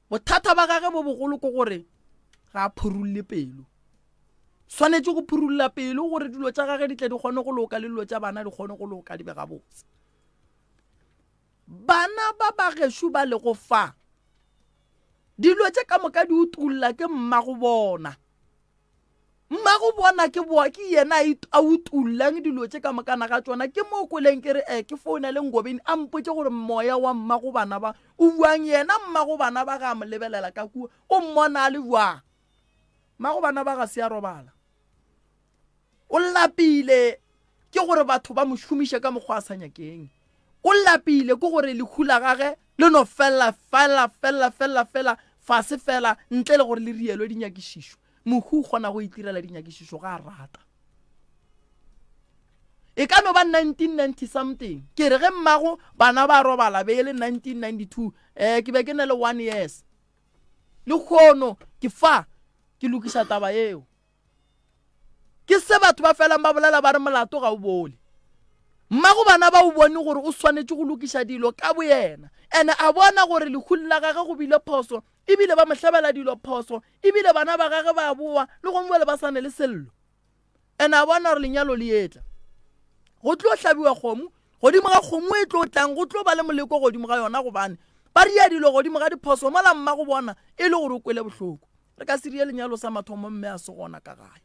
bothata ba gage bo bogolo ko gore ga a phurulle pelo swanetše go phurulla pelo gore dilo tša gage di tle di kgone go loka le dilo tša bana di kgone go loka di be gabotse. Bana ba bagešo ba le go fa dilo tše ka moka di utulla ke mmago bona mmago bona ke yena a utullang dilo tše ka mokana ga tsona ke mo koleng ke re ke founa le ngobeni a mpotše gore moya wa mmago bana ba o buang yena mmago bana ba ga mo lebelela ka kua o mmona a le jwang. Mmago bana ba ga se a robala o lapile ke gore batho ba mo šomiše ka mokgwa a sa nyakeng. O lapile ke gore lekhula gage le no fela fase fela ntle le gore le rielo dinyakišišo mohu gona go itirela dinyakišišo ga a rata. E ka no ba 1990 something ke re ge mmago bana ba robala be le 1992 ke be ke ne le 1 years le khono ke fa ke lokiša taba eo ke se batho ba fela ba bolela ba re molato ga o bole mmago bana ba o bone gore o swanetše go lokiša dilo ka boyena ene a bona gore lekhulu la gage go bile phoso ebile ba mohlabela dilo phoso ebile bana ba gage ba boa le go mwele ba sane le sello ene a bona gore lenyalo le etla go tlo hlabiwa kgomo godimo ga kgomo e tlo tlang go tlo ba le moleko godimo ga yona go bane ba ria dilo godimo ga diphoso mola mmago bona e le gore o kwele bohloko re ka se rie lenyalo sa mathomo mme a se gona ka gae.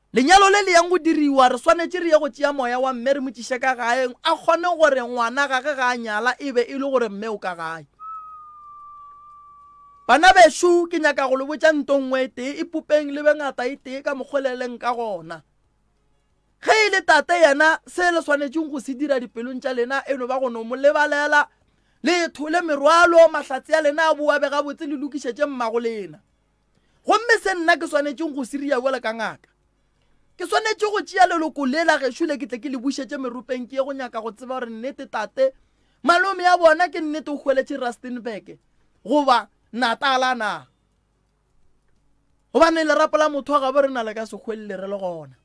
Lenyalo le le yang go diriwa re swanetše re ye go tšea moya wa mme re motšiše ka gae a kgone gore ngwana gage ga a nyala e be e le gore mme o ka gae. Bana bešo ke nyaka go le botša ntongwe tee e pupeng le bengata e tee ka mokgoleleng ka gona ge e le tate yena se le swanetšeng go se dira dipelong tša lena eno ba go no mo lebalela le thole merwalo mahlatse ya lena a boa be gabotse le lokišetše mmago lena gomme se nna ke swanetšeng go siria wela ka ngaka ke swanetše go tšea leloko le la gešo le ke tle ke le bušetše merupeng ke ye go nyaka go tseba gore nnete tate malome ya bona ke nnete o hweletše Rustenburg goba Natala na gobane lerapo la motho wa gabo re na le ka sekgwelele re le gona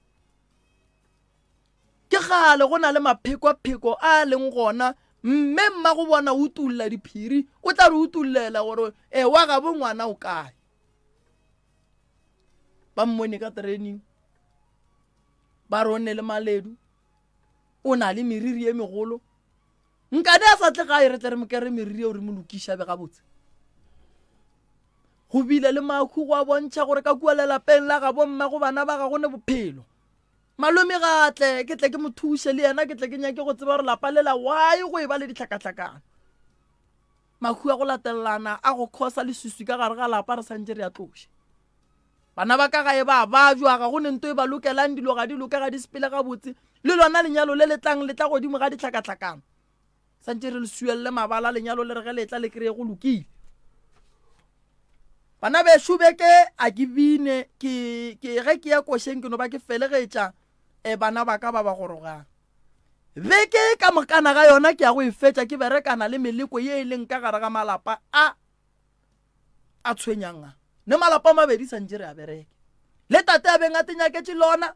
ke gale go na le mapheko a leng gona mme mma go bona o tulla diphiri o tla re o tullela gore wa gabo ngwana o kae ba mmone ka training ba rone le maledu o na le meriri e megolo nka di a sa tle gae re tle re mokere meriri o re mo lokisha be gabotse go bile le makhu go a bontšha gore ka kua lelapeng la gabo mma go bana ba ga gone bophelo malome gatle ke tle ke mo thuse le yena ke tle ke nyake go tseba gore lapa lela why go e ba le ditlhakatlhakana makhu a go latelelana a go khosa le suswi ka gare ga lapa re santse re a tloše bana ba ka gae ba jwa ga go ne nto e ba lokelang dilo ga di loke ga di sepele ga botse le lona lenyalo le letlang le tla godimo ga ditlhakatlhakana santse re le suelle mabala lenyalo le re ge letla le kreye go lokile bana be shubeke a ke bine ke ge ke ya kosheng ke no ba ke felegetša bana ba ka ba gorogang beke ka mokana ga yona ke ya go e fetša ke berekana le meleko ye e leng ka gare ga malapa a tshwenyang ne malapa mabedi santse re a bereke le tate a beng a tenyaketse lona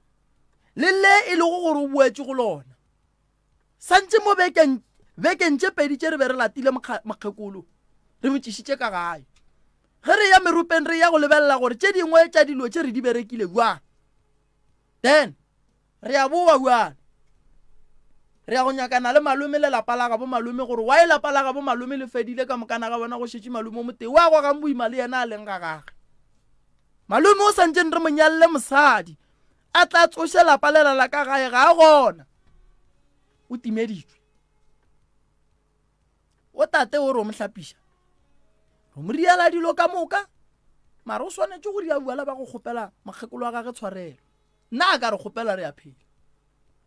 le le e le go gore o buetse go lona santse mo bekeng tše pedi tše re be re latile mokgekolo re motšišitše ka gae ge re ya merupeng re ya go lebelela gore tše dingwe tša dilo tše re di berekile jwang then re ya boa jwang re ya go nyakana le malome le lapa la gabo malome gore wa e lapa la gabo malome le fedile ka mokana ga bona go šetše malome o moteng wa go gang boima le yena a leng ga gage malome o santseng re monyalle mosadi a tla tsoše lapa lela la ka gae ga a gona o timeditswe o tate o re o mohlapiša o mo riala dilo ka moka mara o swanetse go ria buala ba go kgopela mokgekolo wa gage tshwarelo nna a ka re kgopela re ya phela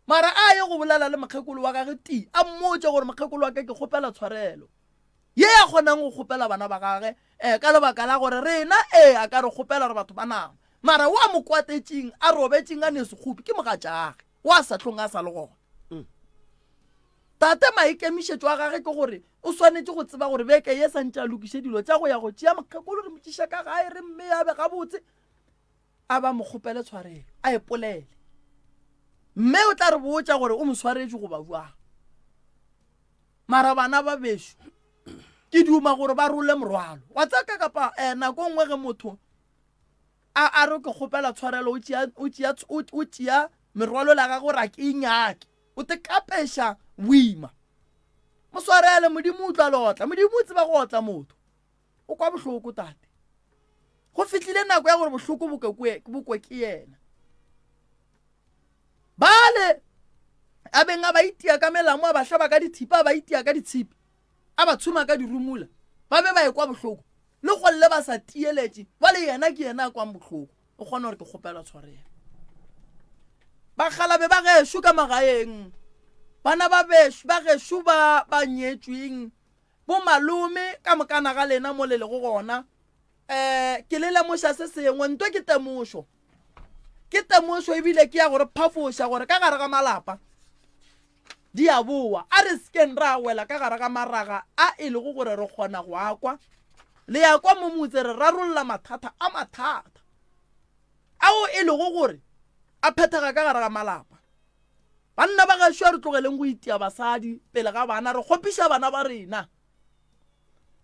mara a ye go bolela le mokgekolo wa gage ti a mmotse gore mokgekolo wa ke kgopela tshwarelo ye ya kgonang go kgopela bana ba gage ka lebaka la gore rena a ka re kgopela re batho ba nama mara wa mo kwatetšeng a robetseng a ne sekgopi ke mogatšage wa sa tlhong a sa le gona tate maikemišetšo a gage ke gore o swanetse go tseba gore beke ye santse a lokiše dilo tša go ya go tšea mokgekolo re motšiša ka gae re mme ya be gabotse a ba mo kgopele tshwarelo a epolele mme o tla re botša gore o mo swaretše go ba jwang mara bana ba bešo ke duma gore ba role morwalo wa tsaka kapa nako nngwe ge motho a re ke kgopela tshwarelo o tšea merwalo la gago ra ke inyake o te kapeša boima mo swarele modimo o tla lotla modimo o tseba go otla motho o kwa bohloko tate go fitlhile nako ya gore bohloko bokwe ke yena bale a beng a ba itia ka melamo a ba hlaba ka dithipa a ba itia ka ditshipi a ba tshuma ka dirumula ba be ba e kwa bohloko le golle ba sa tieletše ba le yena ke yena a kwang bohloko o kgona gore ke kgopela tshwarelo ba galabe ba gešo ka magaeng bana ba gešo ba nyetšweng bo malome ka mokana ga lena mo le lego gona ke le lemoša se sengwe ntwe ke temošo ebile ke ya gore phafoša gore ka gare ga malapa di a boa a re sken ra wela ka gare ga maraga a e lego gore re kgona go akwa le ya kwa mo motse re rarolla mathata a mathata ao e lego gore a phethega ka gare ga malapa banna ba gašwa re tlogeleng go itia basadi pele ga bana re kgopiša bana ba rena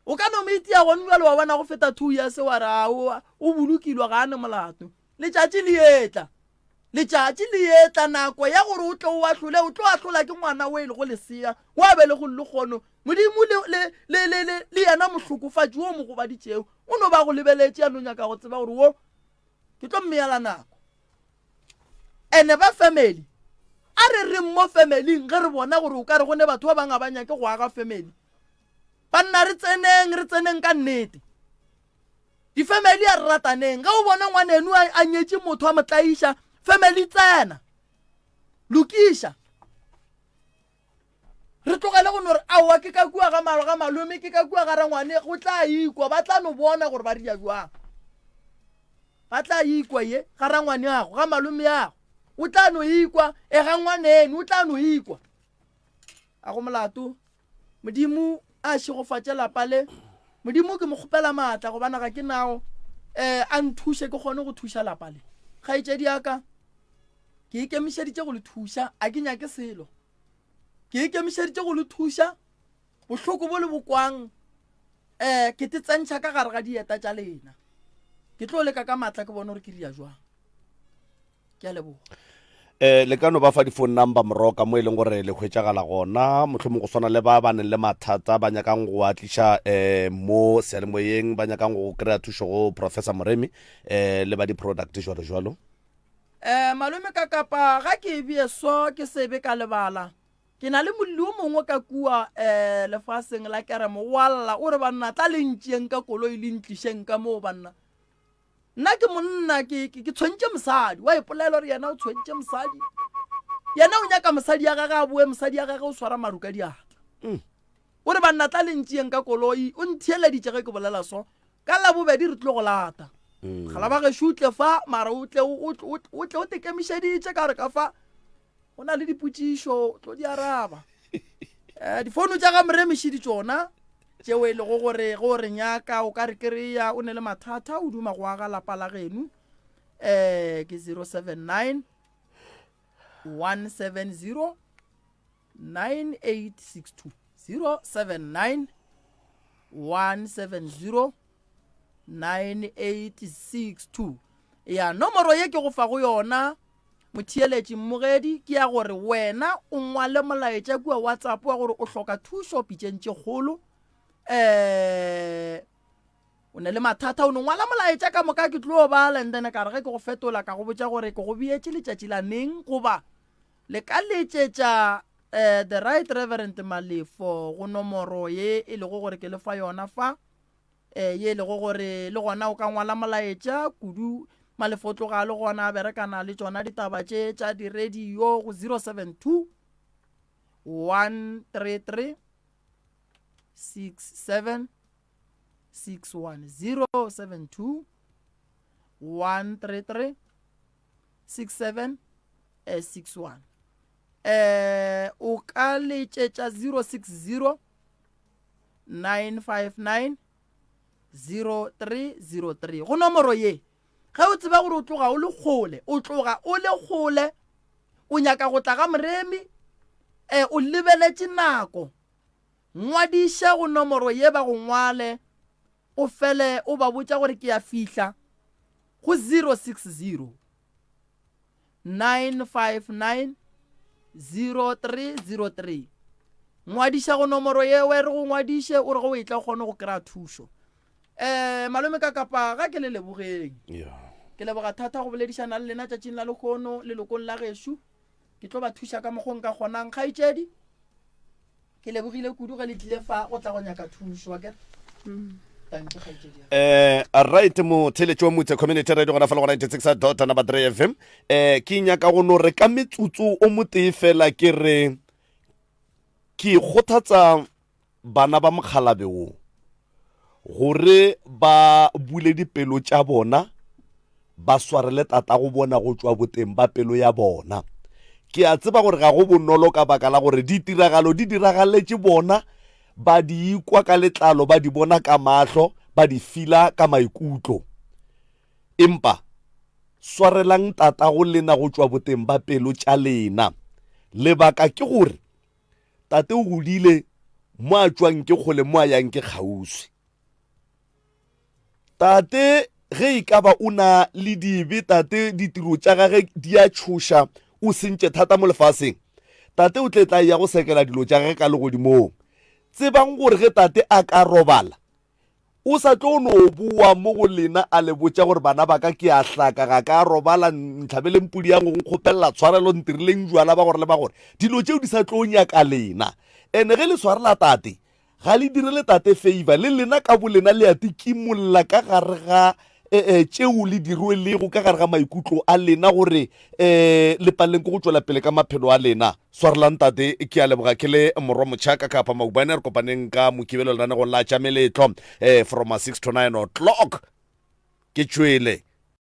o ka no mo itia gone jalo wa bona go feta 2 years wa ra o bolokilwa ga ane molato letšatši le etla nako ya gore o tlo o ahlola ke ngwana o e le go lesea wa be le go le kgono modimo le yena mohlokofatši wo mo go baditšeo o no ba go lebeletše ya no nyaka go tseba gore wo ke tlo mmeela nako ene ba family a re mo familyng ge re bona gore o ka re gone batho ba banga ba nyake go aga family banna re tseneng ka nnete di-family a re rataneng ga o bona ngwanenu a nyetse motho a motlaiša family tsena lokiša re tlogele go nore aowa ke ka kua ga malome ke ka kua ga rangwane go tla ikwa ba tla no bona gore ba ria jwang ba tla ikwa ye ga rangwane yago ga malome yago o tla no ikwa ga ngwanene o tla no ikwa a go molato modimo a šegofatša lapa le modimo ke mo kgopela maatla go bana ga ke nao a nthushe ke kgone go thuša lapa le kgaetšedi yaka ke ikemišeditše go le thuša a ke nyake selo ke ikemišeditše go le thuša bohloko bo le bokwang ke te tsentšha ka gare ga dieta tša lena ke tlo leka ka matla ke bona gore ke ria jwang ke a leboga le ka no ba fa di-phone number moroka mo e leng gore le hwetšagala gona mohlomong go swana le ba neng le mathata ba nyakang go a tliša mo sealemoyeng ba nyakang go kry-a thušo go Professor Moremi le ba di-product jalo jalo malome ka kapa ga ke bie so ke sebe ka lebala ke na le molli o mongwe ka kua lefaseng la kere mo walla o re banna tla le ntšeng ka koloi le ntlišeng ka moo banna nna ke monna ke tshwentse mosadi wa ipolela gore yena o tshwentse mosadi yena o nyaka mosadi ya gage a boe mosadi ya gage o swara maru ka diatla o re banna tla le ntšeng ka koloi o nthieleditše ge ke bolela so ka la bobedi re tlo go lata gala ba gešo utle fa mara o tle o tekemišeditše ka gore ka fa go na le dipotšišo tlo di araba difounu tša ga Moremišidi tšona tšeo e lego gore nyaka o ka re kry-a o ne le mathata o duma go aga lapa la genu ke 079 170 9862 079 170 9862 ya nomoro ye ke go fa go yona motheeletši mmogedi ke ya gore wena o ngwale molaetša kua WhatsApp wa gore o hloka thušo pitšentše kgolo o ne le mathata o ne ngwala molaetša ka moka ke tlo bala ndene ka re ge ke go fetola ka go botša gore ke go bietše letšatši la neng goba le ka letšetša the right reverend Malefo go nomoro ye e lego gore ke le fa yona fa ye lego gore le gona o ka ngwala molaetša kudu Malefo tloga le gona berekana le tšona ditaba tše tša di-radio go 072 133 6761 072 133 6761 o ka letšetša 060 959 0303 go nomoro ye ge o tseba gore o tloga o le kgole o nyaka go tla ga Moremi o lebeletše nako ngwadiša go nomoro ye ba go ngwale o fele o ba botša gore ke ya fihla go 060 959 0303 ngwadiša go nomoro ye we re go ngwadiše o re go e tla kgone go kry-a thušo malome ka kapa ga ke le lebogeng ke leboga thata go boledišana le lena tšatšing la lekgono lelokong la gešo ke tlo ba thuša ka mokgong ka kgonang kgaetšedi ke lebogile kudu ga le tlile fa go tla go nyaka thušo wa kere right mo theletše wa motse community radio gona fela go 96.3 FM ke nyaka go no re ka metsotso o motee fela ke re ke kgothatsa bana ba mokgalabe o gore ba bule dipelo tša bona ba swarele tata go bona go tšwa boteng ba pelo ya bona ke a tseba gore ga go bonolo ka baka la gore ditiragalo di diragaletše bona ba di ikwa ka letlalo ba di bona ka mahlo ba di fila ka maikutlo empa swarelang tata go lena go tšwa boteng ba pelo tša lena lebaka ke gore tate o godile mo a tšwang ke kgole mo a yang ke kgauswi tate ge e ka ba o na le dibe tate ditiro tša gage di a tšhoša o sentše thata mo lefaseng tate o tletla ya go sekela dilo tša gage ka legodimong tsebang gore ge tate a ka robala o sa tlo no bua mo go lena a le botša gore bana ba ka ke a hlaka ga ka robala ntlhabele mpudi ya go nkgopelela tshwarelo ntirileng jwala ba gore le ba gore dilo tšeo di sa tlo nyaka lena ene ge le tshwarela tate ga le direle tate favor le lena ka bolena le a tikimolla ka gare ga tšeo le diruelego ka gare ga maikutlo a lena gore le paleng ko go tšwela pele ka maphelo a lena swarelang tate ke a leboga ke le morwa motšhaka kapa maubane re kopaneng ka mokibelo lenanegong la tša meletlo from 6 to 9 o'clock ke tšwele